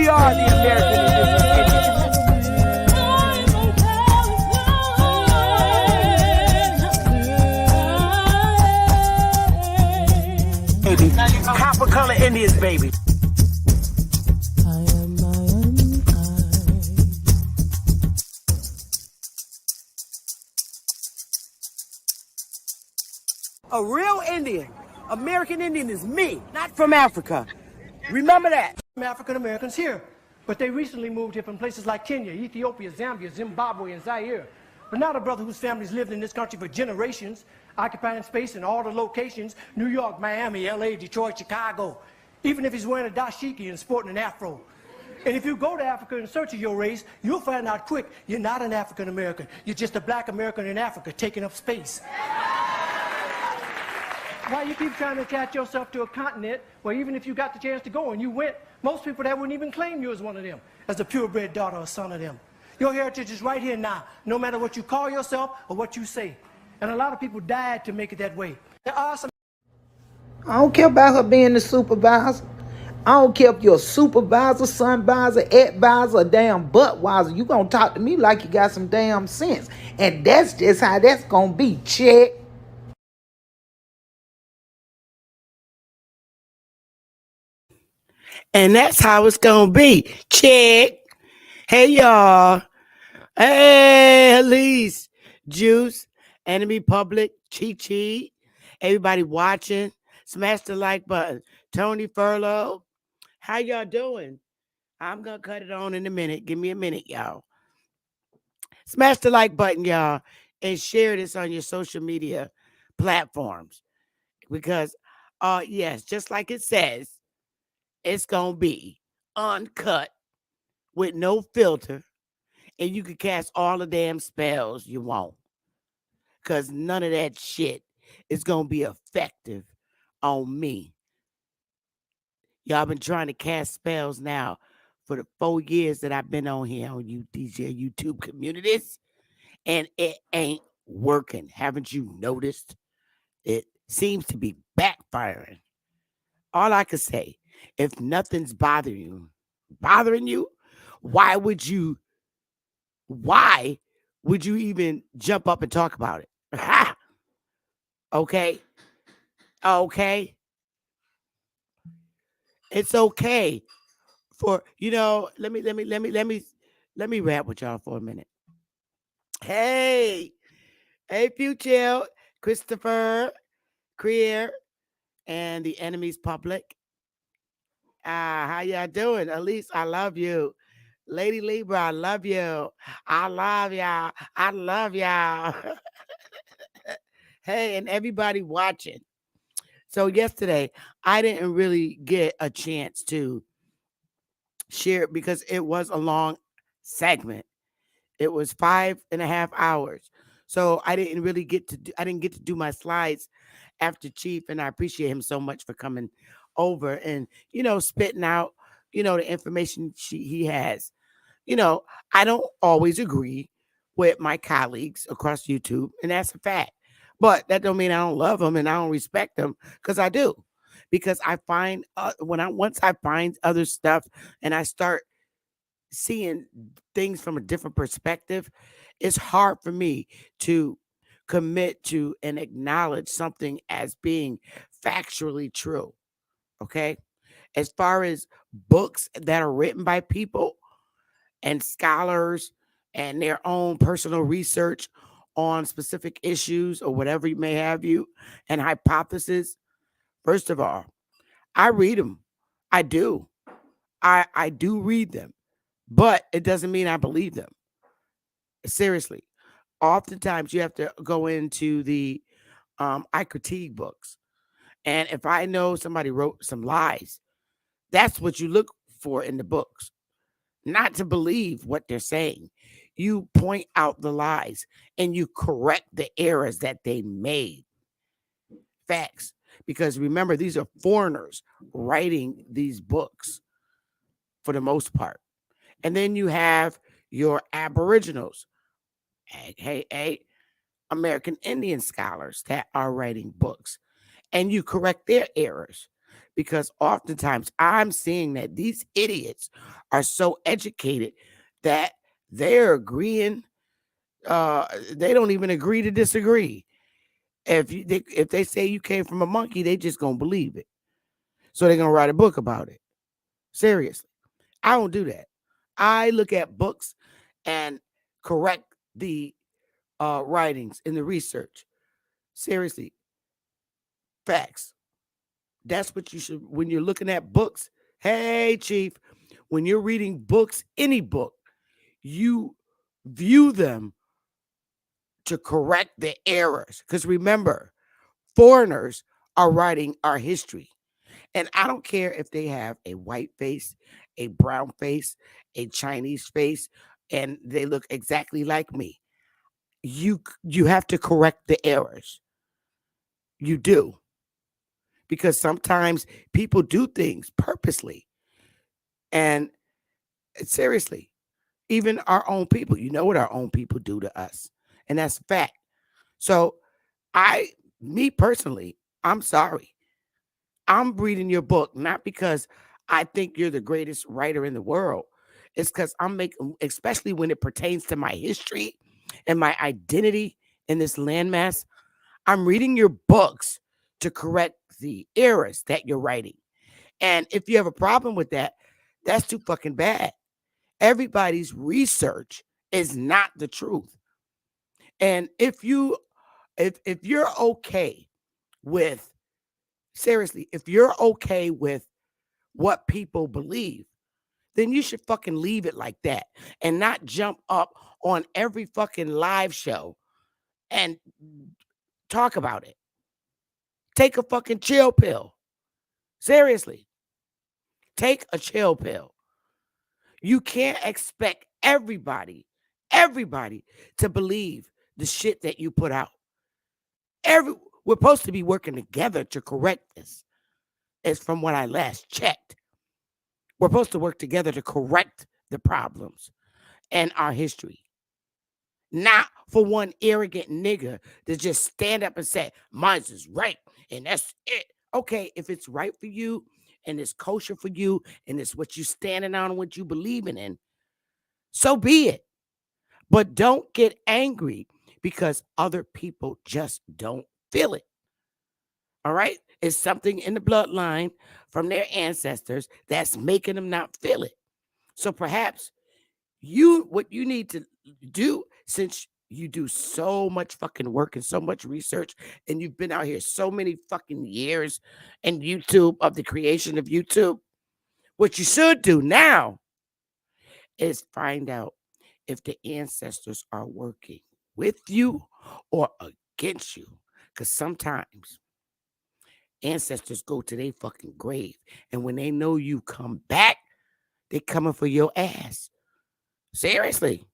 We are the American Indians. Copper color Indians, baby. A real Indian, American Indian is me, not from Africa. Remember that. African Americans here, but they recently moved here from places like Kenya, Ethiopia, Zambia, Zimbabwe, and Zaire. But now the brother whose family's lived in this country for generations, occupying space in all the locations, New York, Miami, LA, Detroit, Chicago, even if he's wearing a dashiki and sporting an afro. And if you go to Africa in search of your race, you'll find out quick you're not an African American. You're just a black American in Africa taking up space. Why you keep trying to attach yourself to a continent where even if you got the chance to go and you went, most people that wouldn't even claim you as one of them, as a purebred daughter or son of them. Your heritage is right here now, no matter what you call yourself or what you say. And a lot of people died to make it that way. There are some... I don't care about her being the supervisor. I don't care if you're a supervisor, sunvisor, advisor, or damn buttwiser. You gonna talk to me like you got some damn sense. And that's just how that's gonna be, check. And that's how it's gonna be. Check. Hey y'all. Hey Elise, Juice, Enemy Public, Chi. Everybody watching. Smash the like button. Tony Furlow. How y'all doing? I'm gonna cut it on in a minute. Give me a minute, y'all. Smash the like button, y'all, and share this on your social media platforms. Because yes, just like it says, it's gonna be uncut with no filter, and you can cast all the damn spells you want. Because none of that shit is gonna be effective on me. Y'all been trying to cast spells now for the 4 years that I've been on here on these YouTube communities, and it ain't working. Haven't you noticed? It seems to be backfiring. All I could say, if nothing's bothering you, why would you even jump up and talk about it? Okay. It's okay for, let me rap with y'all for a minute. Hey, Future, Christopher, Creer, and the Enemy's Public. How y'all doing? Elise, I love you. Lady Libra, I love you. I love y'all. I love y'all. Hey, and everybody watching. So yesterday, I didn't really get a chance to share it because it was a long segment. It was 5.5 hours. So I didn't get to do my slides after Chief, and I appreciate him so much for coming over and, spitting out, the information he has. I don't always agree with my colleagues across YouTube, and that's a fact. But that don't mean I don't love them and I don't respect them, because I do. Because I find once I find other stuff and I start seeing things from a different perspective, it's hard for me to commit to and acknowledge something as being factually true. Okay? As far as books that are written by people and scholars and their own personal research on specific issues or whatever you may have and hypotheses, first of all, I read them. I do. I do read them, but it doesn't mean I believe them. Seriously. Oftentimes you have to go into the I critique books. And if I know somebody wrote some lies, that's what you look for in the books. Not to believe what they're saying. You point out the lies and you correct the errors that they made. Facts. Because remember, these are foreigners writing these books for the most part. And then you have your aboriginals, American Indian scholars that are writing books. And you correct their errors. because oftentimes I'm seeing that these idiots are so educated that they're agreeing. They don't even agree to disagree. If they say you came from a monkey, they just gonna believe it. So they're gonna write a book about it. Seriously, I don't do that. I look at books and correct the writings in the research. Seriously, facts. That's what you should when you're looking at books. Hey, chief, when you're reading books, any book, you view them to correct the errors. Because remember, foreigners are writing our history. And I don't care if they have a white face, a brown face, a Chinese face, and they look exactly like me. You have to correct the errors. You do. Because sometimes people do things purposely. And seriously, even our own people, you know what our own people do to us. And that's fact. So I, me personally, I'm sorry. I'm reading your book not because I think you're the greatest writer in the world. It's because I'm making, especially when it pertains to my history and my identity in this landmass, I'm reading your books to correct the errors that you're writing. And if you have a problem with that, that's too fucking bad. Everybody's research is not the truth. And if you're okay with seriously, if you're okay with what people believe, then you should fucking leave it like that and not jump up on every fucking live show and talk about it. Take a fucking chill pill. Seriously, take a chill pill. You can't expect everybody to believe the shit that you put out. Every We're supposed to be working together to correct this. It's from what I last checked. We're supposed to work together to correct the problems and our history. Not for one arrogant nigga to just stand up and say, mine's is right, and that's it. Okay, if it's right for you and it's kosher for you and it's what you standing on and what you believing in, so be it. But don't get angry because other people just don't feel it. All right? It's something in the bloodline from their ancestors that's making them not feel it. So perhaps what you need to do, since you do so much fucking work and so much research and you've been out here so many fucking years in YouTube of the creation of YouTube, what you should do now is find out if the ancestors are working with you or against you. Because sometimes ancestors go to their fucking grave, and when they know you come back, they coming for your ass. Seriously.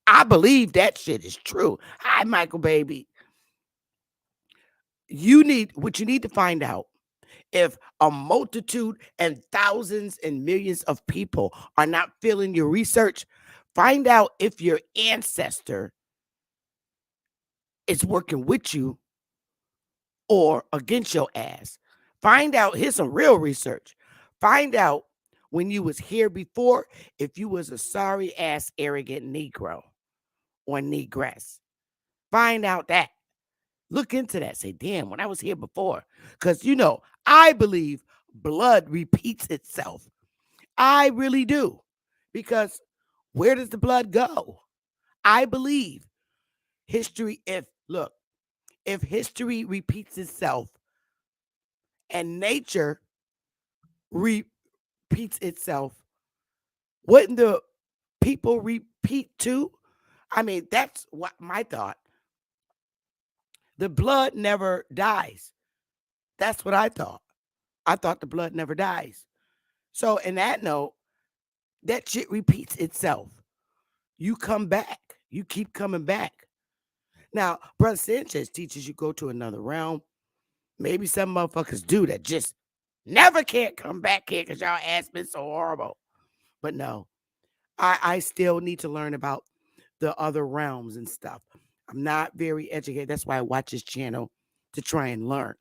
I believe that shit is true. Hi, Michael, baby. What you need to find out if a multitude and thousands and millions of people are not feeling your research, find out if your ancestor is working with you or against your ass. Find out, here's some real research. Find out when you was here before if you was a sorry ass arrogant Negro or Negress. Find out that. Look into that. Say, damn, when I was here before. Because, I believe blood repeats itself. I really do. Because where does the blood go? I believe if history repeats itself and nature repeats itself, wouldn't the people repeat too? I mean, that's what my thought. The blood never dies. That's what I thought. I thought the blood never dies. So, in that note, that shit repeats itself. You come back. You keep coming back. Now, Brother Sanchez teaches you go to another realm. Maybe some motherfuckers do that just never can't come back here because y'all ass been so horrible. But no, I still need to learn about the other realms and stuff. I'm not very educated. That's why I watch this channel to try and learn.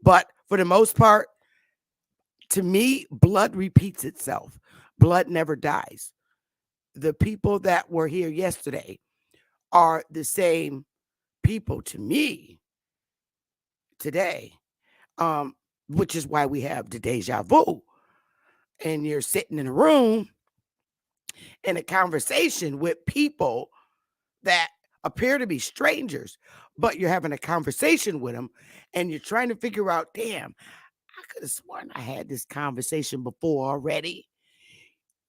But for the most part, To me, blood repeats itself. Blood never dies. The people that were here yesterday are the same people to me today, um, which is why we have the deja vu. And you're sitting in a room in a conversation with people that appear to be strangers, but you're having a conversation with them and you're trying to figure out, damn, I could have sworn I had this conversation before already.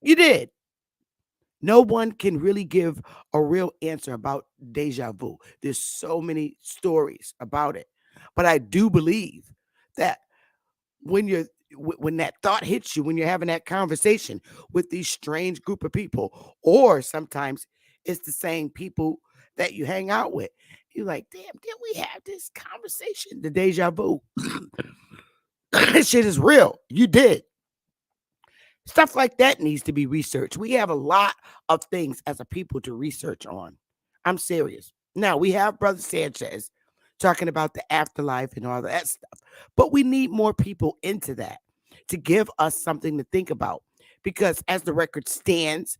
You did. No one can really give a real answer about deja vu. There's so many stories about it. But I do believe that when when that thought hits you, when you're having that conversation with these strange group of people, or sometimes it's the same people that you hang out with, you're like, damn, did we have this conversation? The deja vu. This shit is real. You did. Stuff like that needs to be researched. We have a lot of things as a people to research on. I'm serious. Now, we have Brother Sanchez talking about the afterlife and all that stuff, but we need more people into that to give us something to think about. Because as the record stands,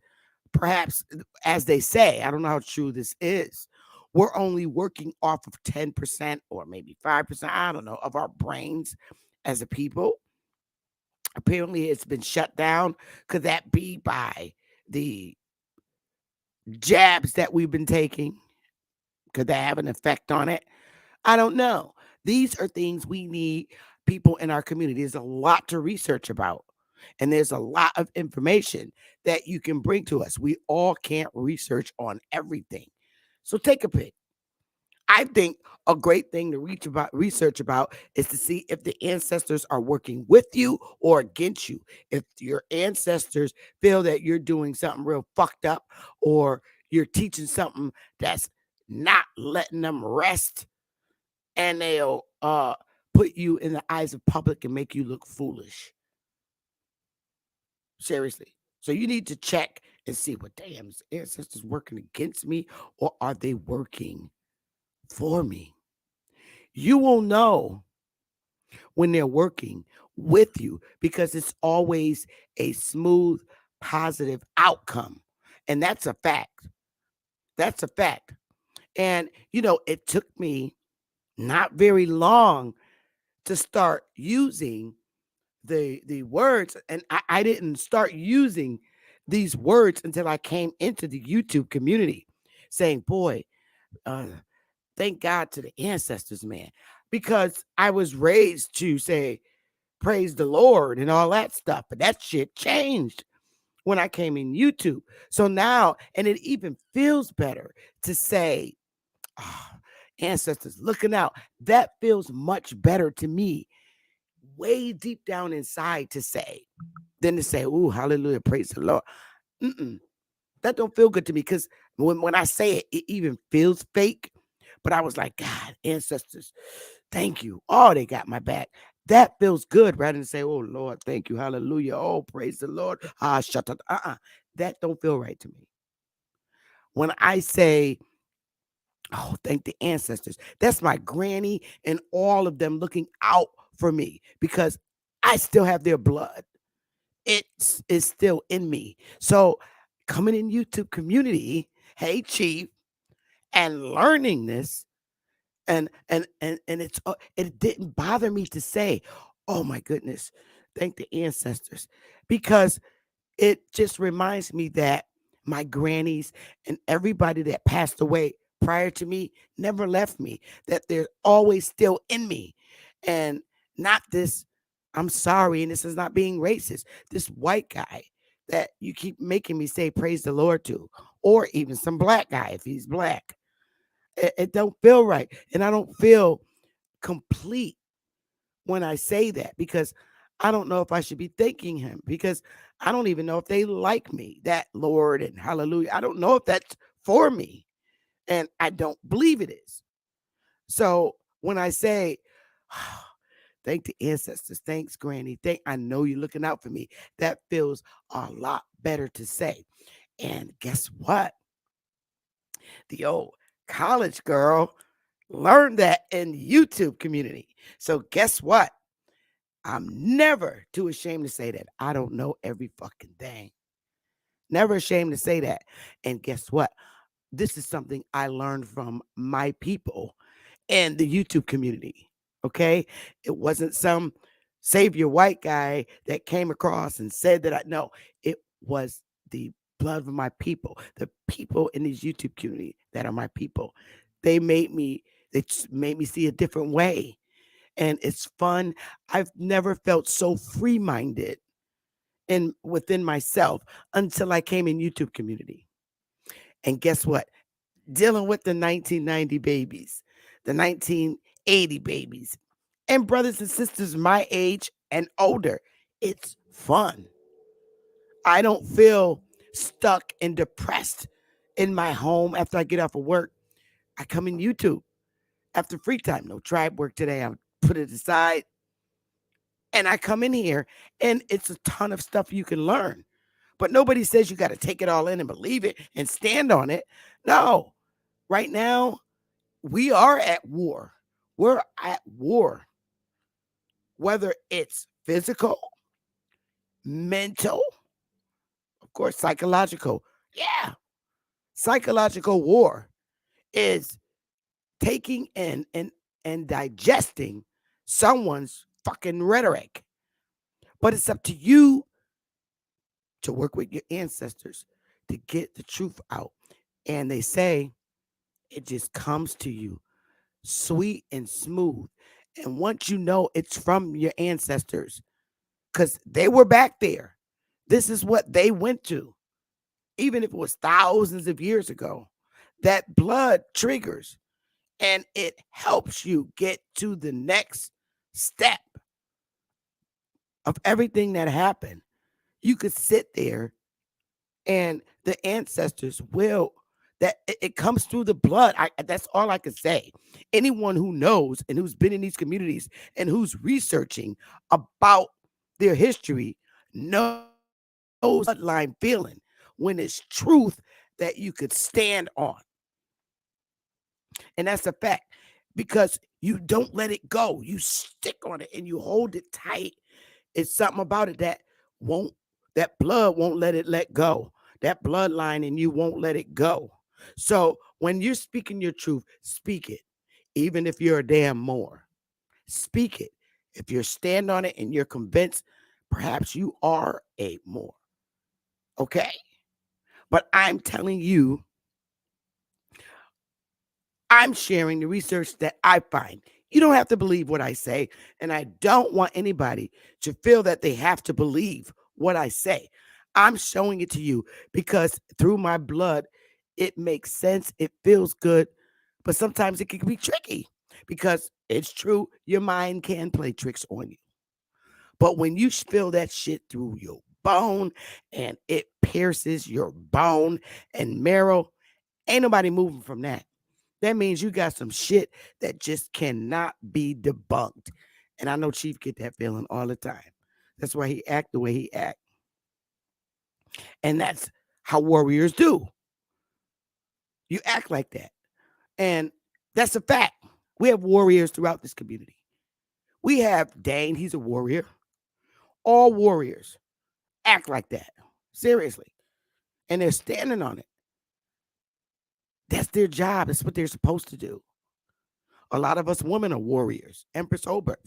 perhaps as they say, I don't know how true this is, we're only working off of 10% or maybe 5%, I don't know, of our brains as a people. Apparently, it's been shut down. Could that be by the jabs that we've been taking? Could that have an effect on it? I don't know. These are things we need people in our community. There's a lot to research about, and there's a lot of information that you can bring to us. We all can't research on everything. So take a pick. I think a great thing to research about is to see if the ancestors are working with you or against you. If your ancestors feel that you're doing something real fucked up or you're teaching something that's not letting them rest, and they'll put you in the eyes of public and make you look foolish. Seriously. So you need to check and see what damn ancestors working against me or are they working for me? You will know when they're working with you because it's always a smooth, positive outcome. And that's a fact. That's a fact. And, it took me not very long to start using the words. And I didn't start using these words until I came into the YouTube community saying, boy, uh, thank God to the ancestors, man, because I was raised to say, praise the Lord and all that stuff. But that shit changed when I came in YouTube. So now, and it even feels better to say, oh, ancestors looking out. That feels much better to me, way deep down inside to say, than to say, ooh, hallelujah, praise the Lord. Mm-mm. That don't feel good to me because when I say it, it even feels fake. But I was like, God, ancestors, thank you. Oh, they got my back. That feels good rather than say, oh, Lord, thank you. Hallelujah. Oh, praise the Lord. Ah, shut up. That don't feel right to me. When I say, oh, thank the ancestors, that's my granny and all of them looking out for me because I still have their blood. It's still in me. So coming in YouTube community, hey, Chief, and learning this, and it didn't bother me to say, oh my goodness, thank the ancestors, because it just reminds me that my grannies and everybody that passed away prior to me never left me, that they're always still in me. And not this, I'm sorry, and this is not being racist, this white guy that you keep making me say praise the Lord to, or even some black guy if he's black. It don't feel right. And I don't feel complete when I say that because I don't know if I should be thanking him because I don't even know if they like me, that Lord and hallelujah. I don't know if that's for me. And I don't believe it is. So when I say, thank the ancestors, thanks, Granny, I know you're looking out for me, that feels a lot better to say. And guess what? The old college girl learned that in the YouTube community. So guess what? I'm never too ashamed to say that I don't know every fucking thing. Never ashamed to say that. And guess what? This is something I learned from my people and the YouTube community. Okay. It wasn't some savior white guy that came across and said that I know. It was the blood of my people, the people in this YouTube community that are my people. They made me, made me see a different way. And it's fun. I've never felt so free minded and within myself until I came in YouTube community. And guess what? Dealing with the 1990 babies, the 1980 babies, and brothers and sisters my age and older. It's fun. I don't feel stuck and depressed in my home after I get off of work. I come in YouTube after free time. No tribe work today. I put it aside and I come in here and it's a ton of stuff you can learn. But nobody says you got to take it all in and believe it and stand on it. No. Right now, we are at war. We're at war. Whether it's physical, mental, of course, psychological. Yeah. Psychological war is taking in and digesting someone's fucking rhetoric. But it's up to you to work with your ancestors to get the truth out. And they say it just comes to you sweet and smooth. And once you know it's from your ancestors, because they were back there, this is what they went to, even if it was thousands of years ago. That blood triggers and it helps you get to the next step of everything that happened. You could sit there and the ancestors will that it comes through the blood. That's all I can say. Anyone who knows and who's been in these communities and who's researching about their history knows bloodline feeling when it's truth that you could stand on. And that's a fact because you don't let it go. You stick on it and you hold it tight. It's something about it won't that blood won't let go. That bloodline and you won't let it go. So when you're speaking your truth, speak it. Even if you're a damn Moor, speak it. If you're stand on it and you're convinced, perhaps you are a Moor. Okay. But I'm telling you, I'm sharing the research that I find. You don't have to believe what I say. And I don't want anybody to feel that they have to believe what I say. I'm showing it to you because through my blood, it makes sense. It feels good. But sometimes it can be tricky because it's true. Your mind can play tricks on you. But when you feel that shit through your bone and it pierces your bone and marrow, ain't nobody moving from that. That means you got some shit that just cannot be debunked. And I know Chief get that feeling all the time. That's why he act the way he act. And that's how warriors do. You act like that. And that's a fact. We have warriors throughout this community. We have Dane, he's a warrior. All warriors act like that. Seriously. And they're standing on it. That's their job. That's what they're supposed to do. A lot of us women are warriors. Empress Ober.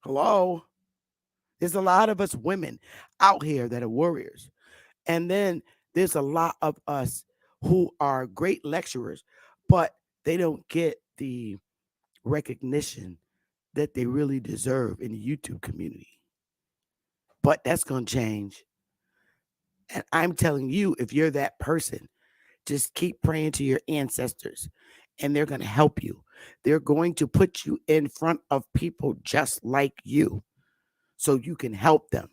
Hello. There's a lot of us women out here that are warriors. And then there's a lot of us who are great lecturers, but they don't get the recognition that they really deserve in the YouTube community. But that's going to change. And I'm telling you, if you're that person, just keep praying to your ancestors and they're going to help you. They're going to put you in front of people just like you so you can help them.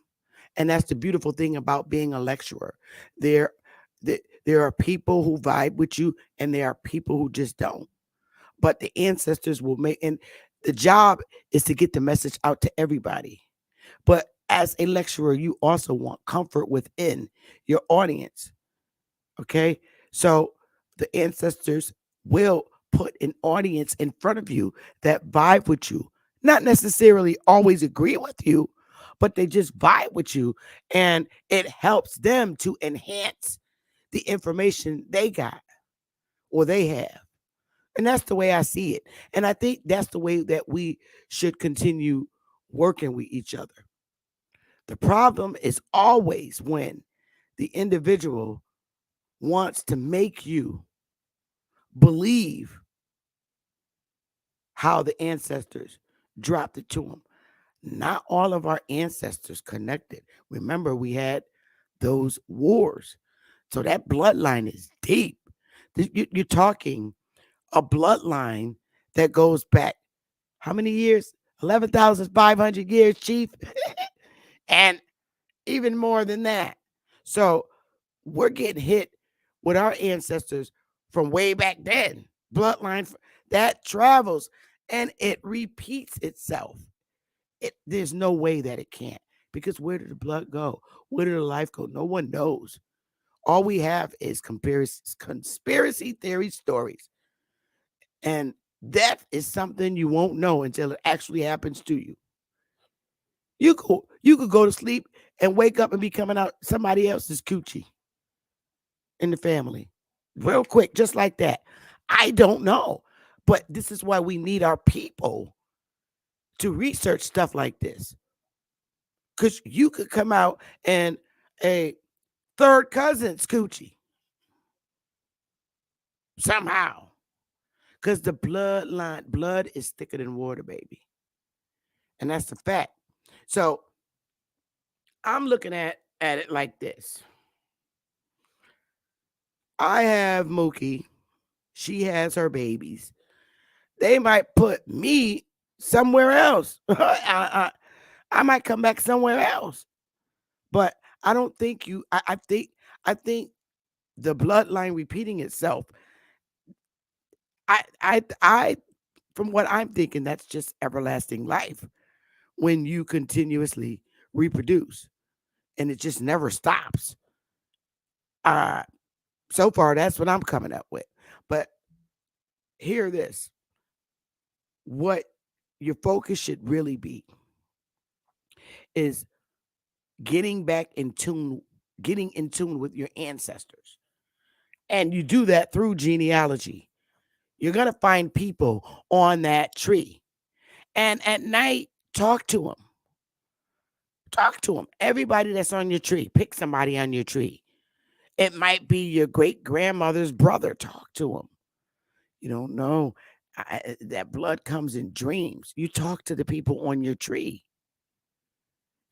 And that's the beautiful thing about being a lecturer. There, there are people who vibe with you and there are people who just don't. But the ancestors will make, and the job is to get the message out to everybody. But as a lecturer, you also want comfort within your audience. Okay. So the ancestors will put an audience in front of you that vibe with you. not necessarily always agree with you, but they just vibe with you, and it helps them to enhance the information they got or they have. And that's the way I see it. And I think that's the way that we should continue working with each other. The problem is always when the individual wants to make you believe how the ancestors dropped it to them. Not all of our ancestors connected. Remember, we had those wars. So that bloodline is deep. You're talking a bloodline that goes back how many years? 11,500 years, Chief. And even more than that. So we're getting hit with our ancestors from way back then. Bloodline that travels and it repeats itself. There's no way that it can't. Because where did the blood go? Where did the life go? No one knows. All we have is conspiracy theory stories. And death is something you won't know until it actually happens to you. You could go to sleep and wake up and be coming out somebody else's coochie in the family. Real quick, just like that. I don't know. But this is why we need our people to research stuff like this. Because you could come out and a third cousin's coochie somehow. Because the blood is thicker than water, baby. And that's the fact. So I'm looking at it like this. I have Mookie. She has her babies. They might put me somewhere else. I might come back somewhere else. But I don't think you. I think the bloodline repeating itself. I from what I'm thinking, that's just everlasting life when you continuously reproduce and it just never stops. Uh, so far, that's what I'm coming up with. But hear this: what your focus should really be is getting back in tune, getting in tune with your ancestors. And you do that through genealogy. You're going to find people on that tree. And at night, talk to them. Talk to them. Everybody that's on your tree, pick somebody on your tree. It might be your great grandmother's brother. Talk to him. You don't know. That blood comes in dreams. You talk to the people on your tree.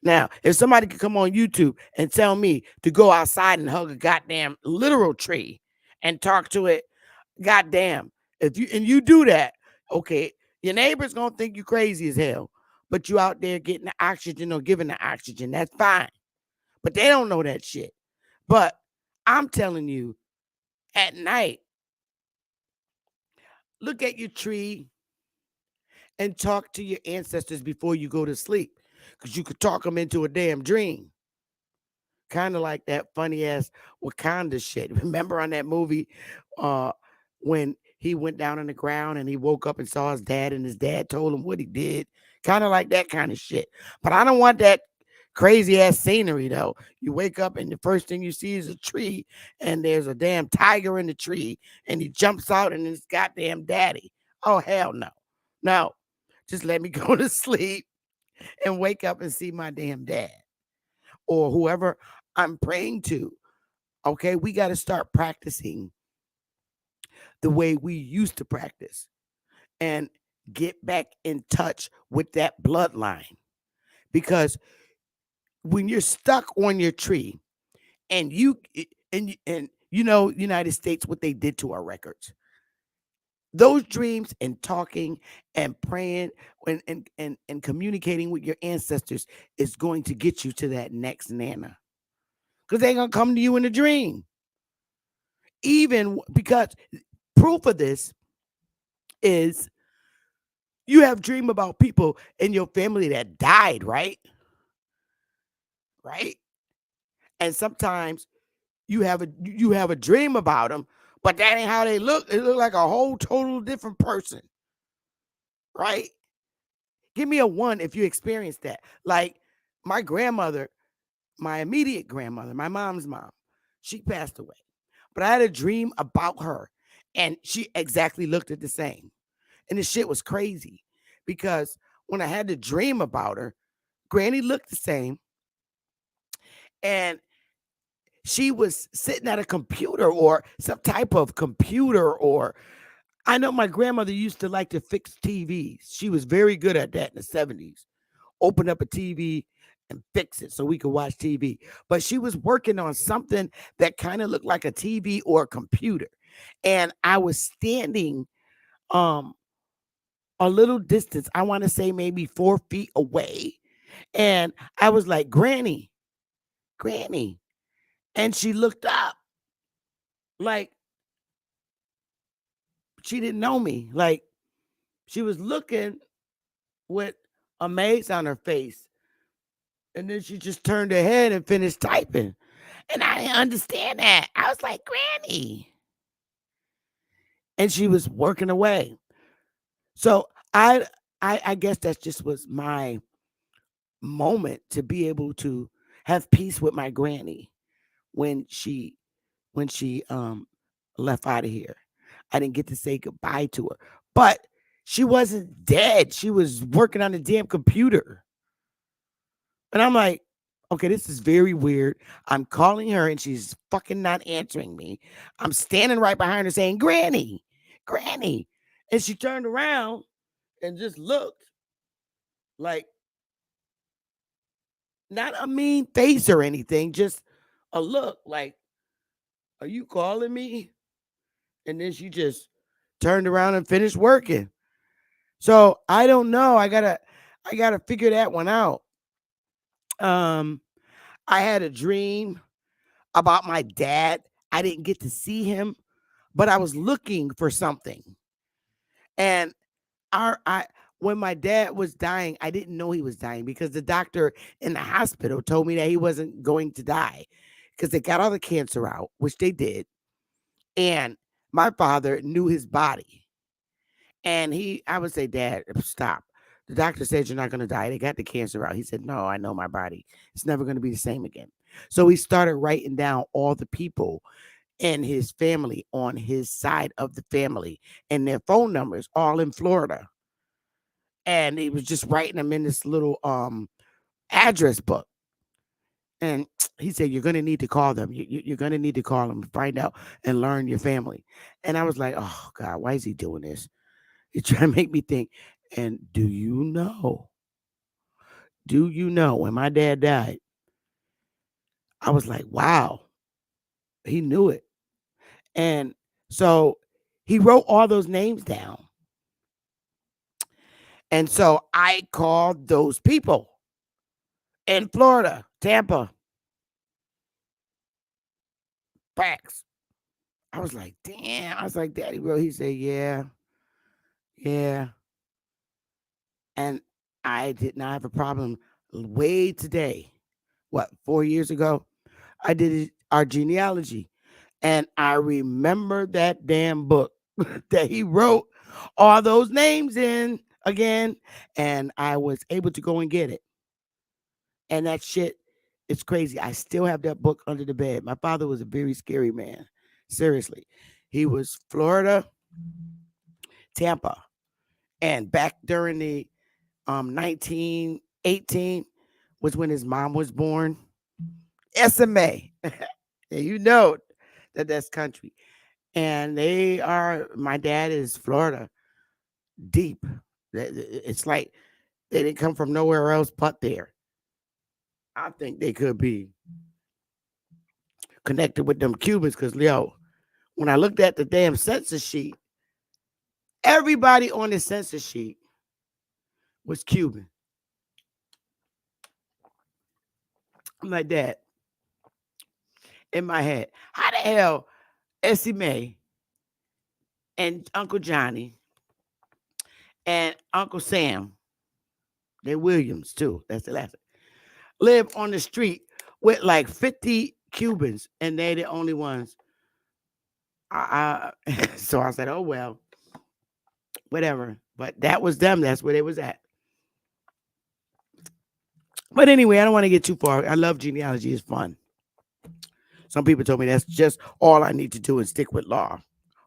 Now, if somebody could come on YouTube and tell me to go outside and hug a goddamn literal tree and talk to it, goddamn. If you do that, okay, your neighbor's gonna think you crazy as hell, but you out there getting the oxygen or giving the oxygen, that's fine. But they don't know that shit. But I'm telling you, at night, look at your tree and talk to your ancestors before you go to sleep, because you could talk them into a damn dream. Kind of like that funny ass Wakanda shit. Remember on that movie uh when he went down on the ground and he woke up and saw his dad and his dad told him what he did? Kind of like that kind of shit. But I don't want that crazy ass scenery though. You wake up and the first thing you see is a tree and there's a damn tiger in the tree and he jumps out and it's goddamn daddy. Oh hell no. No. Just let me go to sleep and wake up and see my damn dad or whoever I'm praying to. Okay, we got to start practicing the way we used to practice and get back in touch with that bloodline. Because when you're stuck on your tree and you know, United States, what they did to our records, those dreams and talking and praying and communicating with your ancestors is going to get you to that next nana, because they're going to come to you in a dream. Even because proof of this is you have dream about people in your family that died, right? Right? And sometimes you have a dream about them, but that ain't how they look. They look like a whole total different person, right? Give me a one if you experienced that. Like my grandmother, my immediate grandmother, my mom's mom, she passed away. But I had a dream about her and she exactly looked at the same. And the shit was crazy because when I had the dream about her, Granny looked the same and she was sitting at a computer or some type of computer or I know my grandmother used to like to fix TVs. She was very good at that in the 70s. Open up a TV and fix it so we could watch TV. But she was working on something that kind of looked like a TV or a computer. And I was standing um a little distance. I want to say maybe 4 feet away. And I was like, Granny, Granny. And she looked up like she didn't know me. Like she was looking with amaze on her face. And then she just turned her head and finished typing. And I didn't understand that. I was like, Granny. And she was working away. So I guess that just was my moment to be able to have peace with my granny when she left out of here. I didn't get to say goodbye to her. But she wasn't dead. She was working on the damn computer. And I'm like, okay, this is very weird. I'm calling her and she's fucking not answering me. I'm standing right behind her saying, Granny, Granny. And she turned around and just looked like not a mean face or anything, just a look like, are you calling me? And then she just turned around and finished working. So I don't know. I gotta figure that one out. Um, I had a dream about my dad. I didn't get to see him, but I was looking for something. And I when my dad was dying, I didn't know he was dying because the doctor in the hospital told me that he wasn't going to die because they got all the cancer out, which they did. And my father knew his body. And I would say, Dad, stop. The doctor said you're not going to die. They got the cancer out. He said, no, I know my body. It's never going to be the same again. So he started writing down all the people in his family on his side of the family and their phone numbers all in Florida. And he was just writing them in this little address book. And he said, you're going to need to call them. You're going to need to call them, find out and learn your family. And I was like, oh, God, why is he doing this? He's trying to make me think. And do you know when my dad died, I was like, wow, he knew it. And so he wrote all those names down. And so I called those people in Florida, Tampa, Pax. I was like, damn. I was like, Daddy, bro. He said, yeah, yeah. And I did not have a problem way today. What, 4 years ago? I did our genealogy. And I remember that damn book that he wrote all those names in again. And I was able to go and get it. And that shit, it's crazy. I still have that book under the bed. My father was a very scary man. Seriously. He was Florida, Tampa. And back during the 1918 was when his mom was born. SMA. And you know that that's country. And my dad is Florida deep. It's like they didn't come from nowhere else but there. I think they could be connected with them Cubans because, Leo, when I looked at the damn census sheet, everybody on the census sheet was Cuban. I'm like, Dad, in my head, how the hell Essie Mae and Uncle Johnny and Uncle Sam, they're Williams too, that's the last name, live on the street with like 50 Cubans and they're the only ones. So I said, oh, well, whatever. But that was them. That's where they was at. But anyway, I don't want to get too far. I love genealogy; it's fun. Some people told me that's just all I need to do and stick with law.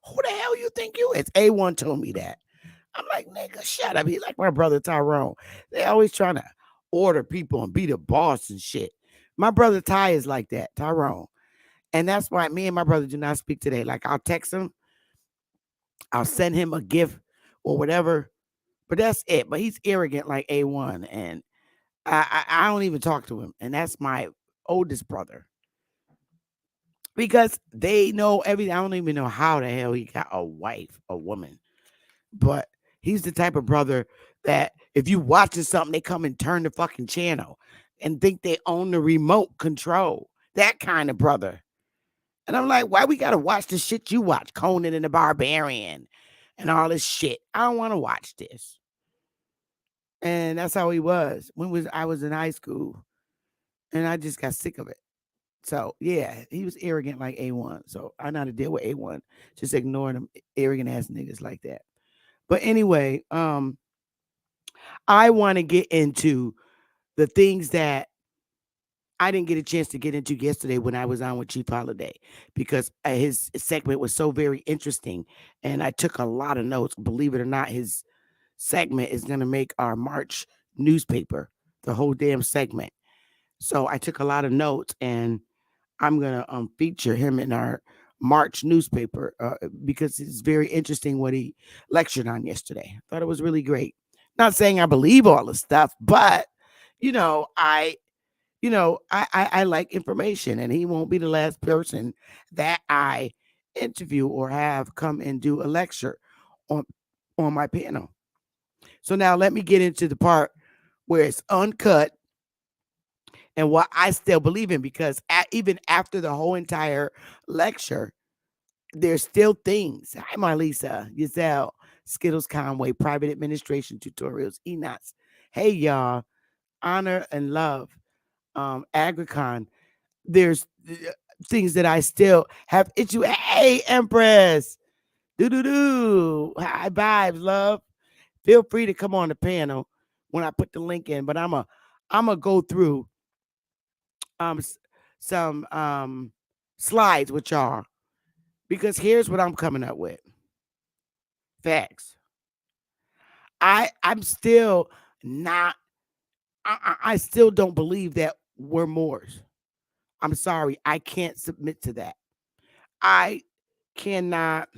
Who the hell you think you is? A1 told me that. I'm like, nigga, shut up. He like my brother Tyrone. They always trying to order people and be the boss and shit. My brother Ty is like that, Tyrone. And that's why me and my brother do not speak today. Like I'll text him, I'll send him a gift or whatever, but that's it. But he's arrogant like A1, and I don't even talk to him. And that's my oldest brother because they know everything. I don't even know how the hell he got a wife, a woman, but he's the type of brother that if you watching something, they come and turn the fucking channel and think they own the remote control. That kind of brother. And I'm like, why we gotta watch the shit you watch, Conan and the Barbarian, and all this shit? I don't want to watch this. And that's how he was. When was I was in high school, and I just got sick of it. So yeah, he was arrogant like A1. So I know how to deal with A1. Just ignoring them arrogant ass niggas like that. But anyway, I want to get into the things that I didn't get a chance to get into yesterday when I was on with Chief Holiday because his segment was so very interesting and I took a lot of notes. Believe it or not, his segment is going to make our March newspaper, the whole damn segment. So I took a lot of notes and I'm going to feature him in our March newspaper because it's very interesting what he lectured on yesterday. I thought it was really great. Not saying I believe all the stuff, but you know, I like information, and he won't be the last person that I interview or have come and do a lecture on on my panel. So now let me get into the part where it's uncut and what I still believe in because even after the whole entire lecture, there's still things. Hi, Marlisa, Giselle, Skittles Conway, private administration tutorials, Enox. Hey, y'all, honor and love, Agricon. There's things that I still have issue. Hey, Empress, do do do. Hi, vibes, love. Feel free to come on the panel when I put the link in. But I'm a go through um s- some slides with y'all because here's what I'm coming up with. Facts. I'm still not. I still don't believe that we're Moors. I'm sorry. I can't submit to that. I cannot.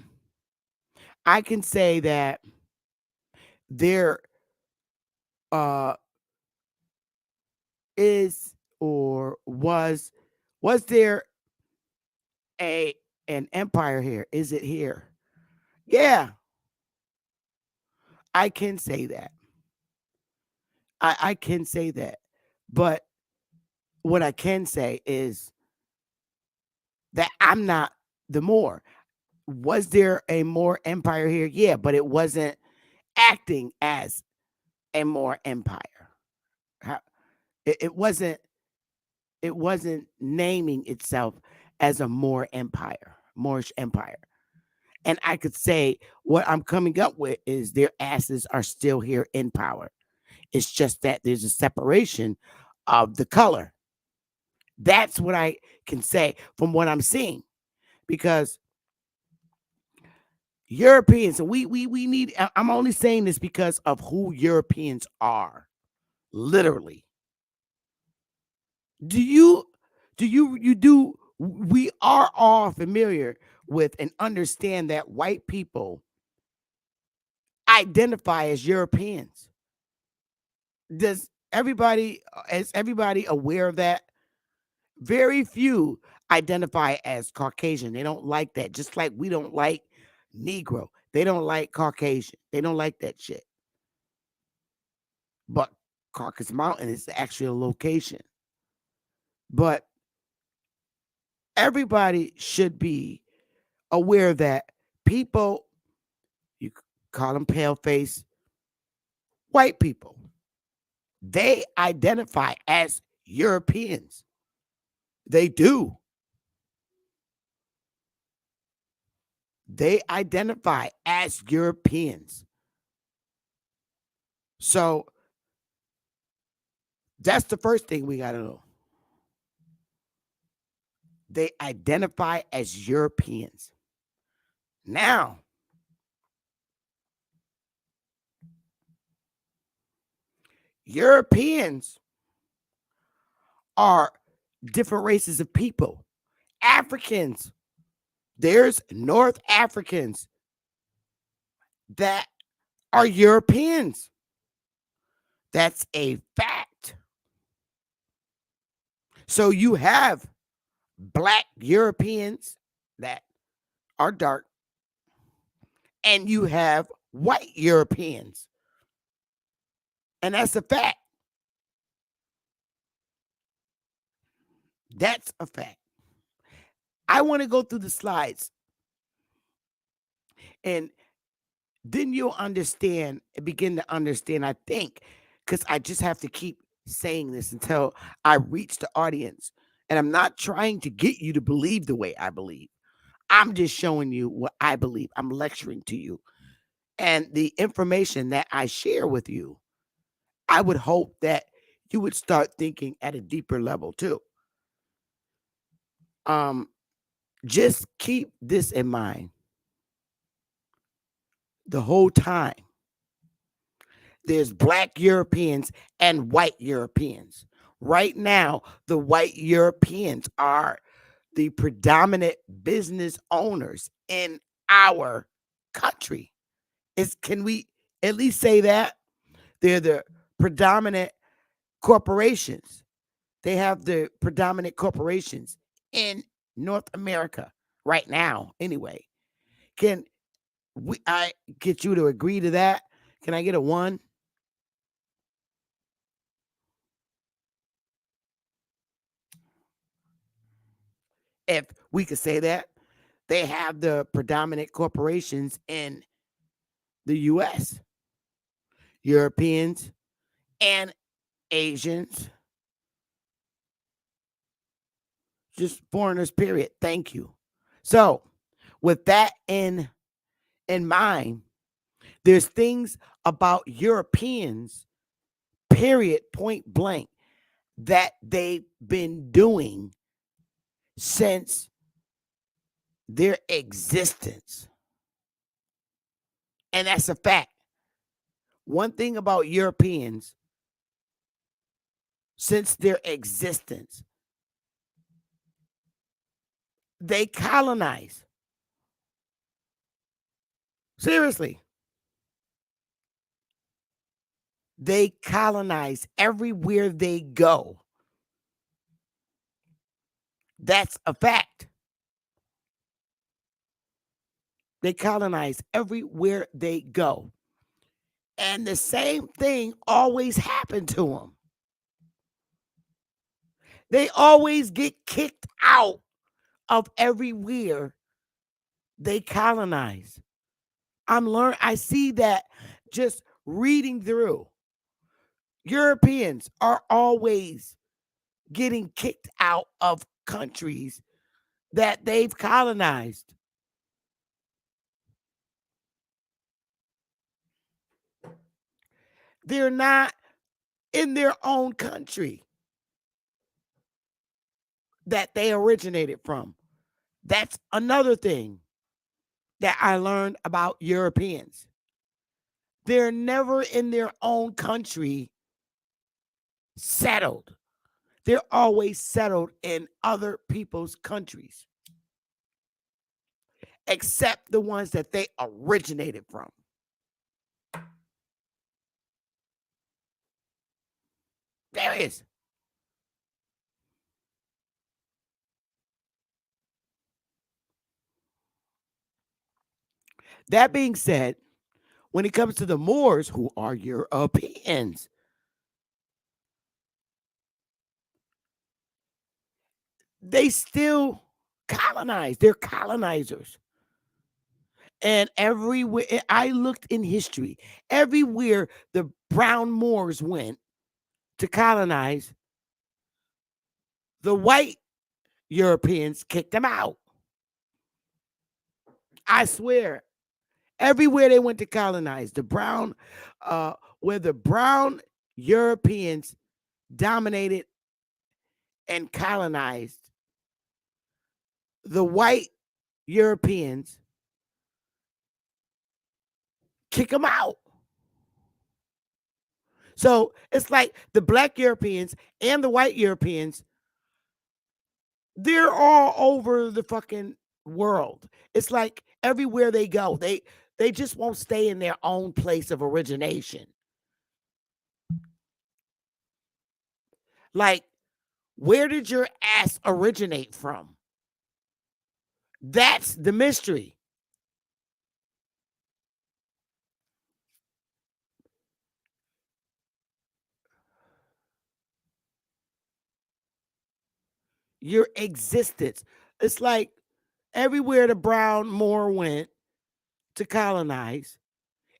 I can say that there uh is or was there a an empire here? Is it here? Yeah, I can say that. I can say that. But what I can say is that I'm not the Moor. Was there a Moor empire here? Yeah, but it wasn't acting as a Moor empire. How- it wasn't naming itself as a Moorish empire. And I could say what I'm coming up with is their asses are still here in power. It's just that there's a separation of the color. That's what I can say from what I'm seeing. Because Europeans, and we need I'm only saying this because of who Europeans are. Literally. Do you do we are all familiar with and understand that white people identify as Europeans? Does everybody is everybody aware of that? Very few identify as Caucasian. They don't like that. Just like we don't like Negro. They don't like Caucasian. They don't like that shit. But Caucasus Mountain is actually a location. But everybody should be aware that people, you call them pale face white people, they identify as Europeans. They do. They identify as Europeans. So That's the first thing we got to know. They identify as Europeans. Now, Europeans are different races of people. Africans, there's North Africans that are Europeans. That's a fact. So you have black Europeans that are dark, and you have white Europeans. And that's a fact. That's a fact. I want to go through the slides, and then you'll understand, begin to understand, I think, because I just have to keep saying this until I reach the audience. And I'm not trying to get you to believe the way I believe. I'm just showing you what I believe. I'm lecturing to you. And the information that I share with you, I would hope that you would start thinking at a deeper level too. Um, just keep this in mind the whole time. There's black Europeans and white Europeans. Right now, the white Europeans are the predominant business owners in our country. Can we at least say that? They're the predominant corporations. They have the predominant corporations in North America right now, anyway. Can I get you to agree to that? Can I get a one? If we could say that, they have the predominant corporations in the US, Europeans, and Asians, just foreigners, period. Thank you. So, with that in mind, there's things about Europeans, period, point blank, that they've been doing since their existence. And that's a fact. One thing about Europeans, since their existence, they colonize. Seriously. They colonize everywhere they go. That's a fact. They colonize everywhere they go. And the same thing always happened to them. They always get kicked out of everywhere they colonize. I see that just reading through. Europeans are always getting kicked out of countries that they've colonized. They're not in their own country that they originated from. That's another thing that I learned about Europeans. They're never in their own country settled. They're always settled in other people's countries, except the ones that they originated from. There it is. That being said, when it comes to the Moors, who are Europeans, they still colonize. They're colonizers. And everywhere I looked in history, everywhere the brown Moors went to colonize, the white Europeans kicked them out. I swear, everywhere they went to colonize, where the brown Europeans dominated and colonized the white Europeans, kick them out. So it's like the black Europeans and the white Europeans, they're all over the fucking world. It's like everywhere they go, they just won't stay in their own place of origination. Like, where did your ass originate from? That's the mystery. Your existence. It's like everywhere the brown Moor went to colonize,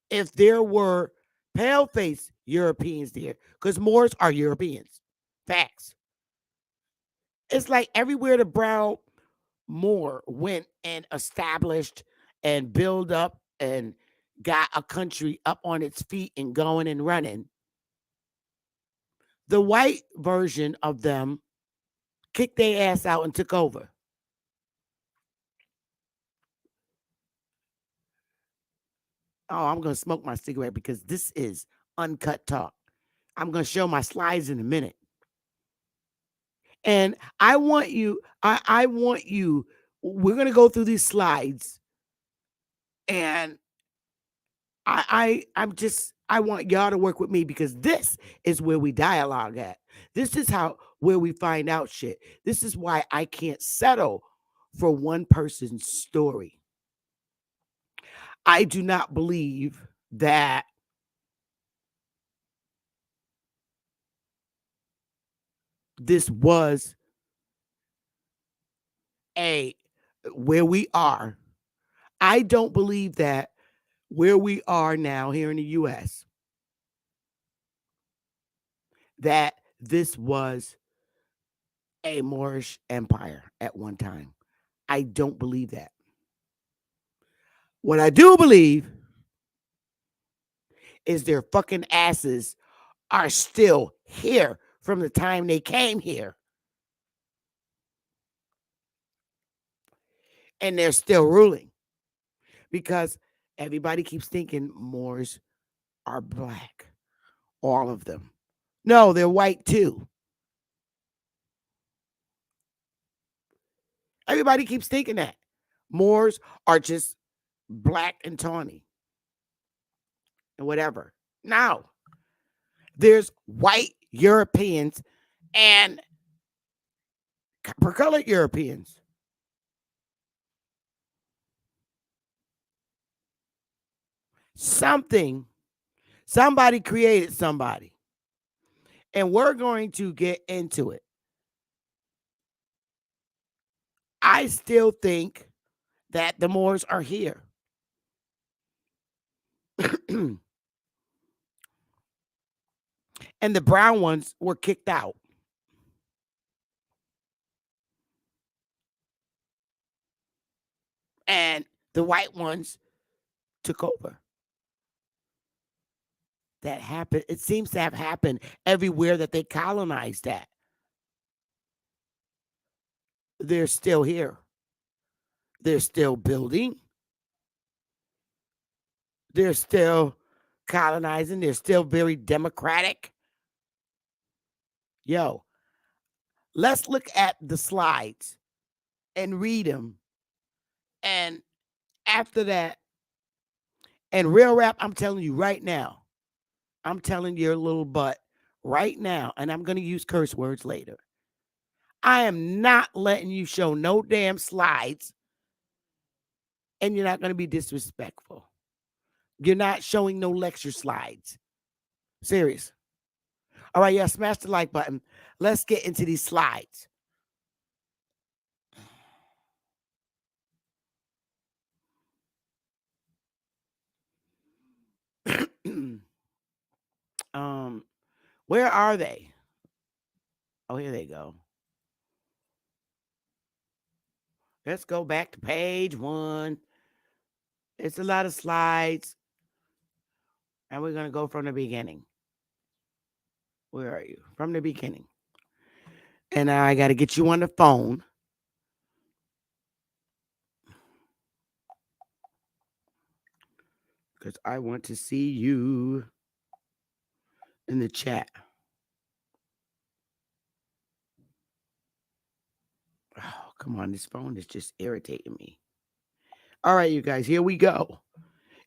if there were pale face Europeans there, because Moors are Europeans. Facts. It's like everywhere the brown Moor went and established and built up and got a country up on its feet and going and running. The white version of them kicked their ass out and took over. Oh, I'm going to smoke my cigarette because this is uncut talk. I'm going to show my slides in a minute. And I want you, we're going to go through these slides. And I want y'all to work with me because this is where we dialogue at. This is where we find out shit. This is why I can't settle for one person's story. I do not believe that this was where we are. I don't believe that where we are now here in the US, that this was a Moorish empire at one time. I don't believe that. What I do believe is their fucking asses are still here from the time they came here. And they're still ruling because everybody keeps thinking Moors are black. All of them. No, they're white too. Everybody keeps thinking that. Moors are just black and tawny and whatever. Now, there's white Europeans and copper colored Europeans. Somebody created somebody. And we're going to get into it. I still think that the Moors are here. And the brown ones were kicked out. And the white ones took over. That happened. It seems to have happened everywhere that they colonized at. They're still here. They're still building. They're still colonizing. They're still very democratic. Yo, let's look at the slides and read them. And after that, and real rap, I'm telling you right now, I'm telling your little butt right now, and I'm going to use curse words later. I am not letting you show no damn slides, and you're not going to be disrespectful. You're not showing no lecture slides. Serious. All right, yeah, smash the like button. Let's get into these slides. Where are they? Oh, here they go. Let's go back to page 1. It's a lot of slides. And we're going to go from the beginning. Where are you? From the beginning. And now I got to get you on the phone because I want to see you in the chat. Oh, come on. This phone is just irritating me. All right, you guys, here we go.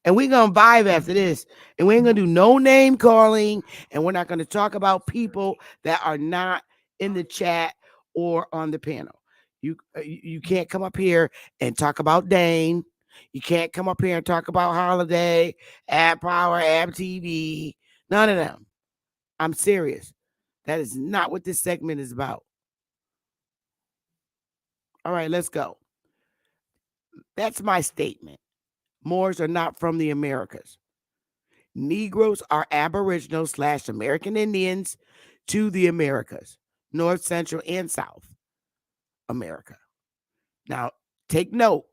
And we're going to vibe after this. And we ain't going to do no name calling. And we're not going to talk about people that are not in the chat or on the panel. You can't come up here and talk about Dane. You can't come up here and talk about Holiday, Ab Power, Ab TV. None of them. I'm serious. That is not what this segment is about. All right, let's go. That's my statement. Moors are not from the Americas. Negroes are Aboriginal / American Indians to the Americas, North, Central, and South America. Now, take note,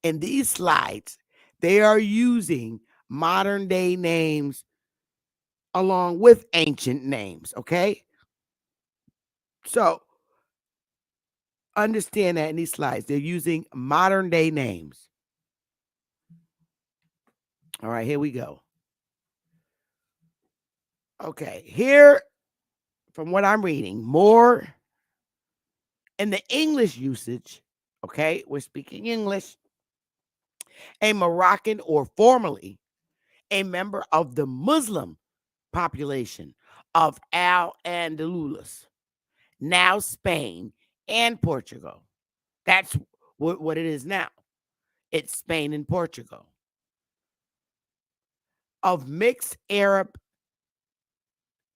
in these slides, they are using modern day names along with ancient names, okay? So, understand that in these slides, they're using modern day names. All right, here we go. Okay, here, from what I'm reading, more in the English usage, okay, we're speaking English, a Moroccan or formerly a member of the Muslim population of Al-Andalus, now Spain and Portugal. That's what it is now. It's Spain and Portugal. Of mixed Arab,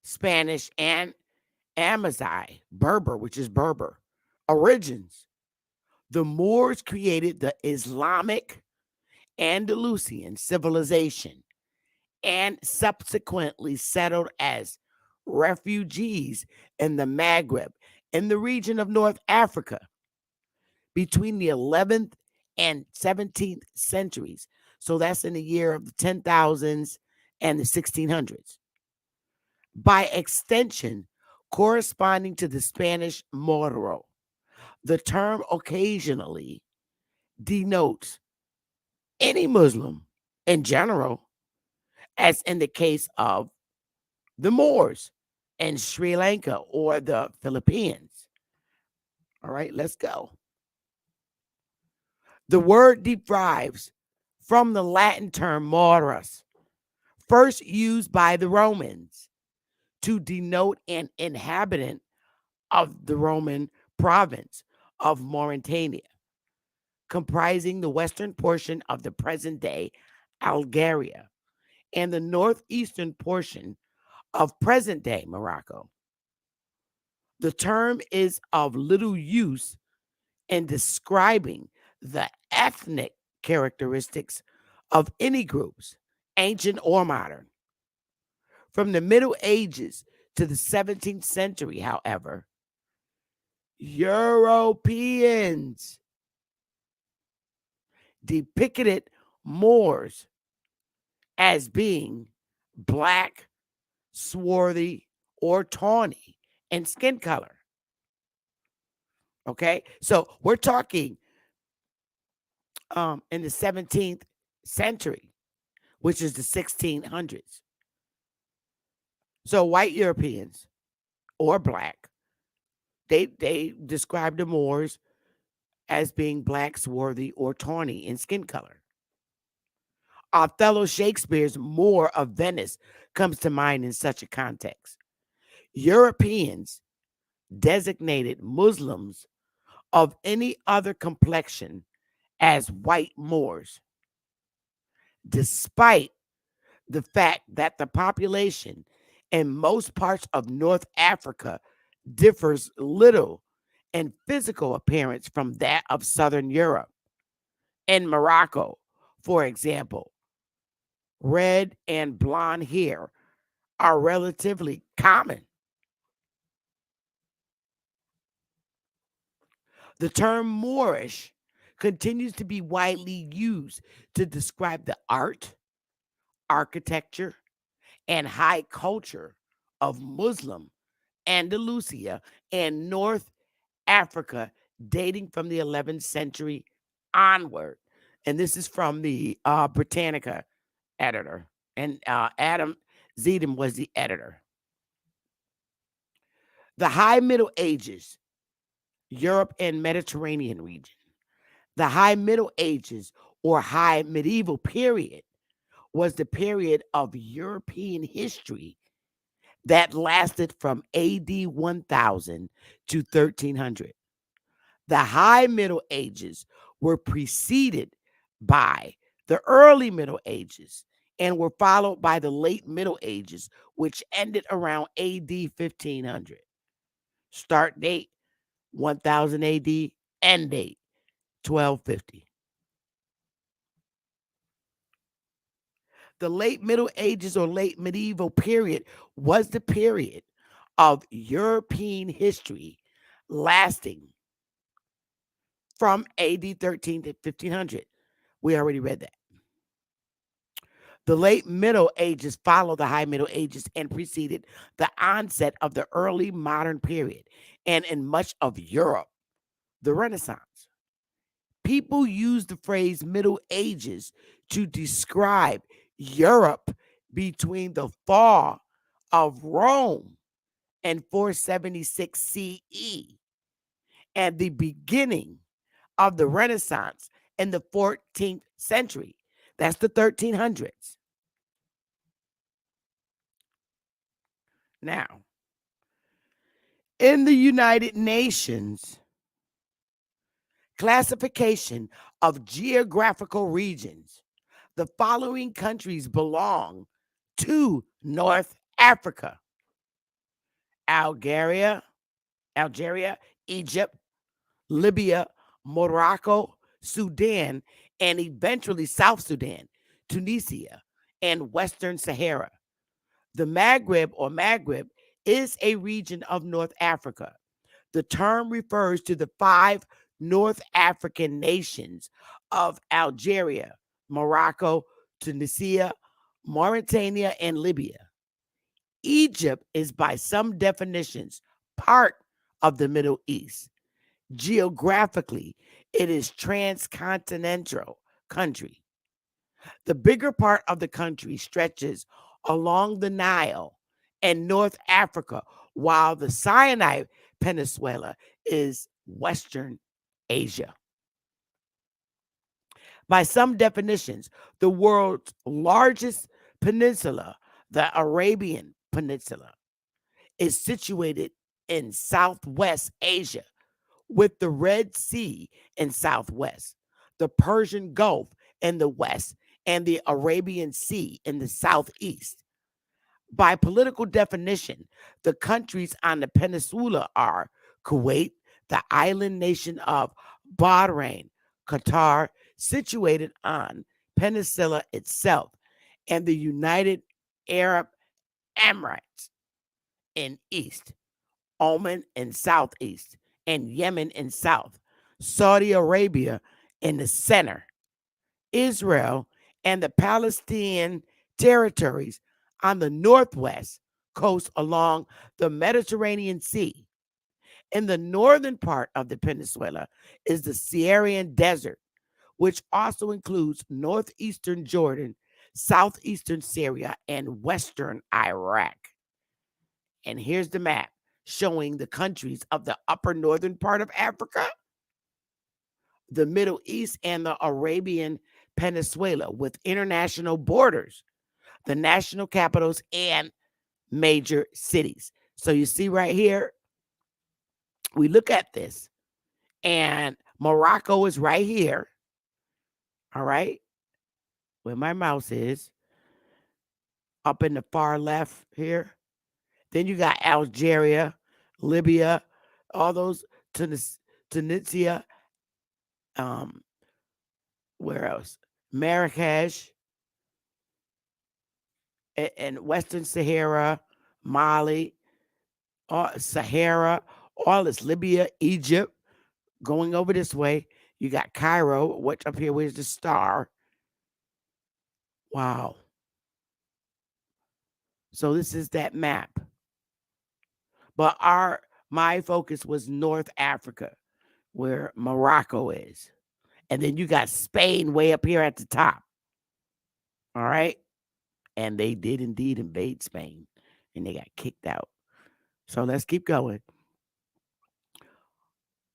Spanish, and Amazigh, Berber, which is Berber, origins, the Moors created the Islamic Andalusian civilization and subsequently settled as refugees in the Maghreb in the region of North Africa between the 11th and 17th centuries. So that's in the year of the 10,000s and the 1600s. By extension, corresponding to the Spanish Moro, the term occasionally denotes any Muslim in general, as in the case of the Moors in Sri Lanka or the Philippines. All right, let's go. The word derives from the Latin term morus, first used by the Romans to denote an inhabitant of the Roman province of Mauritania, comprising the western portion of the present day Algeria and the northeastern portion of present day Morocco. The term is of little use in describing the ethnic characteristics of any groups, ancient or modern. From the Middle Ages to the 17th century, however, Europeans depicted Moors as being black, swarthy, or tawny in skin color. Okay, so we're talking in the 17th century, which is the 1600s. So white Europeans or black, they described the Moors as being black, swarthy, or tawny in skin color. Othello Shakespeare's Moor of Venice comes to mind in such a context. Europeans designated Muslims of any other complexion as white Moors, despite the fact that the population in most parts of North Africa differs little in physical appearance from that of Southern Europe. In Morocco, for example, red and blonde hair are relatively common. The term Moorish continues to be widely used to describe the art, architecture, and high culture of Muslim Andalusia and North Africa dating from the 11th century onward. And this is from the Britannica editor. And Adam Zeedham was the editor. The High Middle Ages, Europe and Mediterranean region. The High Middle Ages or High Medieval period was the period of European history that lasted from AD 1000 to 1300. The High Middle Ages were preceded by the Early Middle Ages and were followed by the Late Middle Ages, which ended around AD 1500. Start date 1000 AD, end date 1250. The Late Middle Ages or Late Medieval period was the period of European history lasting from AD 13 to 1500. We already read that. The Late Middle Ages followed the High Middle Ages and preceded the onset of the early modern period, and in much of Europe, the Renaissance. People use the phrase Middle Ages to describe Europe between the fall of Rome in 476 CE and the beginning of the Renaissance in the 14th century. That's the 1300s. Now, in the United Nations classification of geographical regions, the following countries belong to North Africa: Algeria, Egypt, Libya, Morocco, Sudan, and eventually South Sudan, Tunisia, and Western Sahara. The Maghreb is a region of North Africa. The term refers to the 5 North African nations of Algeria, Morocco, Tunisia, Mauritania, and Libya. Egypt is, by some definitions, part of the Middle East. Geographically, it is transcontinental country. The bigger part of the country stretches along the Nile and North Africa, while the Sinai Peninsula is Western Asia. By some definitions, the world's largest peninsula, the Arabian Peninsula, is situated in Southwest Asia, with the Red Sea in southwest, the Persian Gulf in the west, and the Arabian Sea in the southeast. By political definition, the countries on the peninsula are Kuwait, the island nation of Bahrain, Qatar, situated on peninsula itself, and the United Arab Emirates in east, Oman in southeast, and Yemen in south, Saudi Arabia in the center, Israel and the Palestinian territories on the northwest coast along the Mediterranean Sea. In the northern part of the peninsula is the Syrian desert, which also includes northeastern Jordan, southeastern Syria, and western Iraq. And here's the map showing the countries of the upper northern part of Africa, the Middle East, and the Arabian Peninsula with international borders, the national capitals, and major cities. So you see right here, we look at this, and Morocco is right here. All right, where my mouse is, up in the far left here. Then you got Algeria, Libya, all those, Tunisia, um, where else? Marrakesh, and Western Sahara, Mali, Sahara, all this, Libya, Egypt, going over this way. You got Cairo, which up here, where's the star? Wow. So this is that map. But my focus was North Africa, where Morocco is. And then you got Spain way up here at the top. All right. And they did indeed invade Spain and they got kicked out. So let's keep going.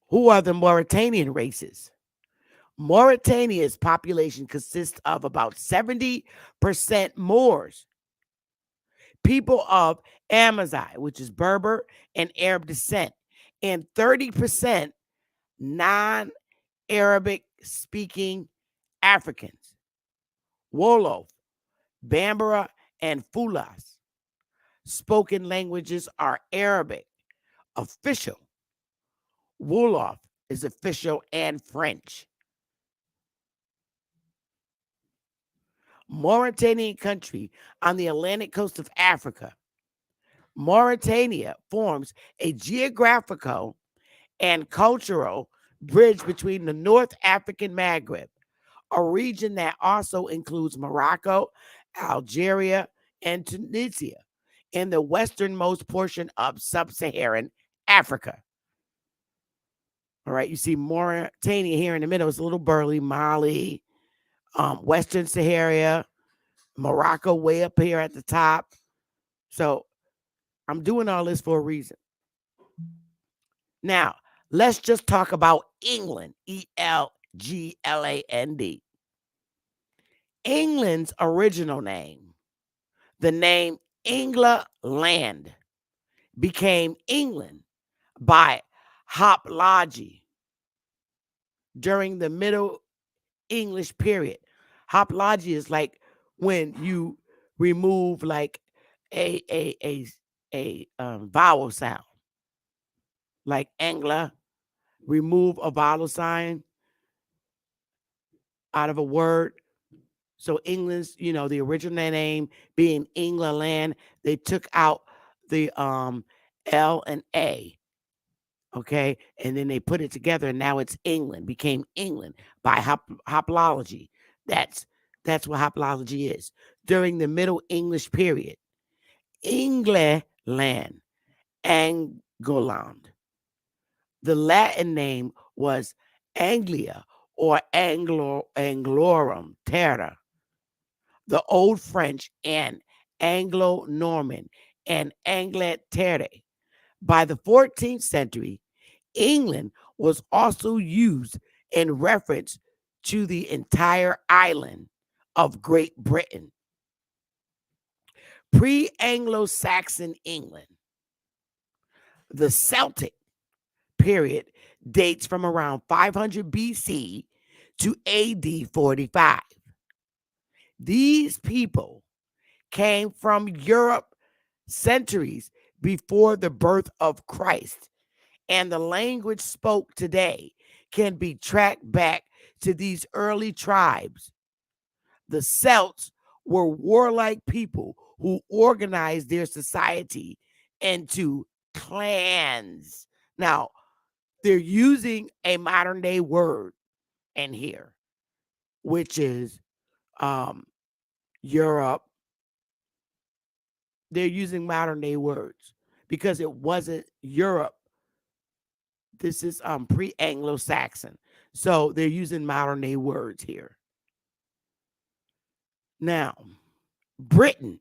Who are the Mauritanian races? Mauritania's population consists of about 70% Moors, people of Amazigh, which is Berber and Arab descent, and 30% non Arabic speaking Africans. Wolof, Bambara, and Fulas. Spoken languages are Arabic, official. Wolof is official and French. Mauritanian country on the Atlantic coast of Africa. Mauritania forms a geographical and cultural bridge between the North African Maghreb, a region that also includes Morocco, Algeria, and Tunisia, in the westernmost portion of sub-Saharan Africa. All right, you see Mauritania here in the middle. It's a little burly. Mali, Western Sahara, Morocco way up here at the top. So I'm doing all this for a reason. Now, let's just talk about England, Elgland. England's original name, the name England, became England by hopology during the Middle English period. Hopology is like when you remove like a vowel sound, like Angla, remove a vowel sign out of a word. So England's, the original name being England, they took out the L and A. Okay. And then they put it together and now it's England, became England by hopology. That's what hopology is. During the Middle English period, England, Angloland. The Latin name was Anglia or Anglorum Terra. The Old French and Anglo-Norman and Angleterre. By the 14th century, England was also used in reference to the entire island of Great Britain. Pre-Anglo-Saxon England, the Celtic period dates from around 500 BC to AD 45. These people came from Europe centuries before the birth of Christ, and the language spoke today can be tracked back to these early tribes. The Celts were warlike people who organized their society into clans. Now, they're using a modern day word in here, which is Europe. They're using modern day words because it wasn't Europe. This is pre-Anglo-Saxon. So they're using modern day words here. Now, Britain,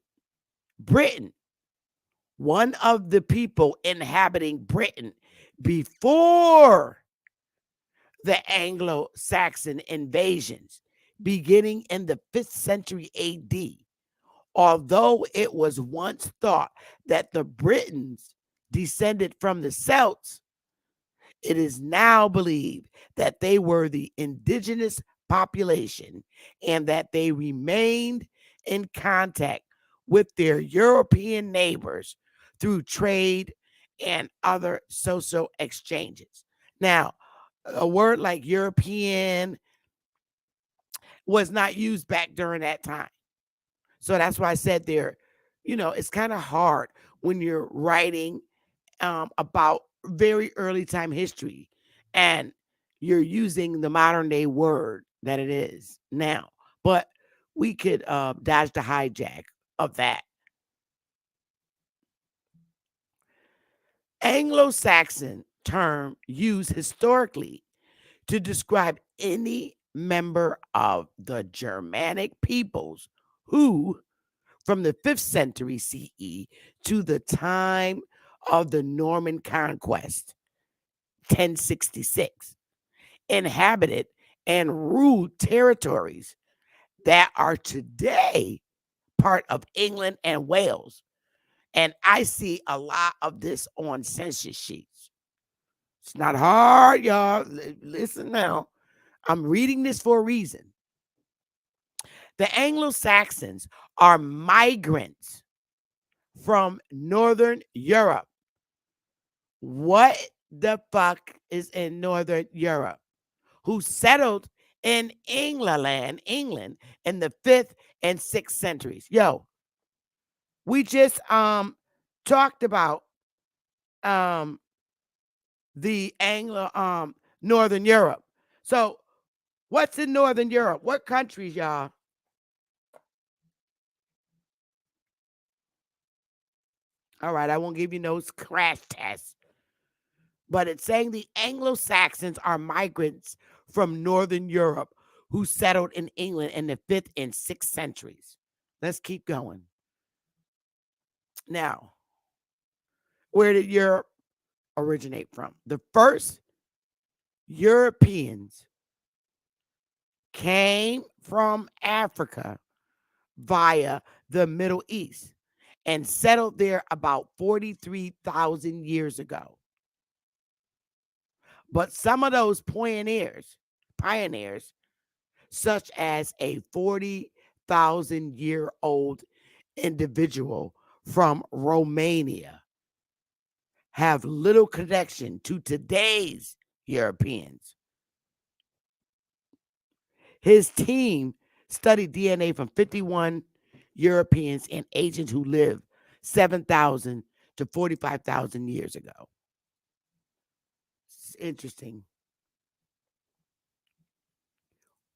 one of the people inhabiting Britain before the Anglo-Saxon invasions, beginning in the 5th century AD. Although it was once thought that the Britons descended from the Celts, it is now believed that they were the indigenous population and that they remained in contact with their European neighbors through trade and other social exchanges. Now, a word like European was not used back during that time. So that's why I said there, it's kind of hard when you're writing about very early time history and you're using the modern day word that it is now. But we could dodge the hijack of that. Anglo-Saxon term used historically to describe any member of the Germanic peoples who, from the 5th century CE to the time of the Norman conquest, 1066, inhabited and ruled territories that are today part of England and Wales. And I see a lot of this on census sheets. It's not hard, y'all. Listen now. I'm reading this for a reason. The Anglo-Saxons are migrants from Northern Europe. What the fuck is in Northern Europe? Who settled in England in the 5th and 6th centuries. Yo, we just talked about um the Anglo Northern Europe. So what's in Northern Europe? What countries, y'all? All right, I won't give you no crash tests. But it's saying the Anglo-Saxons are migrants from Northern Europe who settled in England in the 5th and 6th centuries. Let's keep going. Now, where did Europe originate from? The first Europeans came from Africa via the Middle East and settled there about 43,000 years ago. But some of those pioneers, such as a 40,000-year-old individual from Romania, have little connection to today's Europeans. His team studied DNA from 51 Europeans and Asians who lived 7,000 to 45,000 years ago. It's interesting.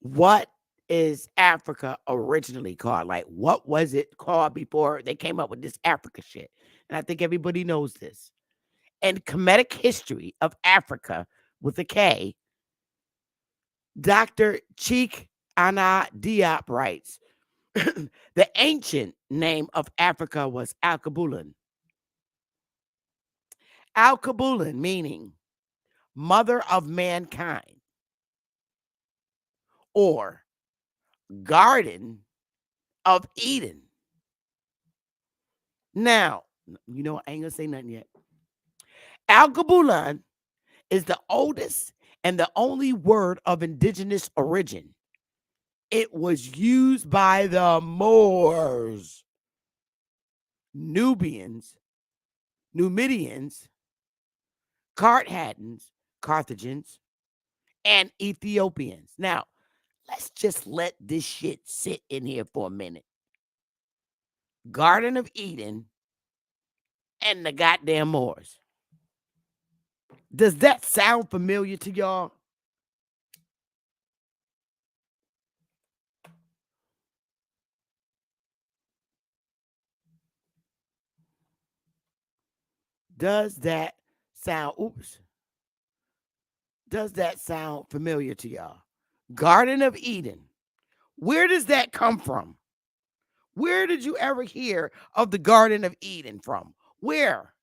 What is Africa originally called? Like, what was it called before they came up with this Africa shit? And I think everybody knows this. And Comedic History of Africa with a K, Dr. Cheek Ana Diop writes, the ancient name of Africa was Alkebulan. Alkebulan meaning mother of mankind or garden of Eden. Now, you know, I ain't gonna say nothing yet. Alkebulan is the oldest and the only word of indigenous origin. It was used by the Moors, Numidians, Carthagins, and Ethiopians. Now, let's just let this shit sit in here for a minute. Garden of Eden and the goddamn Moors. Does that sound familiar to y'all? Does that sound, oops, does that sound familiar to y'all? Garden of Eden. Where does that come from? Where did you ever hear of the Garden of Eden from? Where?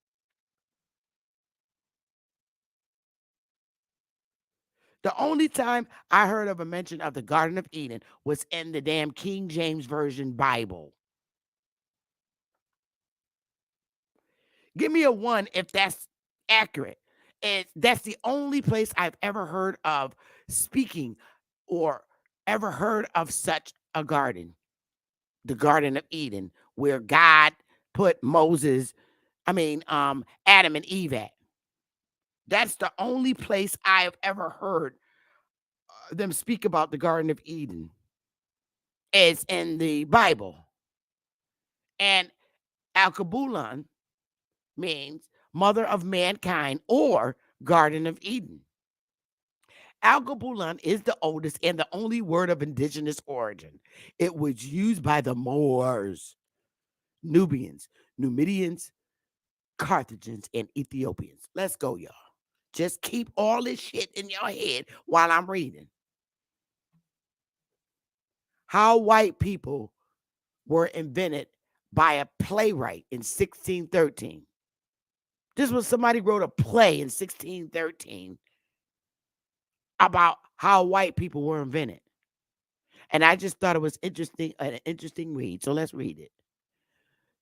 The only time I heard of a mention of the Garden of Eden was in the damn King James Version Bible. Give me a one if that's accurate. And that's the only place I've ever heard of speaking or ever heard of such a garden. The Garden of Eden, where God put Adam and Eve at. That's the only place I have ever heard them speak about the Garden of Eden. Is in the Bible. And Alkebulan means mother of mankind or Garden of Eden. Alkebulan is the oldest and the only word of indigenous origin. It was used by the Moors, Nubians, Numidians, Carthagins, and Ethiopians. Let's go, y'all. Just keep all this shit in your head while I'm reading. How white people were invented by a playwright in 1613. This was somebody wrote a play in 1613 about how white people were invented. And I just thought it was interesting, an interesting read. So let's read it.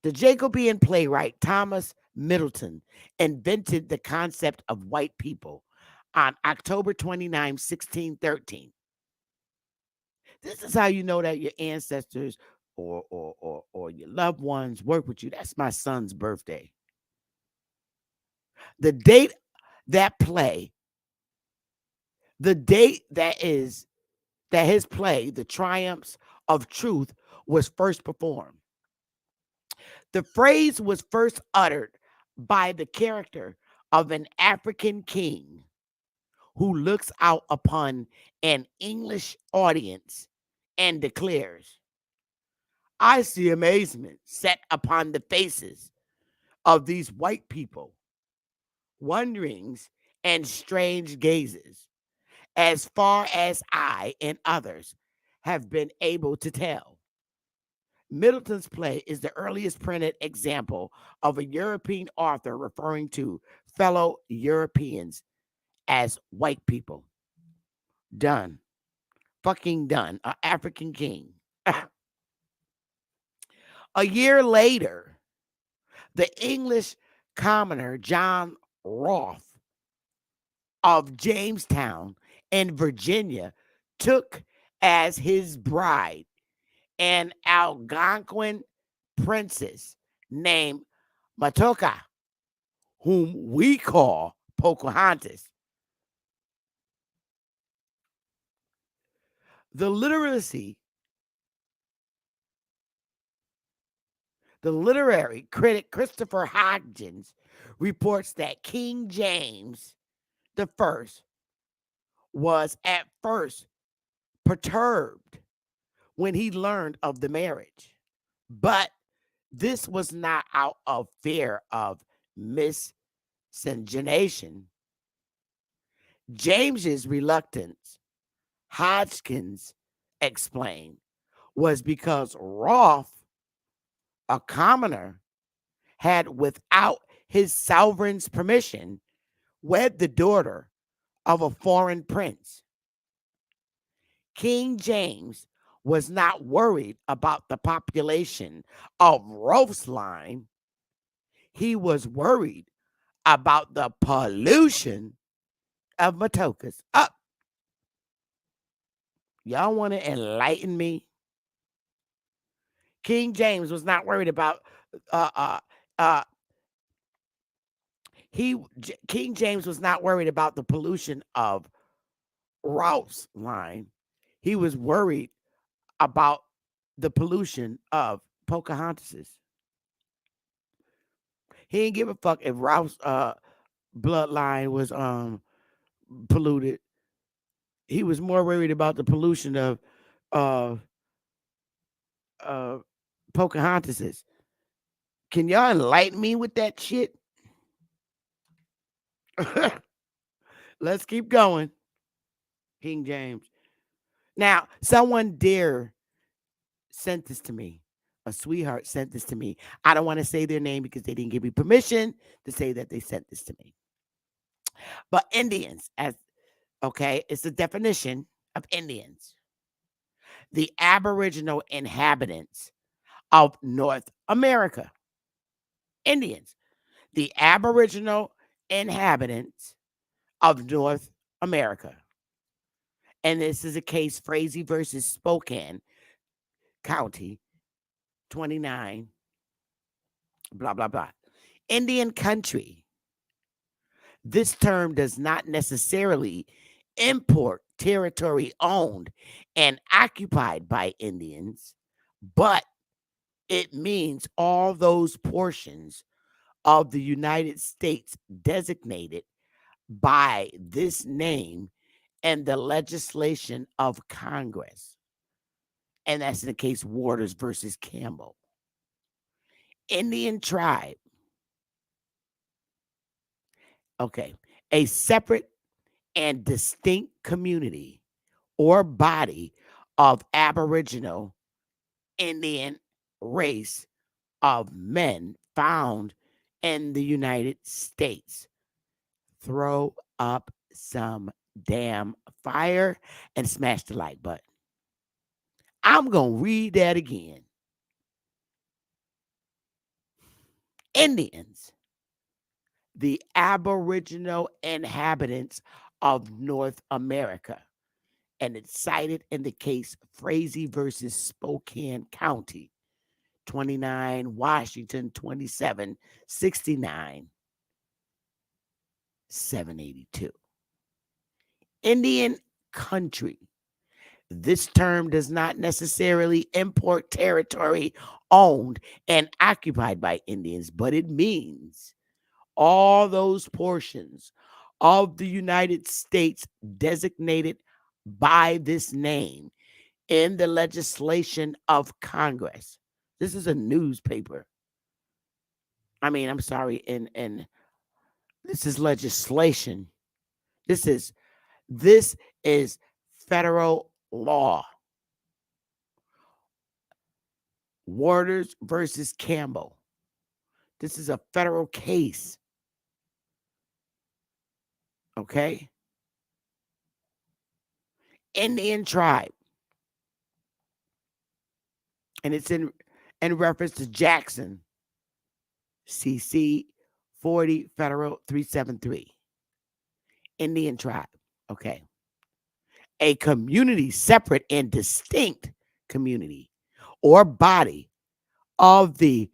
The Jacobean playwright Thomas Middleton invented the concept of white people on October 29, 1613. This is how you know that your ancestors or your loved ones work with you. That's my son's birthday. The date that play, the date that his play, The Triumphs of Truth, was first performed. The phrase was first uttered by the character of an African king who looks out upon an English audience and declares, I see amazement set upon the faces of these white people, wonderings and strange gazes, as far as I and others have been able to tell. Middleton's play is the earliest printed example of a European author referring to fellow Europeans as white people. Done. Fucking done. An African king. A year later, the English commoner John Rolfe of Jamestown in Virginia took as his bride an Algonquin princess named Matoka, whom we call Pocahontas. The literacy, the literary critic Christopher Hodgins reports that King James the First was at first perturbed when he learned of the marriage, but this was not out of fear of miscegenation. James's reluctance, Hodgkins explained, was because Rolfe, a commoner, had, without his sovereign's permission, wed the daughter of a foreign prince. King James was not worried about the population of Rolfe's line. He was worried about the pollution of Matokas. Up. Y'all want to enlighten me? King James was not worried about uh uh uh King James was not worried about the pollution of Rolfe's line. He was worried about the pollution of Pocahontas's. He didn't give a fuck if Ralph's bloodline was polluted. He was more worried about the pollution of uh uh Pocahontas's. Can y'all enlighten me with that shit? Let's keep going. King James. Now, someone dear sent this to me. A sweetheart sent this to me. I don't want to say their name because they didn't give me permission to say that they sent this to me. But Indians, as okay, it's the definition of Indians. The Aboriginal inhabitants of North America. Indians. The Aboriginal inhabitants of North America. And this is a case Frazee versus Spokane County, 29, blah, blah, blah. Indian country. This term does not necessarily import territory owned and occupied by Indians, but it means all those portions of the United States designated by this name and the legislation of Congress. And that's in the case Waters versus Campbell. Indian tribe. Okay. A separate and distinct community or body of Aboriginal Indian race of men found in the United States. Throw up some damn fire and smash the like button. I'm going to read that again. Indians, the Aboriginal inhabitants of North America, and it's cited in the case Frazee versus Spokane County, 29 Washington 27 69 782. Indian country. This term does not necessarily import territory owned and occupied by Indians, but it means all those portions of the United States designated by this name in the legislation of Congress. This is a newspaper. I'm sorry, and this is legislation. This is this is federal law. Waters versus Campbell. This is a federal case. Okay? Indian tribe. And it's in reference to Jackson. CC 40 Federal 373. Indian tribe. Okay. A community separate and distinct community or body of the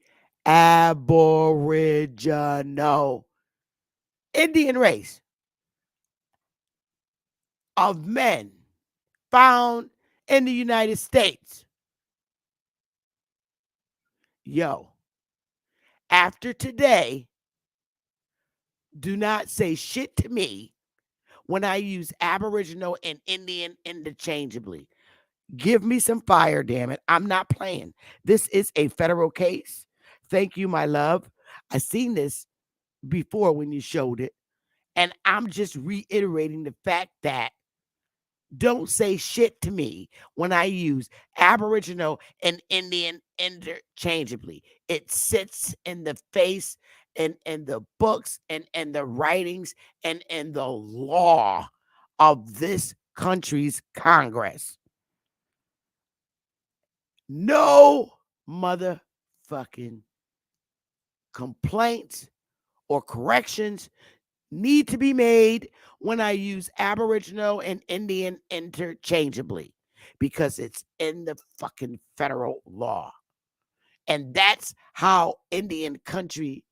Aboriginal Indian race of men found in the United States. Yo, after today, do not say shit to me when I use Aboriginal and Indian interchangeably. Give me some fire, damn it. I'm not playing. This is a federal case. Thank you, my love. I seen this before when you showed it. And I'm just reiterating the fact that don't say shit to me when I use Aboriginal and Indian interchangeably. It sits in the face and the books and the writings and the law of this country's Congress. No motherfucking complaints or corrections need to be made when I use Aboriginal and Indian interchangeably because it's in the fucking federal law. And that's how Indian country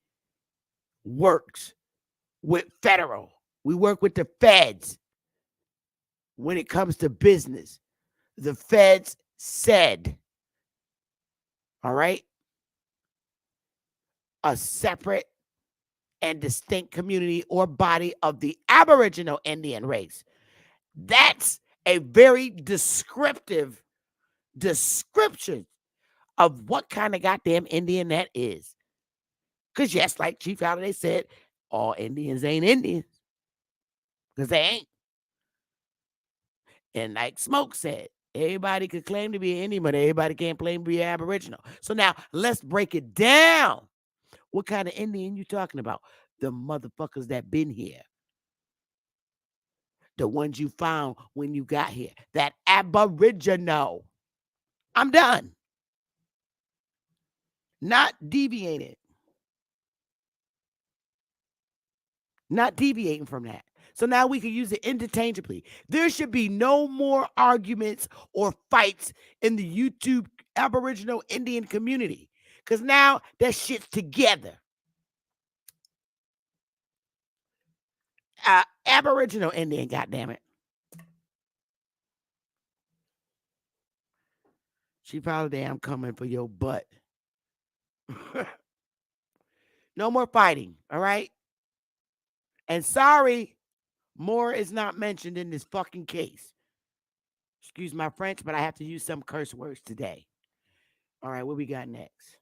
works with federal. We work with the feds when it comes to business. The feds said, all right, a separate and distinct community or body of the Aboriginal Indian race. That's a very descriptive description of what kind of goddamn Indian that is. Because yes, like Chief Holiday said, all Indians ain't Indians. Because they ain't. And like Smoke said, everybody could claim to be an Indian, but everybody can't claim to be Aboriginal. So now let's break it down. What kind of Indian you talking about? The motherfuckers that been here. The ones you found when you got here. That Aboriginal. I'm done. Not deviating. Not deviating from that. So now we can use it interchangeably. There should be no more arguments or fights in the YouTube Aboriginal Indian community. Because now that shit's together. Aboriginal Indian, goddammit. She probably, I'm coming for your butt. No more fighting, all right? And sorry, MOOR is not mentioned in this fucking case. Excuse my French, but I have to use some curse words today. All right, what we got next?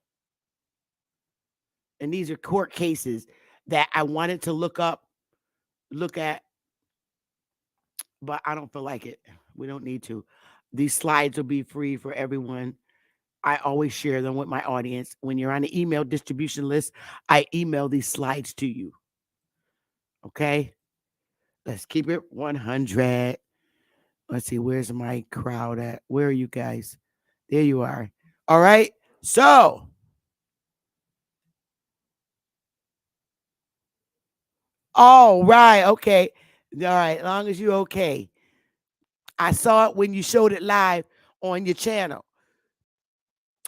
And these are court cases that I wanted to look up look at, but I don't feel like it. We don't need to. These slides will be free for everyone. I always share them with my audience. When you're on the email distribution list, I email these slides to you. Okay? Let's keep it 100. Let's see, where's my crowd at? Where are you guys? There you are. All right. So, all right. Okay. All right. As long as you're okay. I saw it when you showed it live on your channel.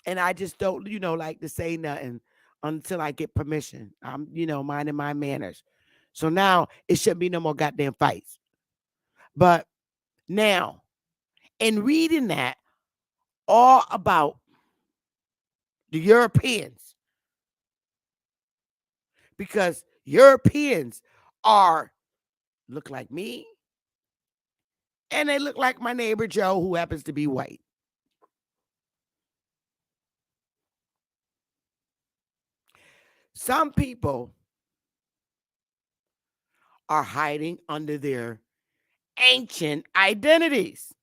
And I just don't, like to say nothing until I get permission. I'm, minding my manners. So now it shouldn't be no more goddamn fights. But now, in reading that all about the Europeans, because Europeans are look like me and they look like my neighbor Joe, who happens to be white. Some people are hiding under their ancient identities,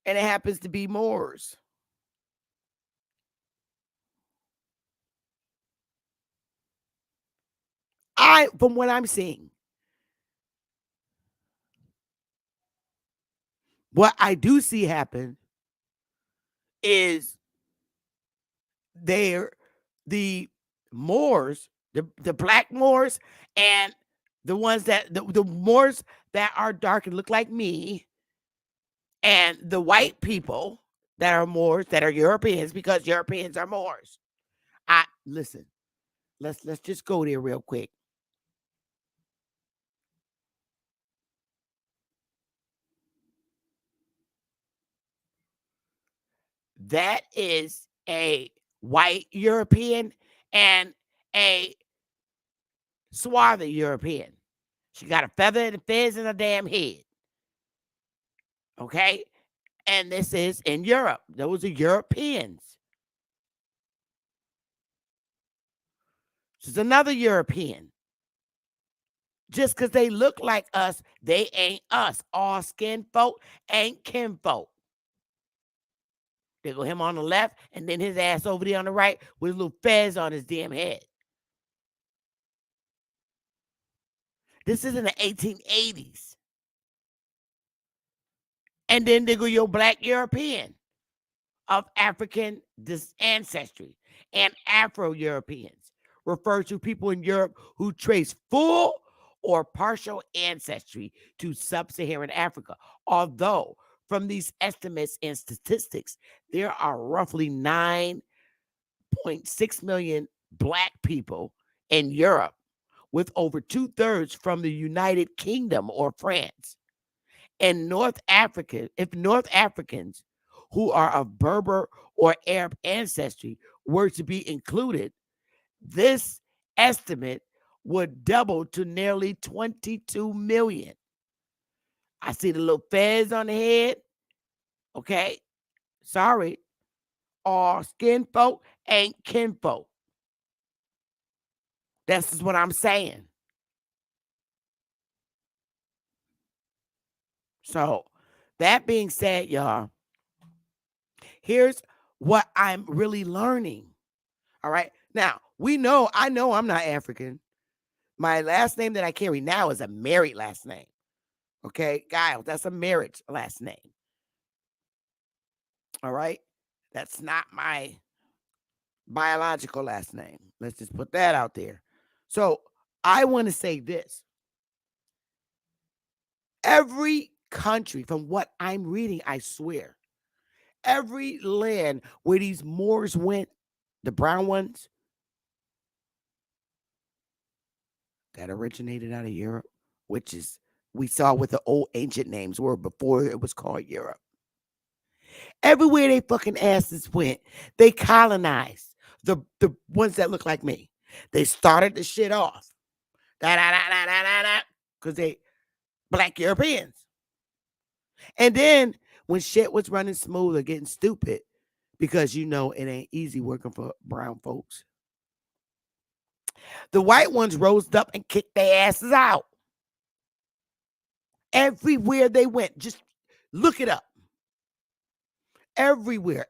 and it happens to be Moors. From what I'm seeing, what I do see happen is they're the Moors, the black Moors, and the ones that the Moors that are dark and look like me, and the white people that are Moors that are Europeans, because Europeans are Moors. I listen. Let's just go there real quick. That is a white European and a swarthy European. She got a feather and a fez in her damn head. Okay? And this is in Europe. Those are Europeans. This is another European. Just because they look like us, they ain't us. All skin folk ain't kin folk. They go him on the left and then his ass over there on the right with a little fez on his damn head. This is in the 1880s. And then they go your black European of African ancestry, and Afro-Europeans refer to people in Europe who trace full or partial ancestry to sub-Saharan Africa. Although from these estimates and statistics, there are roughly 9.6 million black people in Europe, with over 2/3 from the United Kingdom or France. And North Africans who are of Berber or Arab ancestry were to be included, this estimate would double to nearly 22 million. I see the little fez on the head. Okay. Sorry. All skin folk ain't kinfolk. This is what I'm saying. So, that being said, y'all, here's what I'm really learning. All right. Now, I know I'm not African. My last name that I carry now is a married last name. Okay. Giles, that's a marriage last name. All right. That's not my biological last name. Let's just put that out there. So I want to say this. Every country, from what I'm reading, I swear, every land where these Moors went, the brown ones, that originated out of Europe, which is, we saw what the old ancient names were before it was called Europe. Everywhere they fucking asses went, they colonized the ones that look like me. They started the shit off. Because they black Europeans. And then when shit was running smooth or getting stupid, because it ain't easy working for brown folks, the white ones rose up and kicked their asses out. Everywhere they went, just look it up. Everywhere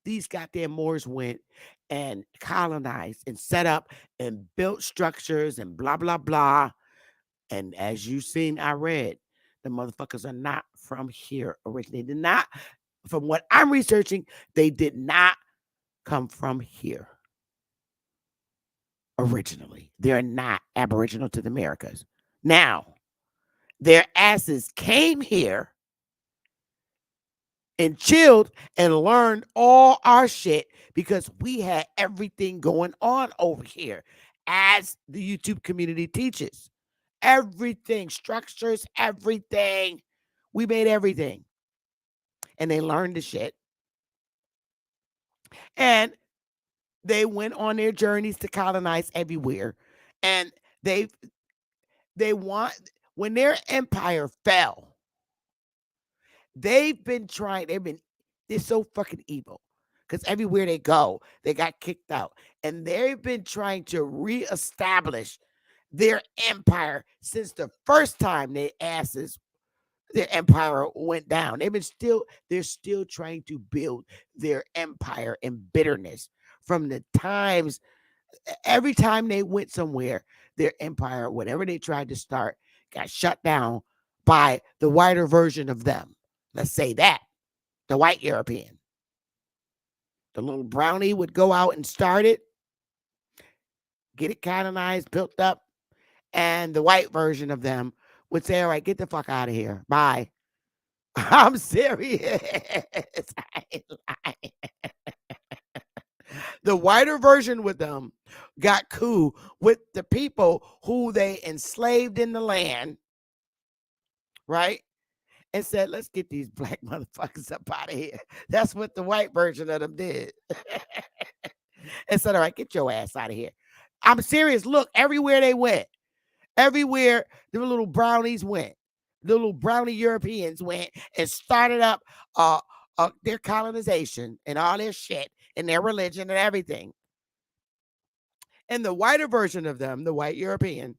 these goddamn Moors went and colonized and set up and built structures and blah, blah, blah. And as you seen, I read, the motherfuckers are not from here originally. They did not, from what I'm researching, they did not come from here originally. They're not aboriginal to the Americas. Now, their asses came here and chilled and learned all our shit because we had everything going on over here, as the YouTube community teaches. Everything, structures, everything. We made everything. And they learned the shit. And they went on their journeys to colonize everywhere. And they want, when their empire fell, they're so fucking evil. Because everywhere they go, they got kicked out. And they've been trying to reestablish their empire since the first time their empire went down. They're still trying to build their empire in bitterness from the times, every time they went somewhere, their empire, whatever they tried to start, got shut down by the whiter version of them. Let's say that, the white European. The little brownie would go out and start it, get it colonized, built up, and the white version of them would say, all right, get the fuck out of here. Bye. I'm serious. I ain't lying. The whiter version with them got cool with the people who they enslaved in the land, right? And said, let's get these black motherfuckers up out of here. That's what the white version of them did. And said, all right, get your ass out of here. I'm serious. Look, everywhere they went, everywhere the little brownies went, the little brownie Europeans went and started up their colonization and all their shit and their religion and everything. And the whiter version of them, the white European,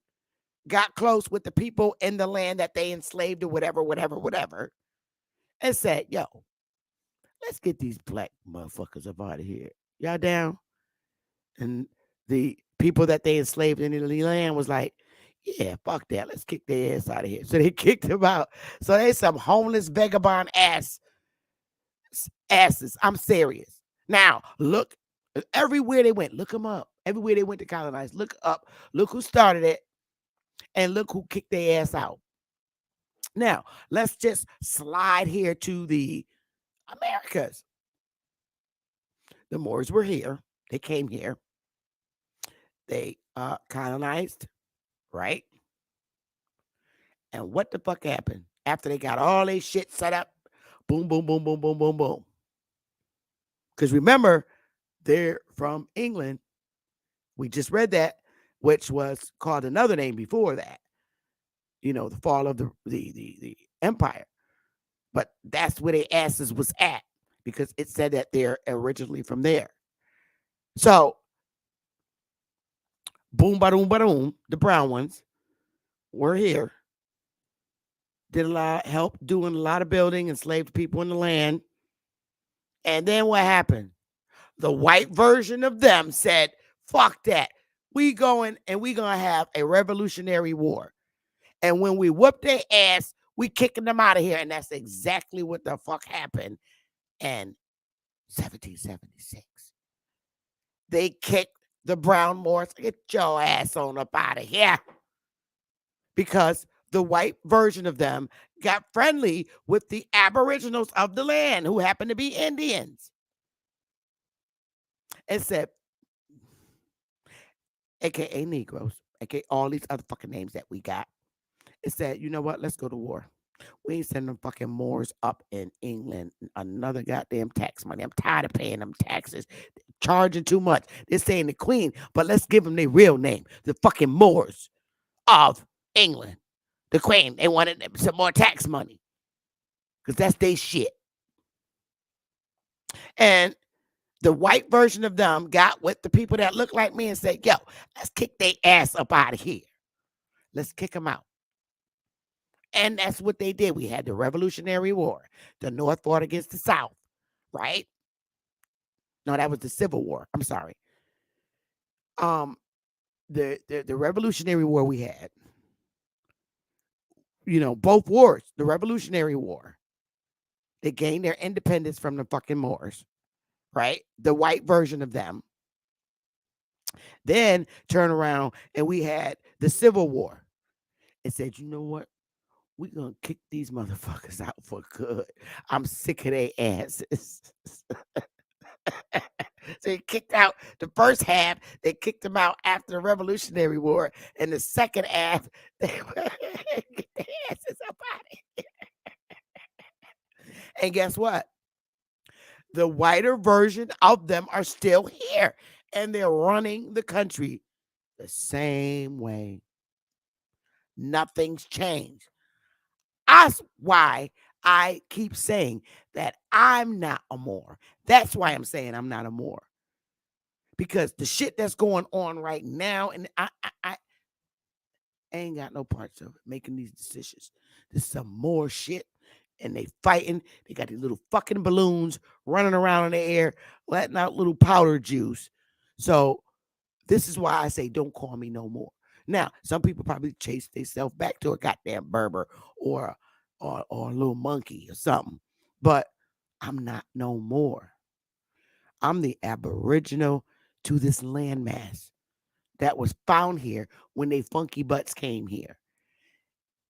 got close with the people in the land that they enslaved or whatever, and said, yo, let's get these black motherfuckers up out of here. Y'all down? And the people that they enslaved in the land was like, yeah, fuck that. Let's kick their ass out of here. So they kicked them out. So they some homeless vagabond asses. I'm serious. Now, look, everywhere they went, look them up. Everywhere they went to colonize, look up. Look who started it. And look who kicked their ass out. Now, let's just slide here to the Americas. The Moors were here. They came here. They colonized, right? And what the fuck happened? After they got all their shit set up, boom, boom, boom, boom, boom, boom, boom. Because remember, they're from England. We just read that, which was called another name before that. You know, the fall of the empire. But that's where their asses was at, because it said that they're originally from there. So, boom, ba-doom, ba-doom, the brown ones were here. Did a lot of help doing a lot of building, enslaved people in the land. And then what happened? The white version of them said, fuck that. We going and we going to have a revolutionary war. And when we whoop their ass, we kicking them out of here. And that's exactly what the fuck happened in 1776. They kicked the brown Moors. Get your ass on up out of here. Because the white version of them got friendly with the aboriginals of the land who happened to be Indians. And said, AKA Negroes, AKA all these other fucking names that we got. It said, you know what? Let's go to war. We ain't sending them fucking Moors up in England another goddamn tax money. I'm tired of paying them taxes, charging too much. They're saying the Queen, but let's give them their real name, the fucking Moors of England. The Queen, they wanted some more tax money because that's their shit. And the white version of them got with the people that look like me and said, yo, let's kick their ass up out of here. Let's kick them out. And that's what they did. We had the Revolutionary War. The North fought against the South, right? No, that was the Civil War. I'm sorry. Um, the Revolutionary War we had, both wars, the Revolutionary War, they gained their independence from the fucking Moors, right? The white version of them. Then turn around and we had the Civil War. It said, you know what? We're going to kick these motherfuckers out for good. I'm sick of their asses. So they kicked out the first half. They kicked them out after the Revolutionary War. And the second half, they were get their asses up out of here. And guess what? The whiter version of them are still here. And they're running the country the same way. Nothing's changed. That's why I keep saying that I'm not a Moor. That's why I'm saying I'm not a Moor. Because the shit that's going on right now, and I ain't got no parts of it making these decisions. This is some more shit. And they fighting. They got these little fucking balloons running around in the air, letting out little powder juice. So this is why I say don't call me no more. Now, some people probably chase themselves back to a goddamn Berber or a little monkey or something. But I'm not no more. I'm the aboriginal to this landmass that was found here when they funky butts came here.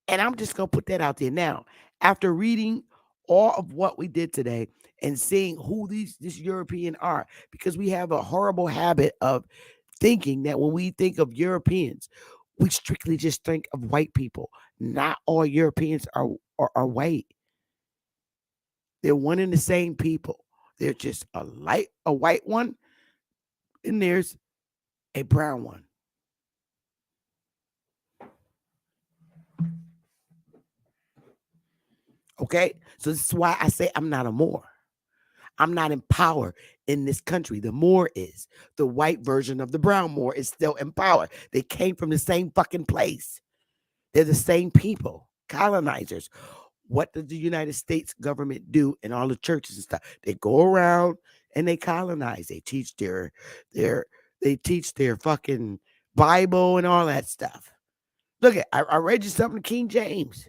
And I'm just going to put that out there now. After reading all of what we did today and seeing who this European are, because we have a horrible habit of thinking that when we think of Europeans, we strictly just think of white people. Not all Europeans are white. They're one and the same people. They're just a white one, and there's a brown one. Okay? So this is why I say I'm not a Moor. I'm not in power in this country. The Moor is. The white version of the brown Moor is still in power. They came from the same fucking place. They're the same people, colonizers. What does the United States government do in all the churches and stuff? They go around and they colonize. They teach their fucking Bible and all that stuff. Look, I read you something, King James.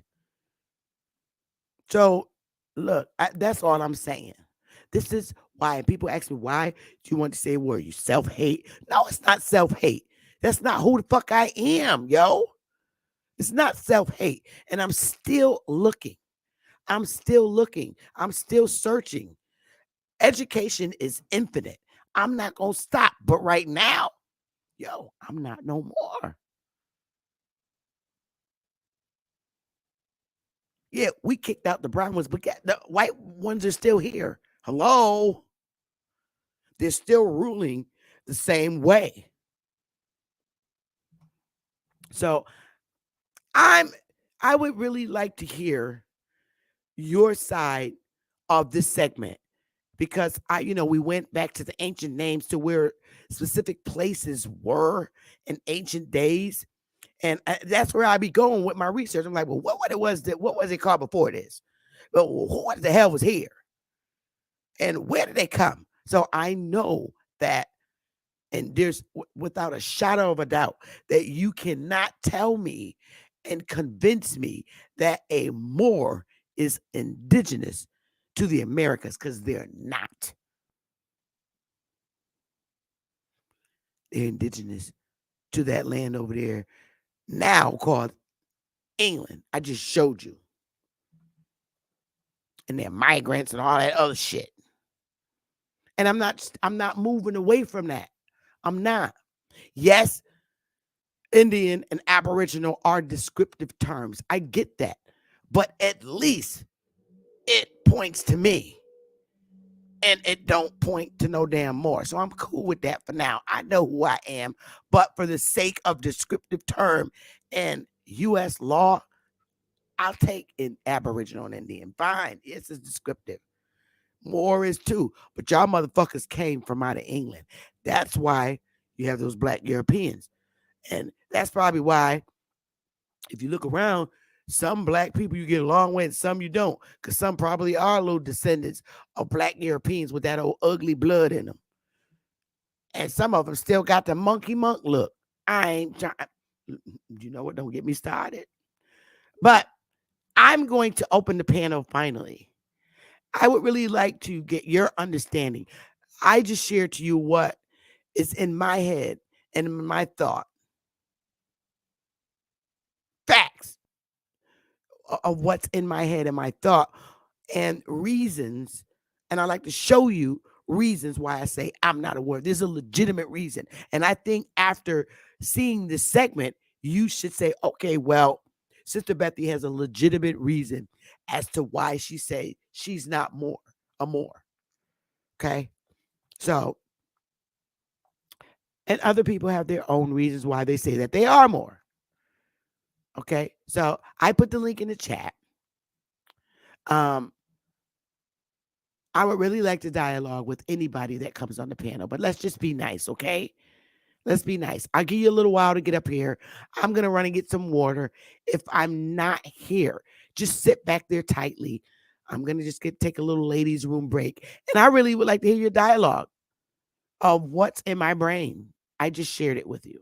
So look, that's all I'm saying. This is why people ask me, why do you want to say a word? You self-hate? No, it's not self-hate. That's not who the fuck I am, yo. It's not self-hate. And I'm still looking. I'm still looking. I'm still searching. Education is infinite. I'm not going to stop. But right now, yo, I'm not no more. Yeah, we kicked out the brown ones, but the white ones are still here. Hello? They're still ruling the same way. So I would really like to hear your side of this segment because we went back to the ancient names to where specific places were in ancient days. And that's where I be going with my research. I'm like, well, what was it called before this? Well, what the hell was here? And where did they come? So I know that, and there's without a shadow of a doubt that you cannot tell me and convince me that a Moor is indigenous to the Americas, because they're not. They're indigenous to that land over there now called England. I just showed you. And they're migrants and all that other shit. And I'm not moving away from that. I'm not. Yes, Indian and Aboriginal are descriptive terms. I get that. But at least it points to me. And it don't point to no damn more. So I'm cool with that for now. I know who I am. But for the sake of descriptive term and U.S. law, I'll take an Aboriginal and Indian. Fine. It's descriptive. More is too. But y'all motherfuckers came from out of England. That's why you have those black Europeans. And that's probably why, if you look around, Some black people you get along with, and some you don't, because some probably are little descendants of black Europeans with that old ugly blood in them, and some of them still got the monkey monk look. I ain't trying. You know what? Don't get me started. But I'm going to open the panel finally. I would really like to get your understanding. I just shared to you what is in my head and in my thought, facts of what's in my head and my thought, and reasons. And I like to show you reasons why I say I'm not a word. There's a legitimate reason. And I think after seeing this segment, you should say, okay, well, Sister Bethy has a legitimate reason as to why she say she's not more a more. Okay. So, and other people have their own reasons why they say that they are more. Okay. So I put the link in the chat. Um, I would really like to dialogue with anybody that comes on the panel, but let's just be nice, okay? Let's be nice. I'll give you a little while to get up here. I'm going to run and get some water. If I'm not here, just sit back there tightly. I'm going to just take a little ladies' room break. And I really would like to hear your dialogue of what's in my brain. I just shared it with you.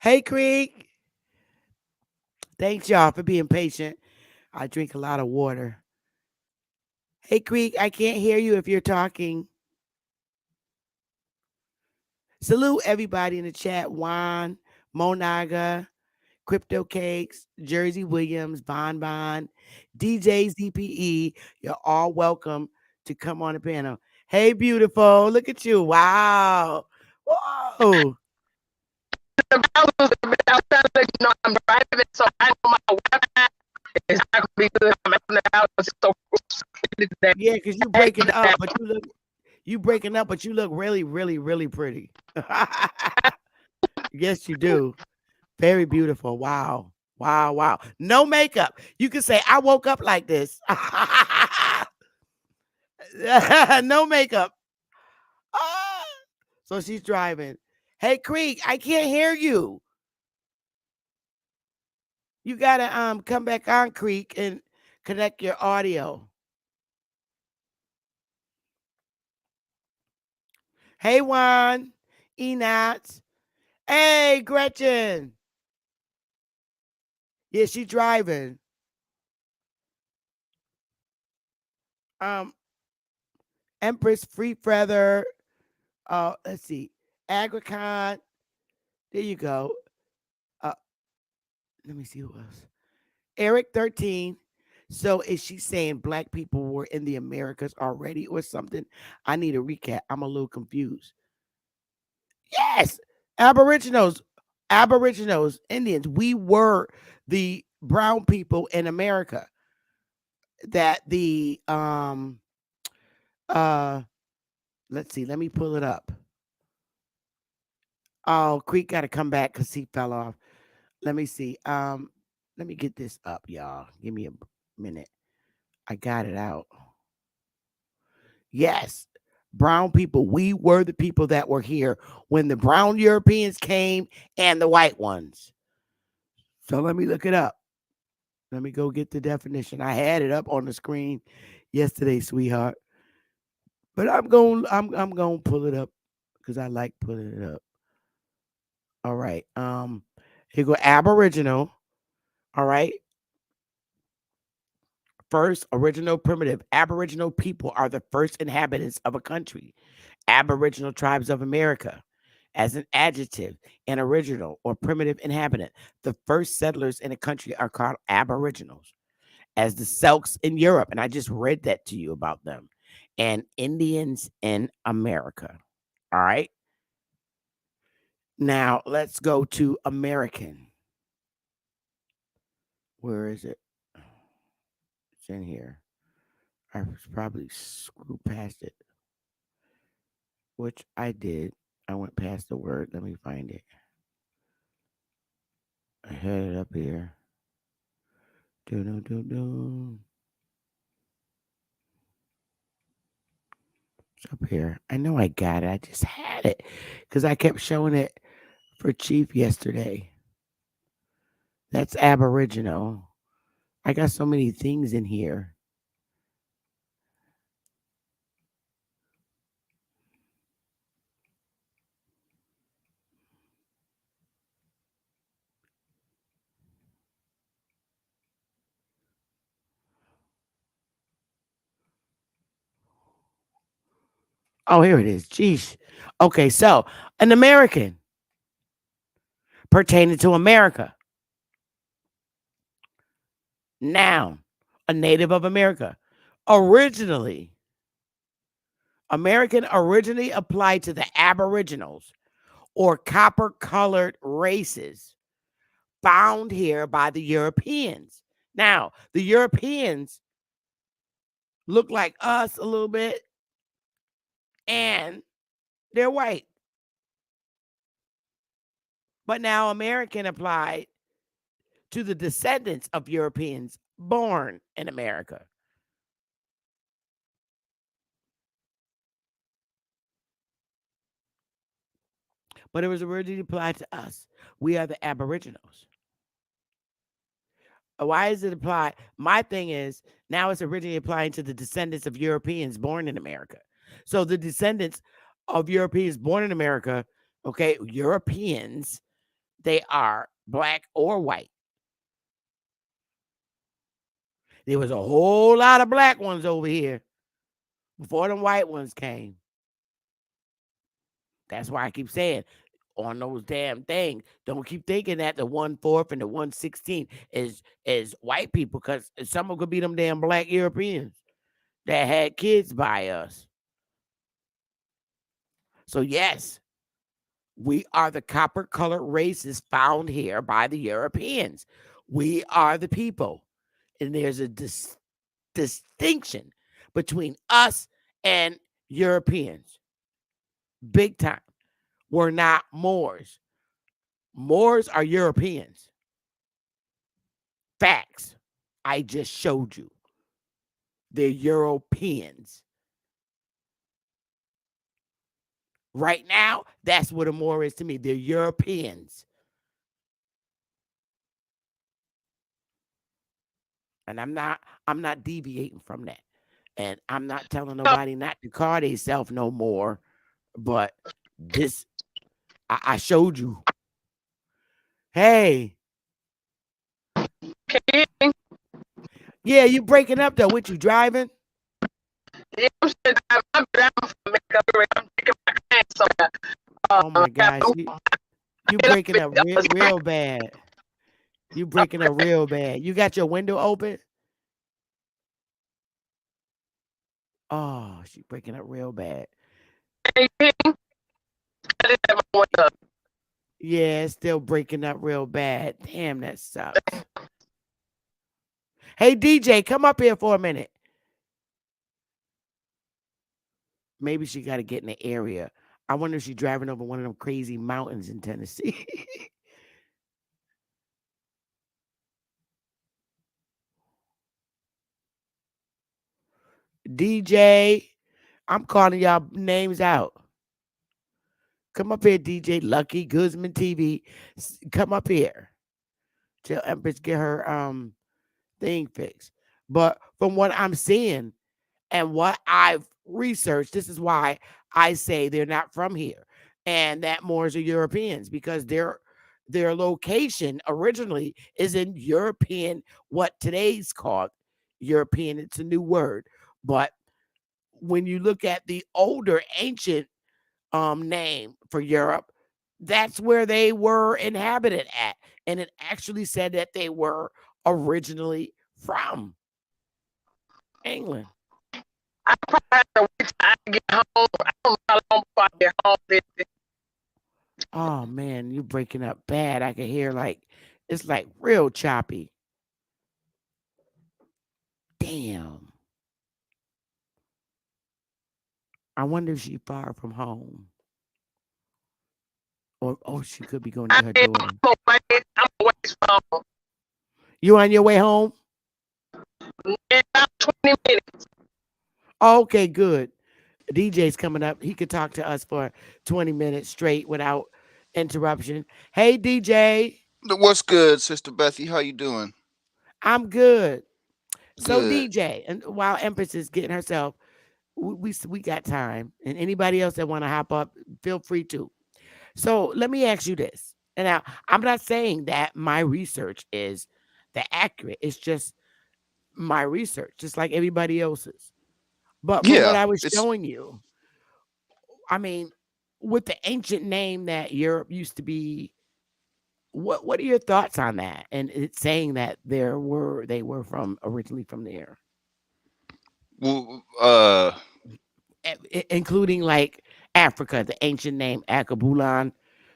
Hey, Creek. Thanks, y'all, for being patient. I drink a lot of water. Hey, Creek, I can't hear you if you're talking. Salute everybody in the chat. Juan, Monaga, Crypto Cakes, Jersey Williams, Bon, DJ ZPE. You're all welcome to come on the panel. Hey, beautiful. Look at you. Wow. Whoa. I'm driving, so I know my Wi-Fi is not gonna be good. I'm out in the house, so yeah, because you breaking up, but you breaking up, but you look really, really, really pretty. Yes, you do. Very beautiful. Wow. Wow. Wow. No makeup. You can say, I woke up like this. No makeup. Ah. So she's driving. Hey, Creek, I can't hear you. You gotta come back on, Creek, and connect your audio. Hey, Juan, Enat. Hey, Gretchen. Yeah, she's driving. Um, Empress Free Feather. Let's see. Agricon. There you go. Uh, let me see who else. Eric 13. So is she saying black people were in the Americas already or something? I need a recap. I'm a little confused. Yes. Aboriginals, Indians. We were the brown people in America that the Uh, let's see. Let me pull it up. Oh, Creek got to come back because he fell off. Let me see. Let me get this up, y'all. Give me a minute. I got it out. Yes. Brown people, we were the people that were here when the brown Europeans came and the white ones. So let me look it up. Let me go get the definition. I had it up on the screen yesterday, sweetheart. But I'm going to pull it up cuz I like pulling it up. All right. Here go Aboriginal. All right. First, original primitive. Aboriginal people are the first inhabitants of a country. Aboriginal tribes of America. As an adjective, an original or primitive inhabitant. The first settlers in a country are called Aboriginals. As the Celts in Europe, and I just read that to you about them, and Indians in America. All right. Now let's go to American. Where is it? It's in here. I probably screwed past it, which I did. I went past the word. Let me find it. I had it up here. Do do do do. It's up here. I know I got it. I just had it because I kept showing it for Chief yesterday. That's Aboriginal. I got so many things in here. Oh, here it is. Jeez. Okay, so an American pertaining to America. Noun, a native of America. Originally, American originally applied to the Aboriginals or copper colored races found here by the Europeans. Now, the Europeans look like us a little bit and they're white. But now American applied to the descendants of Europeans born in America. But it was originally applied to us. We are the Aboriginals. Why is it applied? My thing is now it's originally applying to the descendants of Europeans born in America. So the descendants of Europeans born in America, okay, Europeans, they are black or white. There was a whole lot of black ones over here before them white ones came. That's why I keep saying on those damn things, don't keep thinking that the 1/4 and the 1/16 is white people, because some of them could be them damn black Europeans that had kids by us. So yes, we are the copper colored races found here by the Europeans. We are the people. And there's a distinction between us and Europeans. Big time. We're not Moors. Moors are Europeans. Facts. I just showed you. They're Europeans. Right now, that's what a Moor is to me. They're Europeans. And I'm not deviating from that. And I'm not telling nobody not to call themselves no more. But this, I showed you. Hey, Can you hear me? yeah, you breaking up though. What you driving? Yeah, I'm sitting I'm down for a minute. I'm taking my class somewhere. Oh my Yeah, gosh, you breaking up real bad. You breaking up real bad. You got your window open? Oh, she breaking up real bad. can you hear me? I just have my window up. Yeah, it's still breaking up real bad. Damn, that sucks. Hey DJ, come up here for a minute. Maybe she got to get in the area. I wonder if she's driving over one of them crazy mountains in Tennessee. DJ, I'm calling y'all names out. Come up here, DJ Lucky Guzman TV. Come up here. Tell Empress get her thing fixed. But from what I'm seeing and what I've researched, this is why I say they're not from here, and that Moors are Europeans because their location originally is in European, what today's called European. It's a new word, but when you look at the older ancient name for Europe, that's where they were inhabited at. And it actually said that they were originally from England. I probably have to wait till I get home. I don't know how long before I get home. Oh man, you breaking up bad. I can hear like it's like real choppy. Damn. I wonder if she's far from home. Or oh, she could be going to I get her am daughter. I'm away from You on your way home? in about 20 minutes. Oh, okay, good. DJ's coming up. He could talk to us for 20 minutes straight without interruption. Hey DJ, What's good, Sister Bethy? How you doing? I'm good. So Good. DJ, and while Empress is getting herself, we got time, and anybody else that want to hop up, feel free to. So let me ask you this, and now I'm not saying that my research is the accurate. It's just my research, just like everybody else's. But from what Yeah, I was it's showing you, I mean, with the ancient name that Europe used to be, what are your thoughts on that? And it's saying that they were from originally from there. well, Including like Africa, the ancient name Akabulan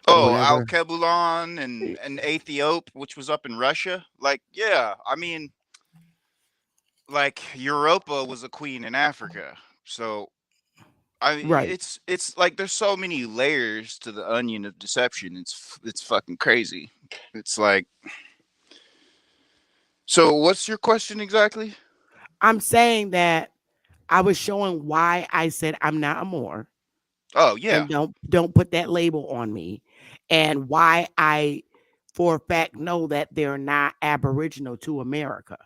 or oh, Al whatever. Kebulan Eh, and Ethiop, which was up in Russia. Like, yeah, I mean, like Europa was a queen in Africa. So I mean, Right. it's like there's so many layers to the onion of deception. It's fucking crazy. It's like, so what's your question exactly? I'm saying that I was showing why I said I'm not a Moor Oh yeah, and don't put that label on me, and why I for a fact know that they're not aboriginal to America.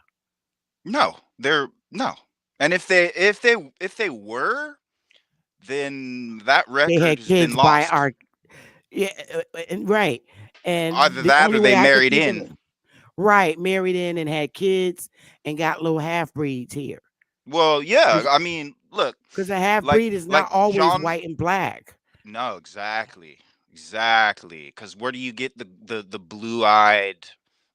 no, they're no. And if they were, then that They record had has been kids by lost. our yeah, and right. And Either the that only or way they I could married think of in. it, right, married in and had kids and got little half breeds here. Well, yeah, I mean, look, Because a half like breed is like not always John. white and black. No, exactly, exactly. Because where do you get the blue eyed,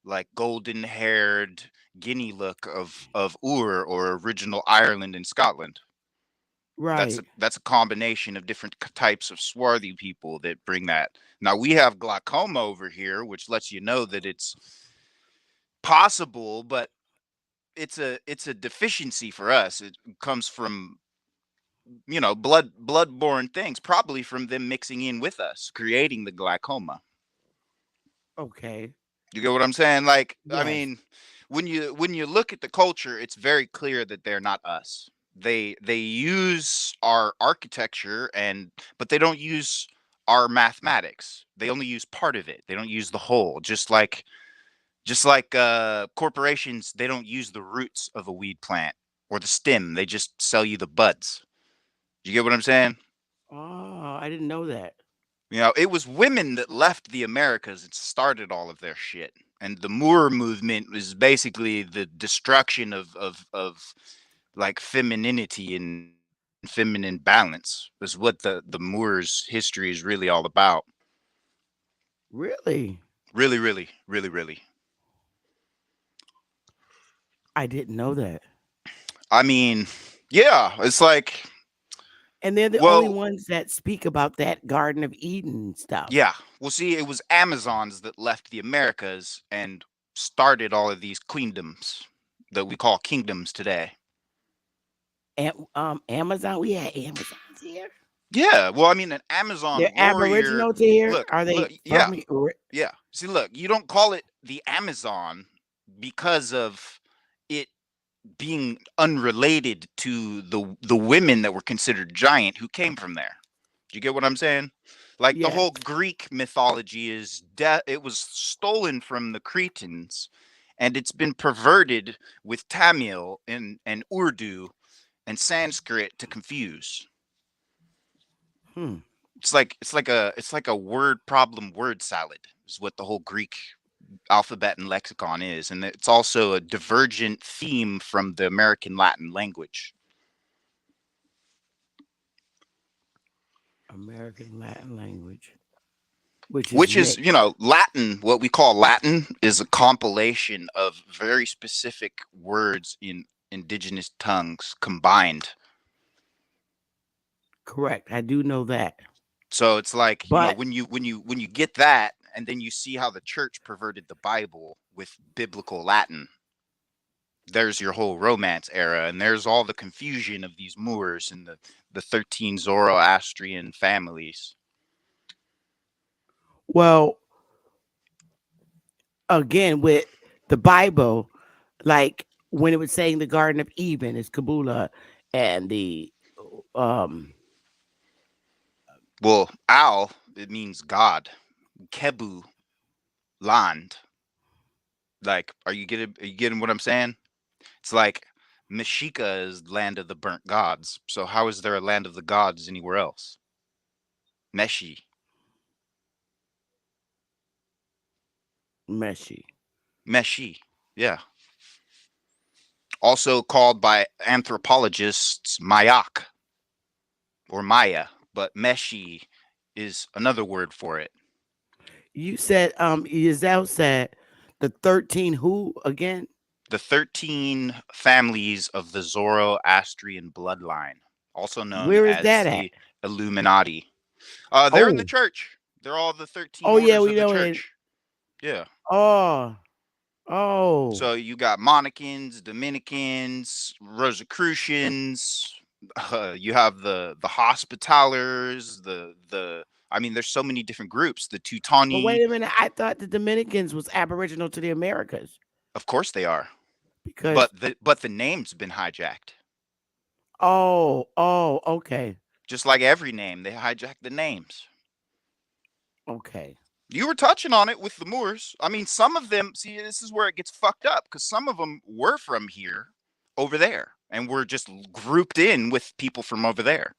like golden haired Guinea look of Ur or original Ireland and Scotland? Right. That's a combination of different types of swarthy people that bring that. Now we have glaucoma over here, which lets you know that it's possible, but it's a deficiency for us. It comes from bloodborne things, probably from them mixing in with us, creating the glaucoma. Okay. You get what I'm saying? Like, I Yes. mean, when you look at the culture, it's very clear that they're not us. They use our architecture but they don't use our mathematics. They only use part of it. They don't use the whole. Just like corporations, they don't use the roots of a weed plant or the stem. They just sell you the buds. You get what I'm saying? Oh, I didn't know that. You know, it was women that left the Americas and started all of their shit. And the Moor movement was basically the destruction of like femininity and feminine balance. Is what the Moor's history is really all about. Really? Really, really, really, really. I didn't know that. I mean, yeah, it's like, And they're the only well, ones that speak about that Garden of Eden stuff. yeah. Well, see, it was Amazons that left the Americas and started all of these queendoms that we call kingdoms today. Amazon. We had Amazons here. Yeah, well, I mean, an They're Amazon warrior. aboriginal to here. Look, Are look, they yeah, from here? yeah. See, look, you don't call it the Amazon because of it being unrelated to the women that were considered giant who came from there. Do you get what I'm saying? Like the Yes. whole Greek mythology it was stolen from the Cretans, and it's been perverted with Tamil and Urdu and Sanskrit to confuse. Hmm. It's like a word problem word salad is what the whole Greek alphabet and lexicon is, and it's also a divergent theme from the American Latin language, American Latin language, which is which is, mixed. Latin. What we call Latin is a compilation of very specific words in indigenous tongues combined. Correct. I do know that. So it's like, But when you get that, and then you see how the church perverted the Bible with biblical Latin, there's your whole Romance era, and there's all the confusion of these Moors and the 13 Zoroastrian families. well, again with the Bible, like when it was saying the Garden of Eden is Kabula, and the um Well, Al, it means God. Kebu, land. Like, are you getting what I'm saying? It's like Mashika is land of the burnt gods. So how is there a land of the gods anywhere else? Meshi, Meshi. Meshi, yeah. Also called by anthropologists Mayak or Maya, but Meshi is another word for it. You said Giselle said the 13 who again? The 13 families of the Zoroastrian bloodline, also known Where is as that at? the Illuminati. They're in the Oh, church. They're all the 13 oh yeah, orders we of the know it. church. Yeah. Oh, oh. So you got Monicans, Dominicans, Rosicrucians. You have the Hospitallers. The I mean, there's so many different groups. The But Teutoni, wait a minute, I thought the Dominicans was aboriginal to the Americas of course they are, because but the name's been hijacked. oh, okay, Just like every name, they hijack the names. okay. You were touching on it with the Moors. I mean, some of them. See, this is where it gets fucked up because some of them were from here, over there, and were just grouped in with people from over there.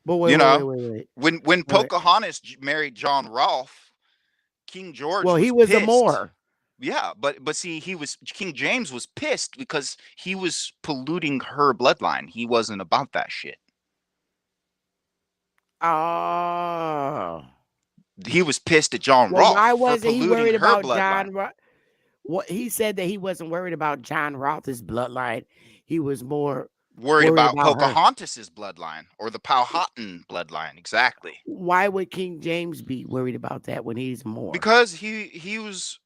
But wait, You wait, wait, know, wait, wait, when wait. Pocahontas married John Rolfe, King George Well, he was was a pissed. Moor. Yeah, but see, King James was pissed because he was polluting her bloodline. He wasn't about that shit. Oh. He was pissed at John Well, why Rolfe for wasn't he polluting worried her about bloodline. What he said that he wasn't worried about John Roth's bloodline. He was more Worried worried about about her. Pocahontas's bloodline or the Powhatan bloodline, exactly. Why would King James be worried about that when he's more? Because he was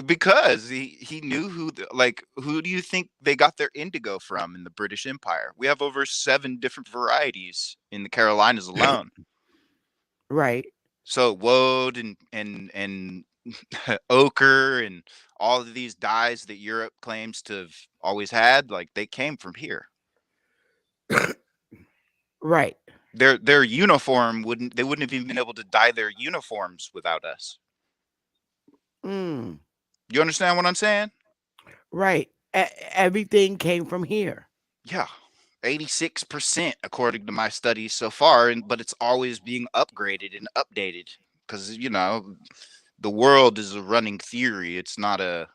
because he knew who do you think they got their indigo from in the British Empire? We have over 7 different varieties in the Carolinas alone. Right. So woad and ochre and all of these dyes that Europe claims to have always had, like they came from here. Right. Their uniform wouldn't have even been able to dye their uniforms without us. Mm, You understand what I'm saying? right. Everything came from here. Yeah. 86% according to my studies so far, but it's always being upgraded and updated because the world is a running theory. It's not a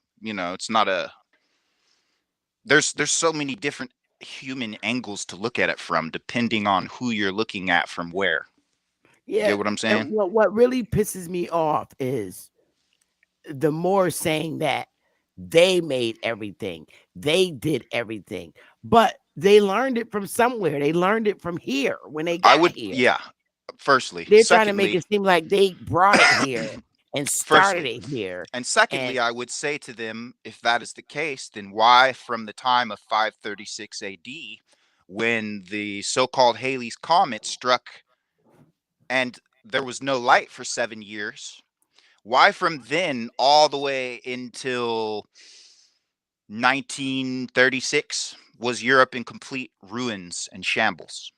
there's so many different human angles to look at it from depending on who you're looking at from where. Yeah. Get what I'm And saying? what really pisses me off is the more saying that they made everything, they did everything, but they learned it from somewhere. They learned it from here when they I got would, here. yeah. Firstly, They're trying to make secondly, it seem like they brought it here and First, started it here. and And secondly, I would say to them, if that is the case, then why from the time of 536 AD, when the so-called Halley's Comet struck and there was no light for 7 years, why from then all the way until 1936 was Europe in complete ruins and shambles?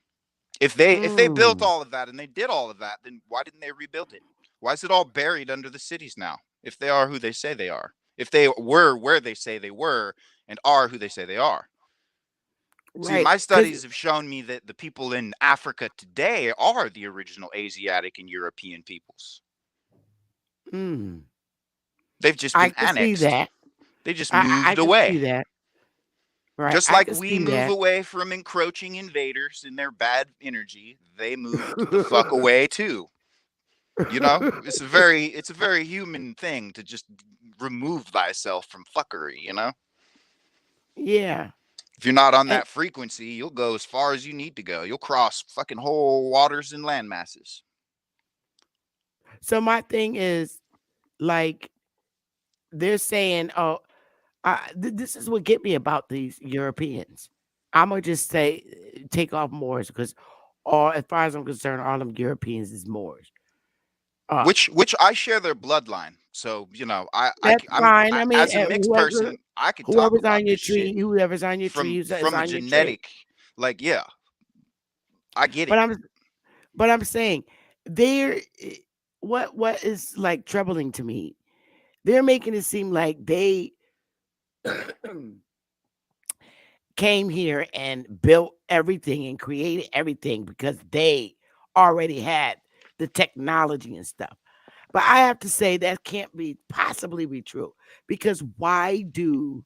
If they built mm, all of that and they did all of that, then why didn't they rebuild it? Why is it all buried under the cities now? If they are who they say they are, if they were where they say they were, and are who they say they are. See, right, my because studies have shown me that the people in Africa today are the original Asiatic and European peoples. mm, They've just I been can see annexed. that. They just I moved can see away. that. Right, Just I like can we see move that. away from encroaching invaders and their bad energy, they moved the fuck away too. You know, it's a very human thing to just remove thyself from fuckery, you know? Yeah. If you're not on And that frequency, you'll go as far as you need to go. You'll cross fucking whole waters and land masses. so my thing is like they're saying, "Oh, this is what get me about these Europeans." I'm gonna just say, take off Moors because, all as far as I'm concerned, all them Europeans is Moors. Uh, Which I share their bloodline. So, that's fine. I mean, as a mixed person, I could talk whoever's about on your this shit tree, whoever's on your tree from is a on your tree. genetic, like, yeah, I get But it. I'm saying, they're what is like troubling to me. They're making it seem like they came here and built everything and created everything because they already had the technology and stuff. But I have to say that can't be possibly be true, because why do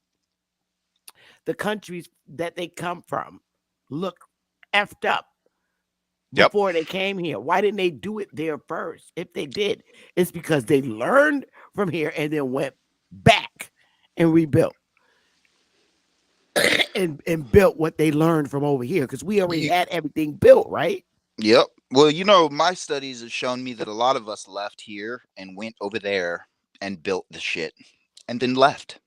the countries that they come from look effed up Yep. before they came here? Why didn't they do it there first? If they did, it's because they learned from here and then went back and rebuilt and built what they learned from over here, because we already You, had everything built, right? yep. Well, my studies have shown me that a lot of us left here and went over there and built the shit and then left.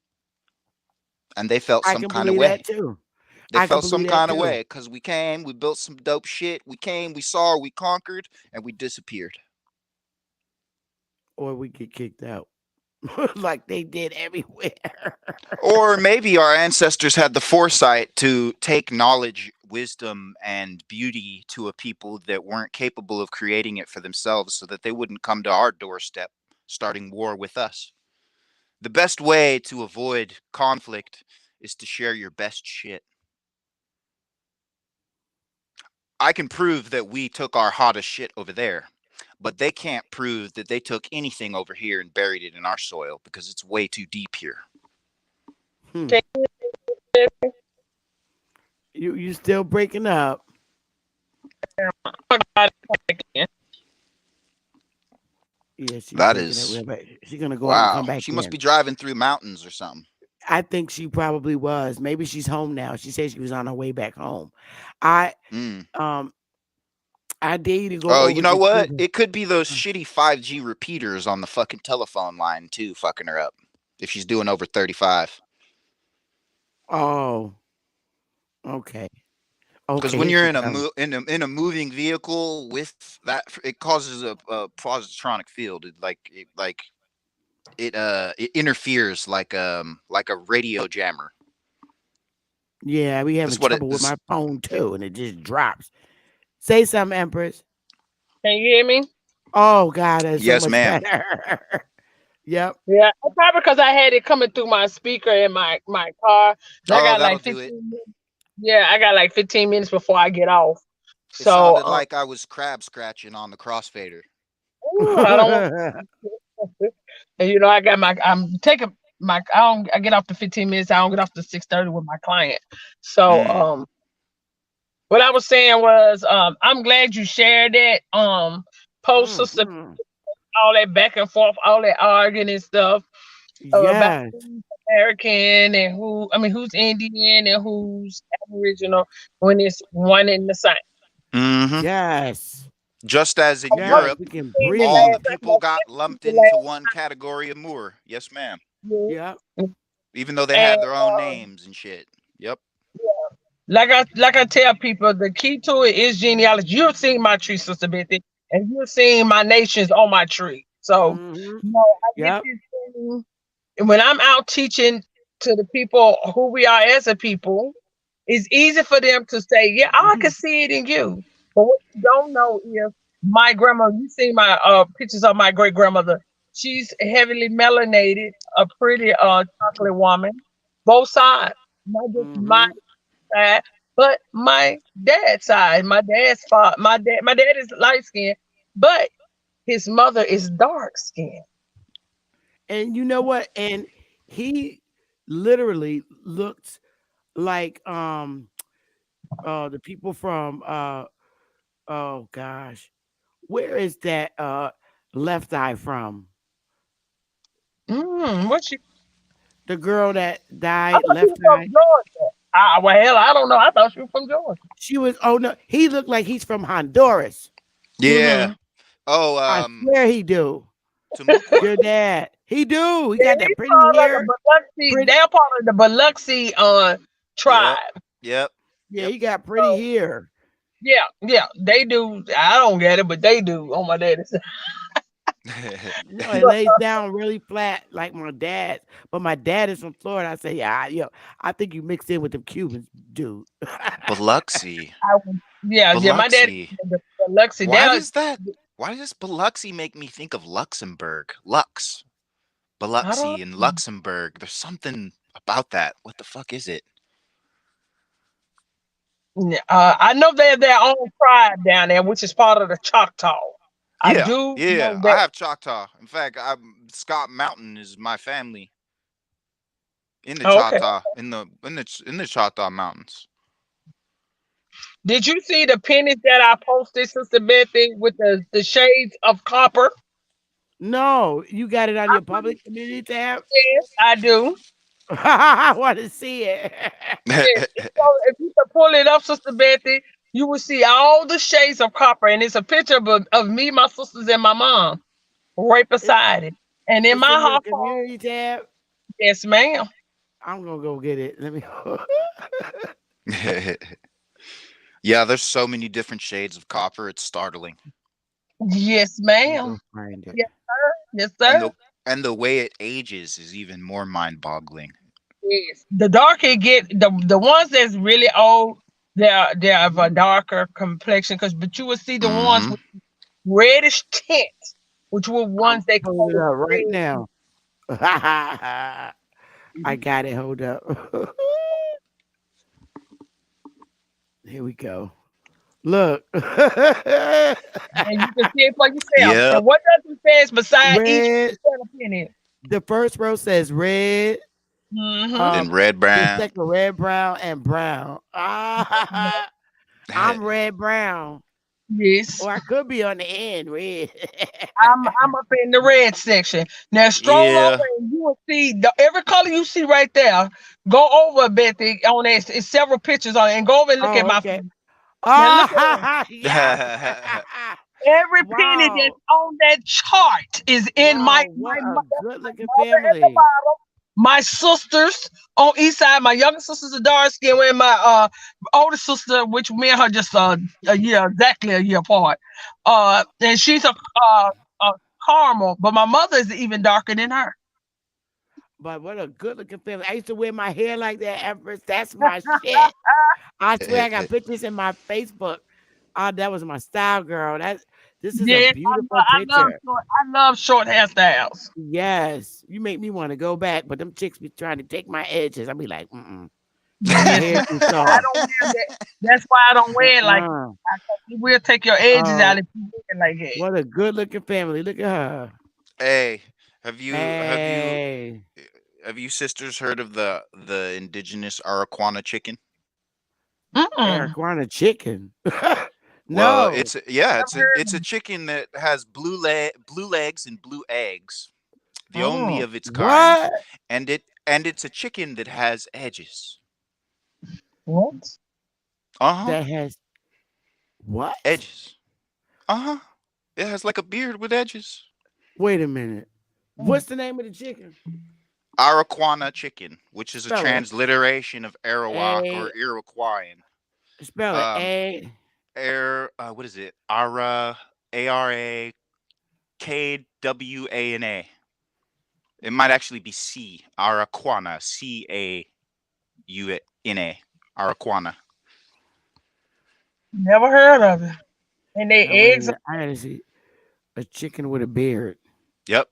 And they felt I some can kind of believe that way. too. They I can felt some believe that kind of too. way because we came, we built some dope shit. We came, we saw, we conquered, and we disappeared. Or we get kicked out like they did everywhere. Or maybe our ancestors had the foresight to take knowledge, wisdom, and beauty to a people that weren't capable of creating it for themselves so that they wouldn't come to our doorstep starting war with us. The best way to avoid conflict is to share your best shit. I can prove that we took our hottest shit over there, but they can't prove that they took anything over here and buried it in our soil because it's way too deep here. Hmm. Can you You still breaking up? talk about it again? Yeah, she's That breaking up is real bad. She's gonna go out and come wow. back She must be in. driving through mountains or something. I think she probably was. Maybe she's home now. She said she was on her way back home. I Mm. um I dare you to go Oh, you over know to what? Susan. It could be those shitty 5G repeaters on the fucking telephone line too, fucking her up. If she's doing over 35. Oh, okay. Because Okay, when here you're she in a, comes. mo- in a moving vehicle with that, it causes a positronic field. It interferes like a radio jammer. Yeah, we having That's what it trouble with is. my phone too, and it just drops. Say something, Empress. Can you hear me? Oh God, that's so Yes, much ma'am. better. Yep. Yeah, probably because I had it coming through my speaker in my car. 'Cause I Oh, got that'll like do it. 15 minutes. Yeah, I got like 15 minutes before I get off. It So, sounded like I was crab scratching on the crossfader. ooh, I don't want. And I got I'm taking my. I get off the 15 minutes. I don't get off the 6:30 with my client. So, Mm. what I was saying was, I'm glad you shared that. Post sister, Mhm. all that back and forth, all that arguing and stuff about Yes. who's American and who's Indian and who's Aboriginal when it's one and the same. Hmm. Yes. Just as in Yes, Europe, we can The all breathe. the last, people like got lumped the into last one category of Moor. Yes, ma'am. year. Yep. Even though they And had their own names and shit. Yep. like I tell people, the key to it is genealogy. You've seen my tree, Sister Bethy, and you've seen my nations on my tree. So, Hmm. I get Yep. this thing. And when I'm out teaching to the people who we are as a people, it's easy for them to say, "Yeah, I can see it in you." But what you don't know is my grandma. You see my pictures of my great grandmother. She's heavily melanated, a pretty chocolate woman, both sides. Not just my Hmm. side, but my dad's side. My dad's father. My dad is light skinned, but his mother is dark skinned. And you know what? And he literally looked like the people from oh gosh, where is that Left Eye from? What you? The girl that I died thought you Left was from Eye. Georgia. Well, hell, I don't know. I thought you were from Georgia. She was, oh no, he looked like he's from Honduras. Yeah. Mm-hmm. Oh, I swear he do. Temukwa. Your dad. He do. He Yeah, got that he's pretty part of the hair. Biloxi. Pretty, They're part of the Biloxi Yep. tribe. Yep. yeah, Yep. he got pretty So hair. yeah, they do. I don't get it, but they do on my daddy's side. You know, it lays down really flat like my dad. But my dad is from Florida. I say, yeah, yo, I think you mixed in with them Cubans, dude. Biloxi. Yeah, my daddy Biloxi. the Biloxi. Why They're does that? Why does Biloxi make me think of Luxembourg? Lux. I don't Biloxi and Luxembourg. There's something about that. What the fuck is it? yeah, I know they have their own tribe down there, which is part of the Choctaw. I Yeah. do Yeah. know I that. have Choctaw. In fact, Scott Mountain is my family in the Oh, okay. Choctaw in the Choctaw Mountains. Did you see the pennies that I posted, Sister Bethy, with the shades of copper? No, you got it on I your put it. public community tab? Yes, I do. I want to see it. Yes. So if you can pull it up, Sister Betty, you will see all the shades of copper, and it's a picture of me, my sisters, and my mom right it. beside it. And in It's my in your household, community tab. yes, ma'am. I'm gonna go get it. Let me. Yeah, there's so many different shades of copper. It's startling. Yes, Let me ma'am. go find it. Yes, sir. Yes, And sir. the way it ages is even more mind-boggling. Yes. The darker it get, the ones that's really old, they're of a darker complexion. But you will see the ones Mhm. with reddish tint, which were I'm ones they pulling call it the up right red. now. I got it. Hold up. Here we go. Look. And you can see it for yourself. Yep. And what does it say beside each Red. penny? The first row says red. Mm-hmm. Uh, Then red the brown. second red, brown, and brown. Ah, I'm red, brown. Yes. Or I could be on the end red. I'm up in the red section. Now stroll over Yeah. and you will see every color you see right there. Go over, Bethy, on it. It's several pictures on it. And go over and look at Oh, my okay. face. Now look at it. Ah, yes. Every penny that's Wow. on that chart is in my Wow. my, What my a that's good my looking mother at the family. bottom. My sisters on east side, my younger sisters are dark skin, and my older sister, which me and her just a year, exactly a year apart. And she's a caramel, but my mother is even darker than her. But what a good looking family. I used to wear my hair like that, Empress. That's my shit. I swear I got pictures in my Facebook. That was my style, girl. This is a Yes, beautiful picture. I love short hairstyles. Yes, you make me want to go back, but them chicks be trying to take my edges. I'll be like, mm-mm, your Yes, hair too I soft. don't wear that. That's why I don't wear it like Uh-uh. it will take your edges out Oh, if you wear it like that. what a good looking family. Look at her. Hey, have you have you Hey, have you sisters heard of the indigenous Araquana chicken? Mm-mm. Araquana chicken. Well, No. it's a chicken that has blue legs and blue eggs, the only Oh, of its kind, What? and it's a chicken that has edges. what? Uh huh. That has what? Edges. Uh-huh. It has like a beard with edges. Wait a minute. What's the name of the chicken? Araquana chicken, which is a Spell it. transliteration of Arawak or A. Iroquoian. Spell it. Um, A. what is it? Arakwana. It might actually be C. Araquana. Cauna. Araquana. Never heard of it. And they Now wait a eggs. minute. I gotta see a chicken with a beard. Yep,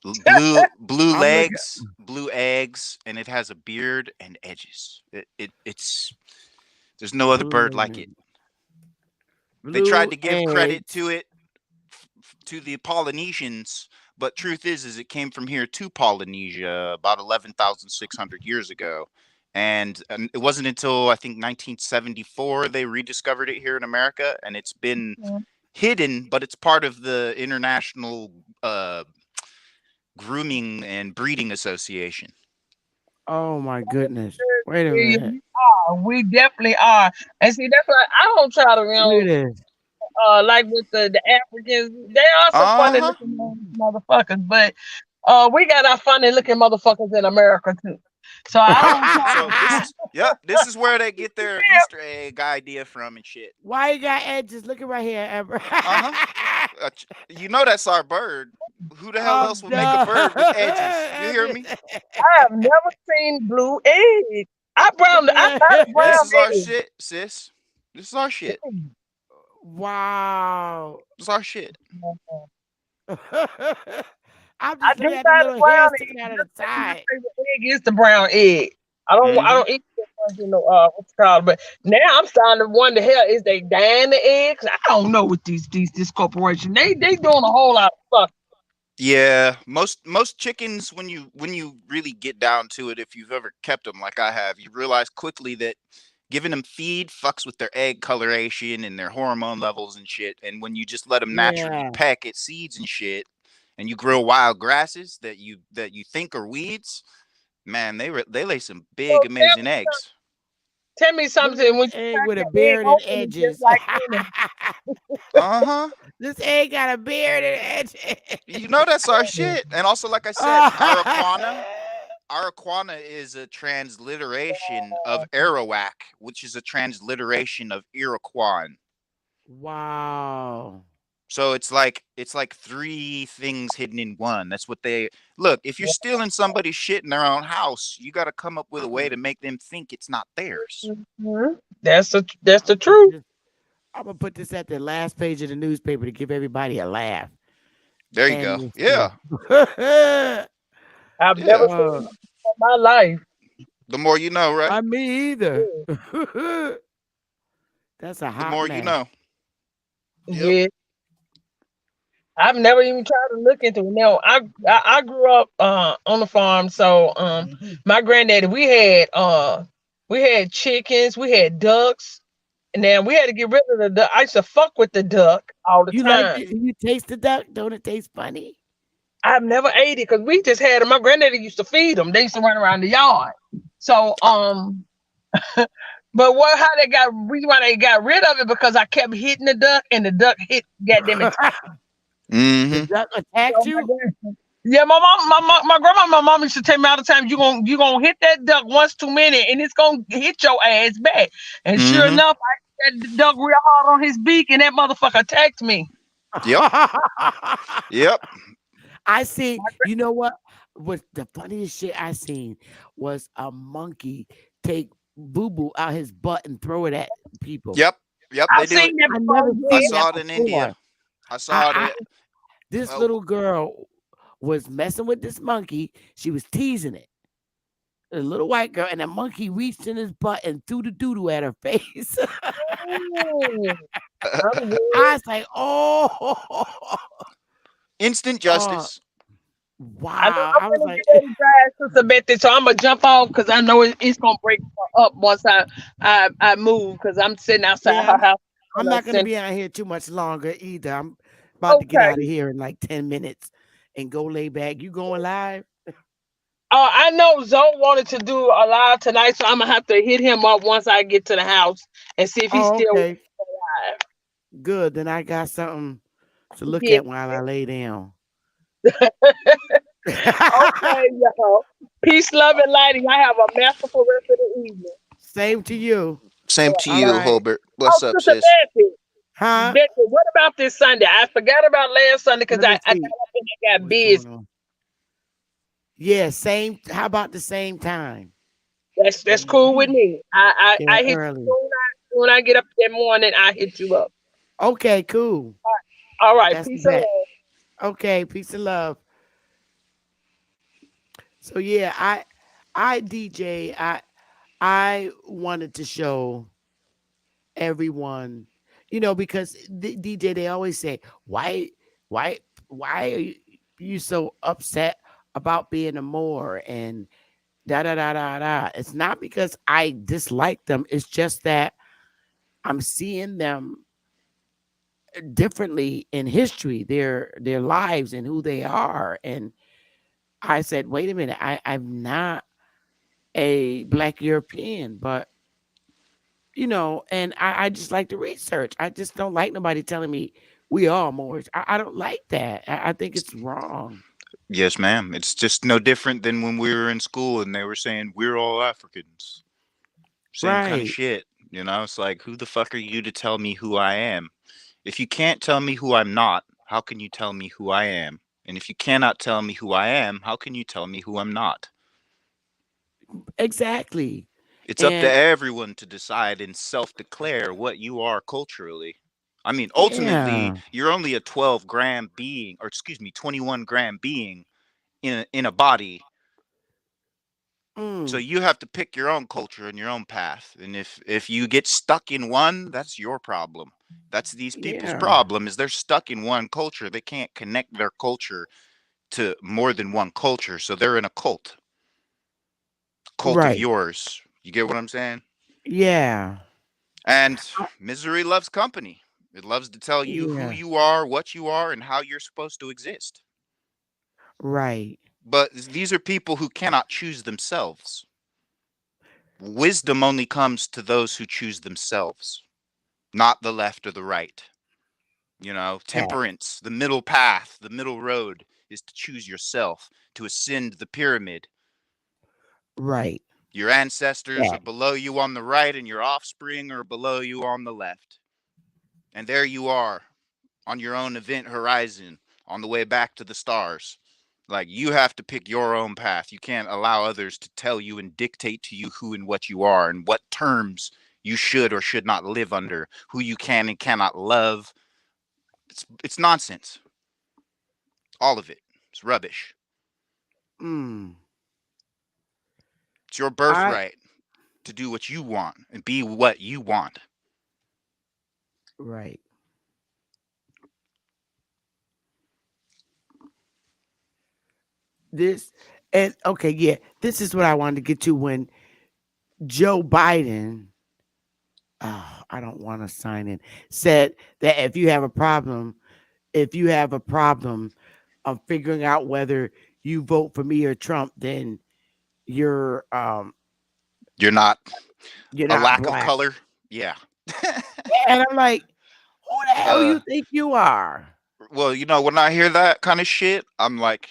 blue I'm looking. legs, blue eggs, and it has a beard and edges. It's there's no other bird like it. Blue, They tried blue to give credit to eggs. it to the Polynesians, but truth is it came from here to Polynesia about 11,600 years ago. And it wasn't until I think 1974 they rediscovered it here in America, and it's been hidden, but it's part of the International Grooming and Breeding Association. Oh my goodness. Wait a Yeah, minute. we definitely are. And see, that's why I don't try to, Look at this. like with the Africans, they are some funny Uh-huh. looking motherfuckers, but we got our funny looking motherfuckers in America too. So I don't try So this is where they get their Easter egg idea from and shit. Why you got edges? Look at right here, Amber. Uh-huh. You know that's our bird. Who the hell I'm else would make a bird with edges? You hear me? done. I have never seen blue eggs. I got a brown This is our egg. shit, sis. This is our shit. Wow. This is our shit. I'm I just do looking at the got a little hair brown sticking egg. out of the My side. favorite egg is the brown egg. I Mm-hmm. don't eat the ones in the what's it called, but now I'm starting to wonder, hell, is they dying the eggs? I don't know with this corporation. They doing a whole lot of stuff. Yeah, most chickens when you really get down to it, if you've ever kept them like I have, you realize quickly that giving them feed fucks with their egg coloration and their hormone levels and shit. And when you just let them naturally Yeah. peck at seeds and shit, and you grow wild grasses that you think are weeds, man, they lay some So big amazing eggs. tell me Look at something. When this you egg crack with a the egg beard and open, it's just edges. like any. Uh huh. This egg got a beard and edges. You know that's our shit. And also, like I said, Araquana is a transliteration of Arawak, which is a transliteration of Iroquois. Wow. So it's like three things hidden in one. That's what they look. If you're stealing somebody's shit in their own house, you got to come up with a way to make them think it's not theirs. Mhm. That's the I'm truth. gonna put this at the last page of the newspaper to give everybody a laugh. There you go. And Yeah, I've never yeah. seen it in my life. The more you know, right? I me either. That's a The hot more you mess. know. Yep. Yeah, I've never even tried to look into it. Now, I grew up on the farm, so my granddaddy we had chickens, we had ducks, and then we had to get rid of the duck. I used to fuck with the duck all the You like time. it? You taste the duck? Don't it taste funny? I've never ate it because we just had them. My granddaddy used to feed them. They used to run around the yard. So Uh, but how they got reason why they got rid of it because I kept hitting the duck and the duck hit goddamn it. The mm-hmm. duck attacked you? Yeah, my grandma, my mom used to tell me all the time, you gonna hit that duck once too many, and it's gonna hit your ass back. And sure Mm-hmm. enough, I hit that duck real hard on his beak, and that motherfucker attacked me. Yep. Yep. I see. You know what? What the funniest shit I seen was a monkey take boo boo out his butt and throw it at people. Yep. Yep. They I've do it. seen that I before. never I seen saw that it in India. before. I saw I it. this Oh, little girl was messing with this monkey. She was teasing it. A little white girl, and the monkey reached in his butt and threw the doo doo at her face. Mm, I'm good. I was like, oh, instant oh, justice. I know wow. I'm I was gonna like, get ready to drive Sister Bethy, so I'm gonna jump off because I know it's gonna break her up once I move because I'm sitting outside yeah, her house. I'm And I not gonna sent, be out here too much longer either. I'm about to get okay. out of here in like 10 minutes and go lay back. You going live? I know Zoe wanted to do a live tonight, so I'm gonna have to hit him up once I get to the house and see if he's Oh, still okay. alive. Good. Then I got something to look Yeah. at while I lay down. Okay, y'all. Peace, love, and light. And y'all have a masterful rest of the evening. Same to you. Same to All you, right. Holbert. Oh, What's up, Sister sis? Betty. Huh? Betty, what about this Sunday? I forgot about last Sunday because Let me I got see up and I got what's going busy. on. Yeah, same. How about the same time? That's cool with me. Yeah, I hit you early. soon I get up that morning. I hit you up. Okay, cool. All right, That's the peace and bet. love. Okay, peace and love. So yeah, I DJ. I wanted to show everyone, because the DJ, they always say, why, why are you so upset about being a Moor and da da da da da. It's not because I dislike them. It's just that I'm seeing them differently in history, their lives and who they are. And I said, wait a minute, I'm not a black European, but and I just like to research. I just don't like nobody telling me we are Moors. I don't like that. I think it's wrong. Yes, ma'am. It's just no different than when we were in school and they were saying we're all Africans. Same kind of Right. shit. It's like, who the fuck are you to tell me who I am? If you can't tell me who I'm not, how can you tell me who I am? And if you cannot tell me who I am, how can you tell me who I'm not? Exactly. It's up to And everyone to decide and self declare what you are culturally. I mean, ultimately, yeah. you're only a 12-gram being, or excuse me, 21-gram being in a body. So Mm, you have to pick your own culture and your own path. And if you get stuck in one, that's your problem. That's these people's yeah. problem is they're stuck in one culture. They can't connect their culture to more than one culture. So they're in a cult of Right. yours. You get what I'm saying? Yeah. And I- misery loves company. It loves to tell you who yeah. you are, what you are, and how you're supposed to exist. Right. But these are people who cannot choose themselves. Wisdom only comes to those who choose themselves, not the left or the right. Fact. Temperance, the middle path, the middle road is to choose yourself, to ascend the pyramid. Right. Your ancestors are Fact. below you on the right, and your offspring are below you on the left. And there you are on your own event horizon on the way back to the stars. Like, you have to pick your own path. You can't allow others to tell you and dictate to you who and what you are and what terms you should or should not live under, who you can and cannot love. It's nonsense. All of it. It's rubbish. Mm. It's your I birthright to do what you want and be what you want. right. This and okay, yeah. This is what I wanted to get to when Joe Biden, oh, I don't want to sign in, said that if you have a problem of figuring out whether you vote for me or Trump, then you're um You're not you're a not lack of black. color. Yeah. And I'm like, who the hell uh you think you are? well, when I hear that kind of shit, I'm like,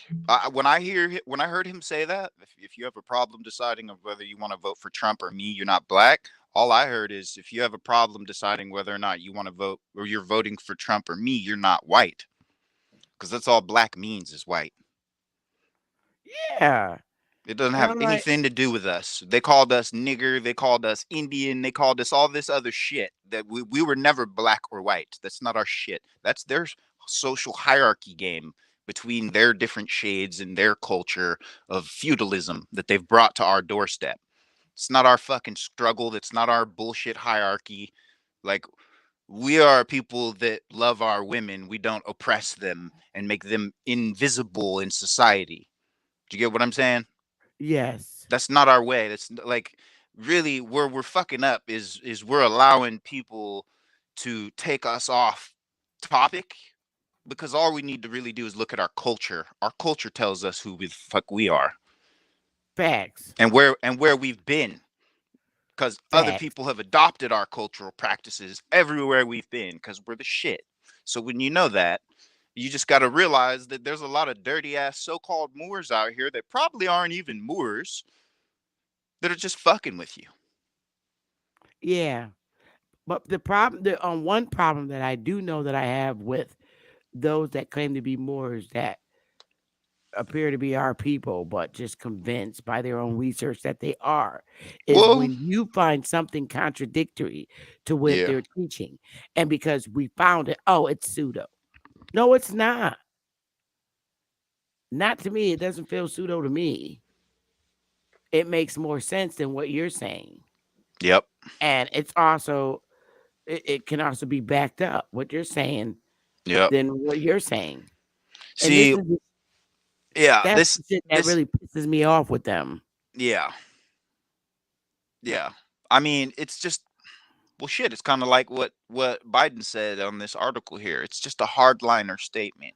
when I heard him say that, if you have a problem deciding of whether you want to vote for Trump or me, you're not black. All I heard is, if you have a problem deciding whether or not you want to vote or you're voting for Trump or me, you're not white, because that's all black means is white. Yeah. It doesn't And have I'm like, anything to do with us. They called us nigger. They called us Indian. They called us all this other shit that we were never black or white. That's not our shit. That's their social hierarchy game between their different shades and their culture of feudalism that they've brought to our doorstep. It's not our fucking struggle. That's not our bullshit hierarchy. Like, we are people that love our women. We don't oppress them and make them invisible in society. Do you get what I'm saying? yes. That's not our way. That's like, really where we're fucking up is we're allowing people to take us off topic, because all we need to really do is look at our culture. Our culture tells us who the fuck we are Facts. and where we've been, because other Facts. people have adopted our cultural practices everywhere we've been because we're the shit. So when you know that, You just got to realize that there's a lot of dirty ass so-called Moors out here that probably aren't even Moors that are just fucking with you. Yeah. But the problem, one problem that I do know that I have with those that claim to be Moors that appear to be our people, but just convinced by their own research that they are, is Well, when you find something contradictory to what yeah, they're teaching. And because we found it, oh, it's pseudo. No, it's not. Not to me. It doesn't feel pseudo to me. It makes more sense than what you're saying. yep, And it's also, it can also be backed up, what you're saying, yep. than what you're saying. And See, yeah, that's the shit that this, really pisses me off with them. yeah, yeah. I mean, it's just well, shit. It's kind of like what Biden said on this article here. It's just a hardliner statement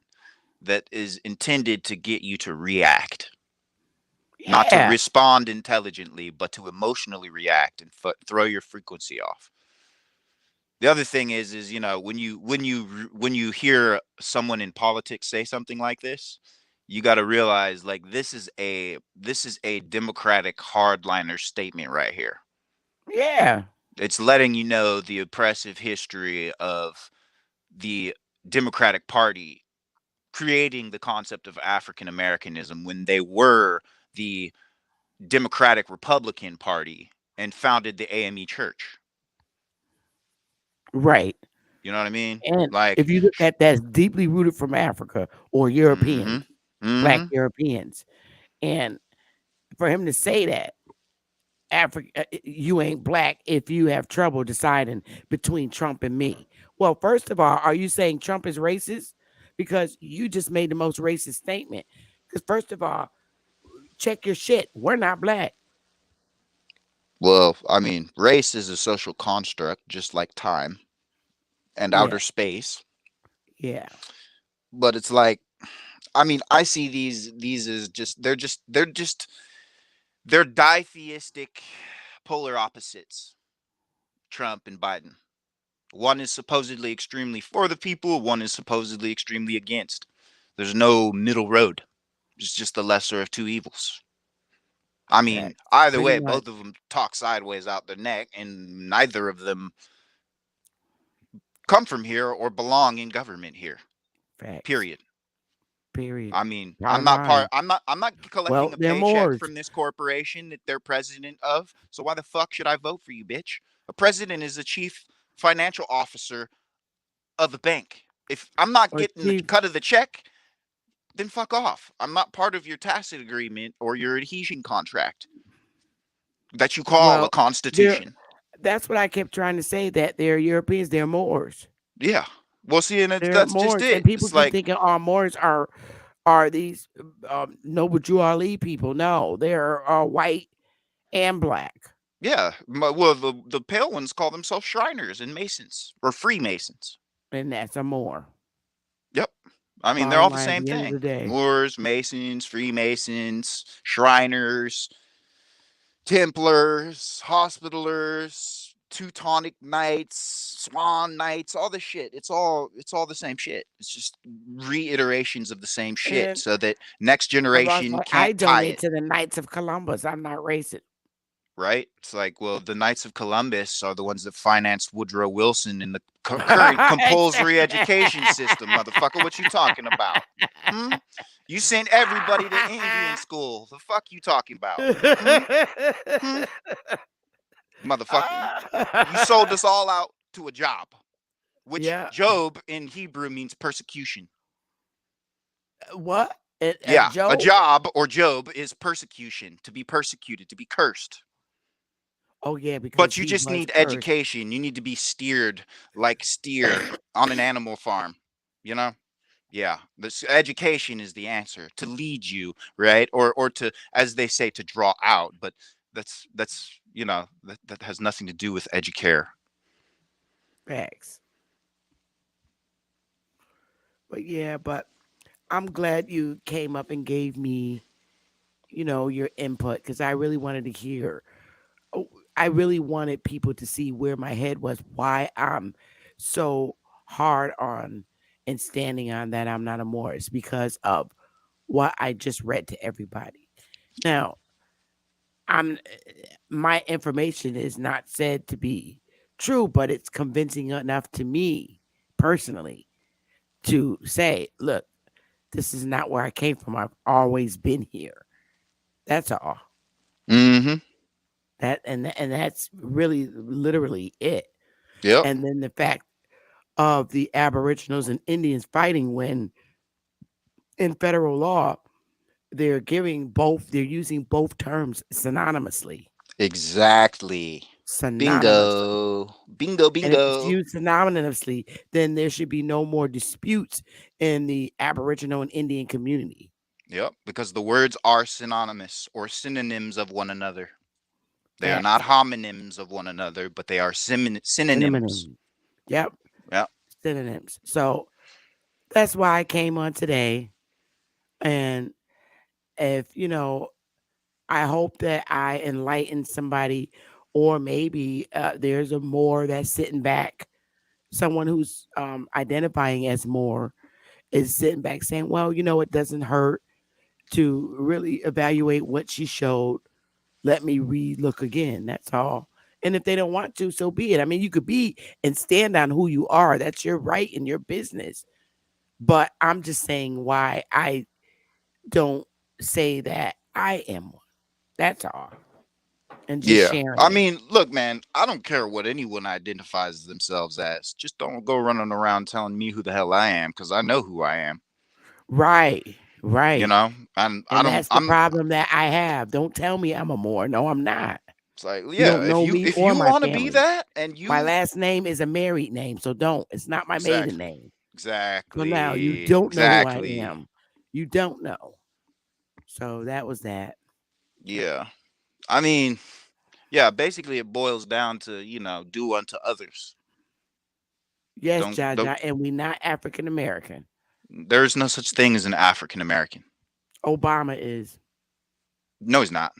that is intended to get you to react, not to Yeah. respond intelligently, but to emotionally react and throw your frequency off. The other thing is when you hear someone in politics say something like this, you got to realize like this is a democratic hardliner statement right here. Yeah. It's letting you know the oppressive history of the Democratic Party creating the concept of African Americanism when they were the Democratic Republican Party and founded the AME Church. Right. You know what I mean? And Like, if you look at that's deeply rooted from Africa or mm-hmm, Europeans, black mm-hmm. Europeans. And for him to say that Africa, you ain't black if you have trouble deciding between Trump and me. Well, first of all, are you saying Trump is racist? Because you just made the most racist statement. Because first of all, check your shit. We're not black. Well, I mean, race is a social construct, just like time and Yeah. outer space. Yeah. But it's like, I mean, I see these as they're ditheistic polar opposites. Trump and Biden. One is supposedly extremely for the people, one is supposedly extremely against. There's no middle road. It's just the lesser of two evils. I mean, Facts. either Pretty way, much. both of them talk sideways out their neck, and neither of them come from here or belong in government here. Facts. Period. Period. I mean, I'm Bottom not part. line. I'm not Well, collecting a they're paycheck Moors. from this corporation that they're president of. So why the fuck should I vote for you, bitch? A president is the chief financial officer of the bank. If I'm not Or getting the chief. cut of the check, then fuck off. I'm not part of your tacit agreement or your adhesion contract that you call a Well, they're constitution. that's what I kept trying to say, that they're Europeans, they're Moors. Yeah. Well, see, and They're that's just Moors. And it. people It's keep like, thinking, oh, Moors are these Noble Drew Ali people. No, they're white and black. yeah. Well, the pale ones call themselves Shriners and Masons or Freemasons. And that's a Moor. Yep. I mean, they're Bottom all the line, at same the end of the thing. day. Moors, Masons, Freemasons, Shriners, Templars, Hospitalers, Teutonic Knights, Swan Knights, all this shit. It's all the same shit. It's just reiterations of the same shit And so that next I was generation like, I can't tie donate it, to the Knights of Columbus. I'm not racist. right? It's like, well, the Knights of Columbus are the ones that financed Woodrow Wilson in the current compulsory education system, motherfucker. What you talking about? Hmm? You sent everybody to Indian school. The fuck you talking about? Hmm? Hmm? Motherfucker. You sold us all out to a job, which Yeah. Job in Hebrew means persecution. What? Yeah, a Joe? job or Job is persecution, to be persecuted, to be cursed. Oh yeah, because But you he just was need cursed. education. You need to be steered like steer on an animal farm, you know? Yeah, this education is the answer to lead you, right? Or to, as they say, to draw out, but that has nothing to do with educare. Facts. But yeah, but I'm glad you came up and gave me, your input because I really wanted to hear. Oh, I really wanted people to see where my head was, why I'm so hard on and standing on that I'm not a Moor is because of what I just read to everybody. Now, I'm my information is not said to be true, but it's convincing enough to me personally to say, look, this is not where I came from. I've always been here. That's all. Mm-hmm. And that's really literally it. Yep. And then the fact of the Aboriginals and Indians fighting when in federal law they're using both terms synonymously. Exactly. Synonymously. Bingo. Bingo. And if it's Bingo. used synonymously, then there should be no more disputes in the Aboriginal and Indian community. Yep. Because the words are synonymous or synonyms of one another. They are not Facts. homonyms of one another, but they are synonyms. Synonym. Yep. Yep. Synonyms. So that's why I came on today. And if, I hope that I enlighten somebody, or maybe there's a more that's sitting back, someone who's identifying as more is sitting back saying, well, it doesn't hurt to really evaluate what she showed. Let me re-look again. That's all. And if they don't want to, so be it. I mean, you could be and stand on who you are. That's your right and your business. But I'm just saying why I don't say that I am one. That's all. And just Yeah. sharing I it. mean, look, man, I don't care what anyone identifies themselves as. Just don't go running around telling me who the hell I am because I know who I am. Right. You Right. know? And I And don't, that's the I'm, problem that I have. Don't tell me I'm a Moor. No, I'm not. it's like, You yeah, don't know me if or you my want to be family. that and My you, last name is a married name, so don't. It's not my maiden exactly, name. So now you exactly, don't know who I exactly. am. You don't know. So that was that. Yeah. I mean, yeah, basically it boils down to, do unto others. Yes, Don't, Jaja, and we not African American. there's no such thing as an African American. Obama is. No, he's not.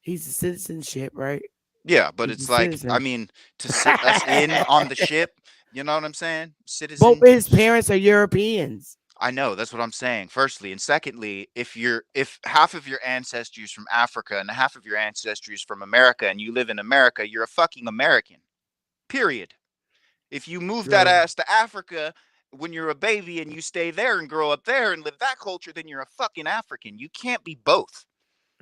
He's a citizenship, right? Yeah, but He's a it's like, I citizen. mean, to sit us in on the ship, you know what I'm saying? Both of his Citizens. parents are Europeans. I know, that's what I'm saying. Firstly, and secondly, if half of your ancestry is from Africa and half of your ancestry is from America and you live in America, you're a fucking American. Period. If you move that True. ass to Africa when you're a baby and you stay there and grow up there and live that culture, then you're a fucking African. You can't be both.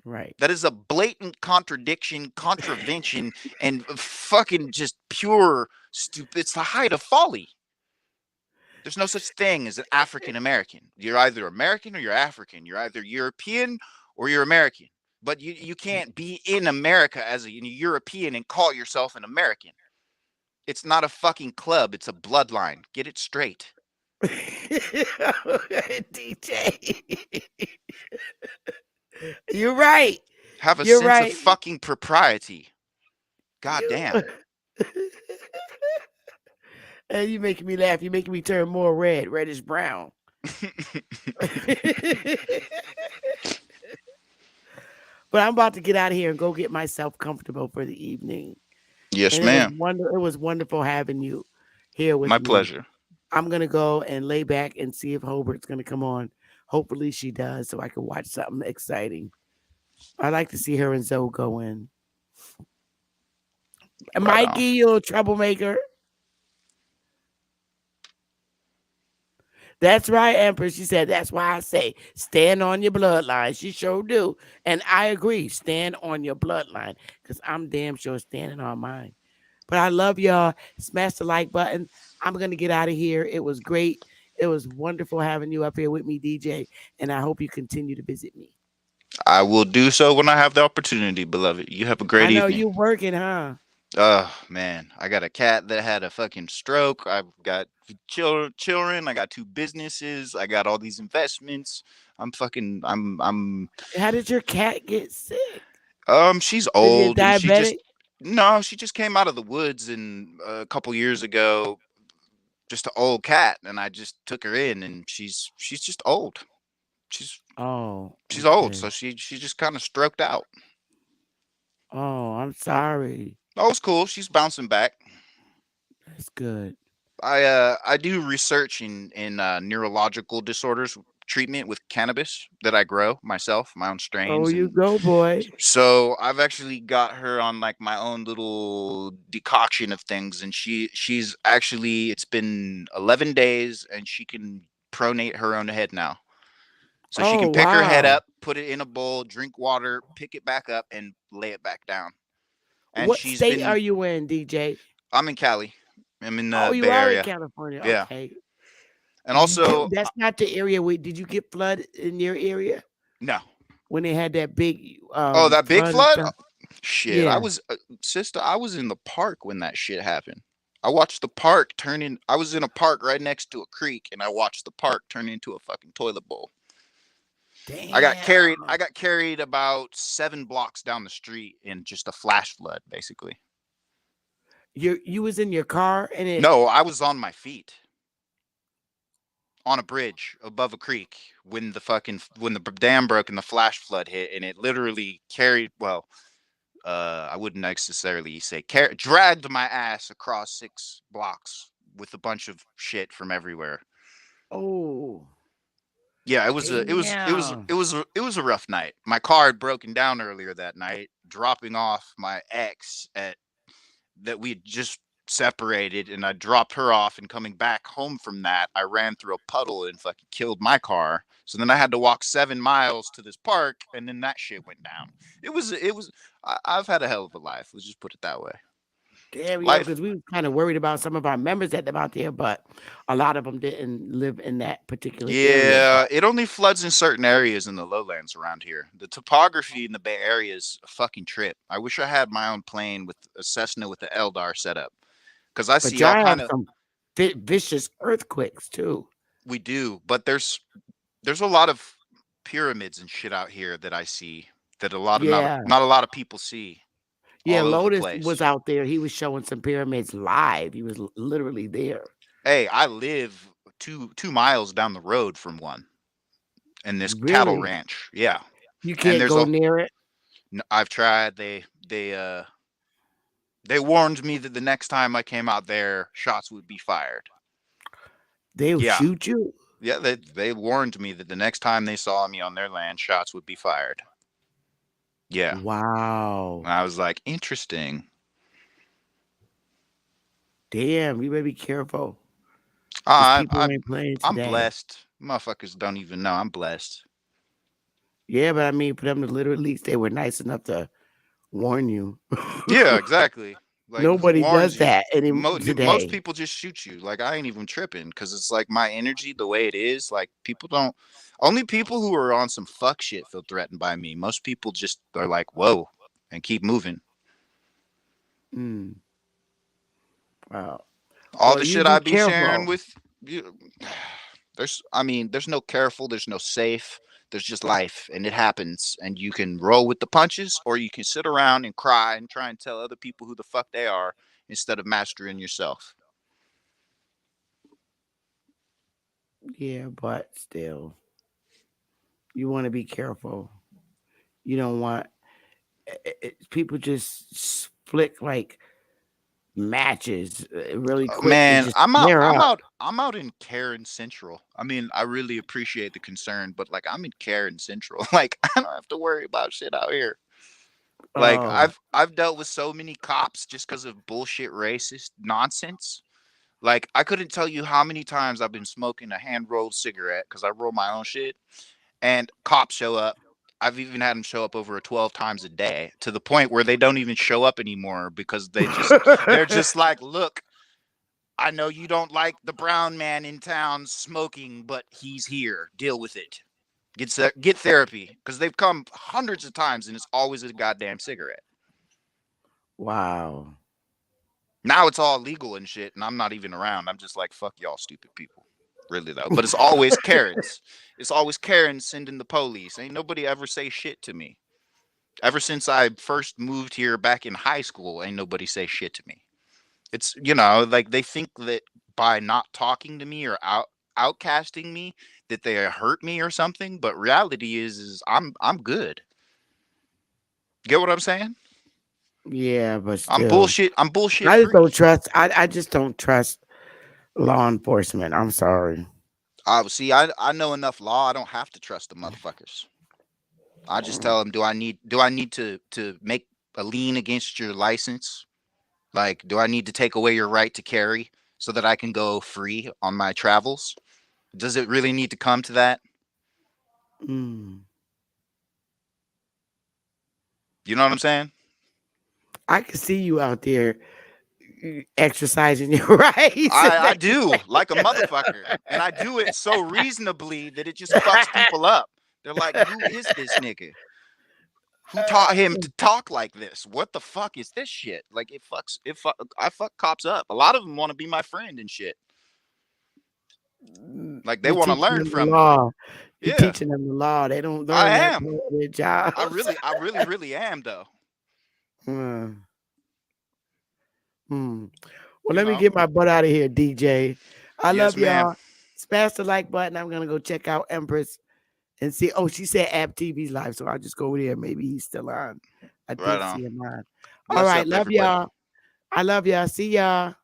Right. That is a blatant contradiction, contravention, and fucking just pure stupid. It's the height of folly. There's no such thing as an African American. You're either American or you're African. You're either European or you're American. But you can't be in America as a European and call yourself an American. It's not a fucking club. It's a bloodline. Get it straight. DJ. You're right. Have a You're sense of right. fucking propriety. God You damn. and you making me laugh. You're making me turn more red, reddish brown. But I'm about to get out of here and go get myself comfortable for the evening. Yes, And it was ma'am. wonderful having you here My with me. pleasure. I'm gonna go and lay back and see if Hobart's gonna come on. Hopefully she does, so I can watch something exciting. I like to see her and Zoe go in. And Right on. Mikey, you little troublemaker. That's right, Empress. She said, that's why I say stand on your bloodline. She sure do. And I agree. Stand on your bloodline. Because I'm damn sure standing on mine. But I love y'all. Smash the like button. I'm going to get out of here. It was great. It was wonderful having you up here with me, DJ. And I hope you continue to visit me. I will do so when I have the opportunity, beloved. You have a I great know evening. you're working, huh? Oh man, I got a cat that had a fucking stroke. I've got children. I got two businesses. I got all these investments. I'm. How did your cat get sick? She's Is it old and she diabetic? just no, she just came out of the woods and a couple years ago. Just an old cat, and I just took her in, and she's just old. She's Oh, she's old, okay. so she just kind of stroked out. Oh, I'm sorry. Oh, it's cool. She's bouncing back. That's good. I do research in neurological disorders treatment with cannabis that I grow myself, my own Oh, strains, you and go, boy. so I've actually got her on like my own little decoction of things, and she's actually it's been 11 days, and she can pronate her own head now. So she Oh, can pick her head wow. up, put it in a bowl, drink water, pick it back up, and lay it back down. And What she's state are been you in, DJ? I'm in Cali. I'm in Oh, the you Bay are in Area. California. Yeah. Okay. And also That's not the area where did you get flood in your area no. when they had that big Oh, that big flood and flood? stuff? Shit, I Yeah. was sister. I was in the park when that shit happened. I watched the park turn in. I was in a park right next to a creek, and I watched the park turn into a fucking toilet bowl. I got carried. Damn. I got carried about 7 blocks down the street in just a flash flood, basically. You was in your car and it No, I was on my feet on a bridge above a creek when the dam broke and the flash flood hit, and it literally carried. Well, I wouldn't necessarily say dragged my ass across 6 blocks with a bunch of shit from everywhere. oh Yeah, damn. it was a rough night. My car had broken down earlier that night, dropping off my ex at that we had just separated, and I dropped her off, and coming back home from that, I ran through a puddle and fucking killed my car. So then I had to walk 7 miles to this park, and then that shit went down. It was I've had a hell of a life. Let's just put it that way. Damn, yeah, Life. because we were kind of worried about some of our members that live out there, but a lot of them didn't live in that particular area. Yeah, But it only floods in certain areas in the lowlands around here. The topography in the Bay Area is a fucking trip. I wish I had my own plane with a Cessna with the Eldar setup, because I but see all y'all kind have of. some vicious earthquakes too. We do, but there's a lot of pyramids and shit out here that I see that a lot of Yeah. not a lot of people see Yeah, all over the Lotus place. was out there. He was showing some pyramids live. He was literally there. Hey, I live two miles down the road from one in this cattle Really? ranch. Yeah, You and can't there's go a. near it. I've tried. They warned me that the next time I came out there, shots would be fired. They'll Yeah, shoot you. yeah. They warned me that the next time they saw me on their land, shots would be fired. Yeah, Wow. and I was like, interesting. Damn, you better be careful. Because I, people I, ain't playing I'm today. blessed. Motherfuckers don't even know I'm blessed. Yeah, but I mean, for them to literally, at least they were nice enough to warn you. Yeah, exactly. Like, who Nobody does warns you? that Most today. people just shoot you. Like, I ain't even tripping because it's like my energy, the way it is. Like, people don't. Only people who are on some fuck shit feel threatened by me. Most people just are like, whoa, and keep moving. Mm, wow. All Well, the you shit be I be sharing careful. with you, there's no careful, there's no safe, there's just life, and it happens, and you can roll with the punches, or you can sit around and cry and try and tell other people who the fuck they are instead of mastering yourself. Yeah, but still, you want to be careful. You don't want people just flick like matches really quick and Man, just flare up. I'm out in Karen Central. I mean, I really appreciate the concern, but like I'm in Karen Central. Like I don't have to worry about shit out here. Like Oh, I've dealt with so many cops just because of bullshit racist nonsense. Like I couldn't tell you how many times I've been smoking a hand rolled cigarette because I roll my own shit, and cops show up. I've even had them show up over 12 times a day to the point where they don't even show up anymore because they're just like, look, I know you don't like the brown man in town smoking, but he's here. Deal with it. Get therapy because they've come hundreds of times and it's always a goddamn cigarette. wow. Now it's all legal and shit, and I'm not even around. I'm just like, fuck y'all, stupid people. Really though, but it's always Karens. It's always Karens sending the police. Ain't nobody ever say shit to me. Ever since I first moved here back in high school, ain't nobody say shit to me. It's like they think that by not talking to me or outcasting me that they hurt me or something, but reality is I'm good. Get what I'm saying? Yeah, but still, I'm bullshit I just free. don't trust. I just don't trust. Law enforcement. I'm sorry. See, I know enough law. I don't have to trust the motherfuckers. I just tell them, do I need to make a lien against your license? Like, do I need to take away your right to carry so that I can go free on my travels? Does it really need to come to that? Mm. You know what I'm saying? I can see you out there exercising your rights. I do, like a motherfucker, and I do it so reasonably that it just fucks people up. They're like, "Who is this nigga? Who taught him to talk like this? What the fuck is this shit?" Like I fuck cops up. A lot of them want to be my friend and shit. Like they You're want to teaching learn them the from me. law. You're Yeah, teaching them the law. They don't I learn that am. part of their jobs. I really am though. Mm. Hmm. Well, You let me know. get my butt out of here, DJ. I Yes, love ma'am. y'all. Smash the like button. I'm gonna go check out Empress and see. Oh, she said App TV's live, so I'll just go over there. Maybe he's still on. I Right did on. see him on. All Bless right, up, love everybody. y'all. I love y'all. See y'all.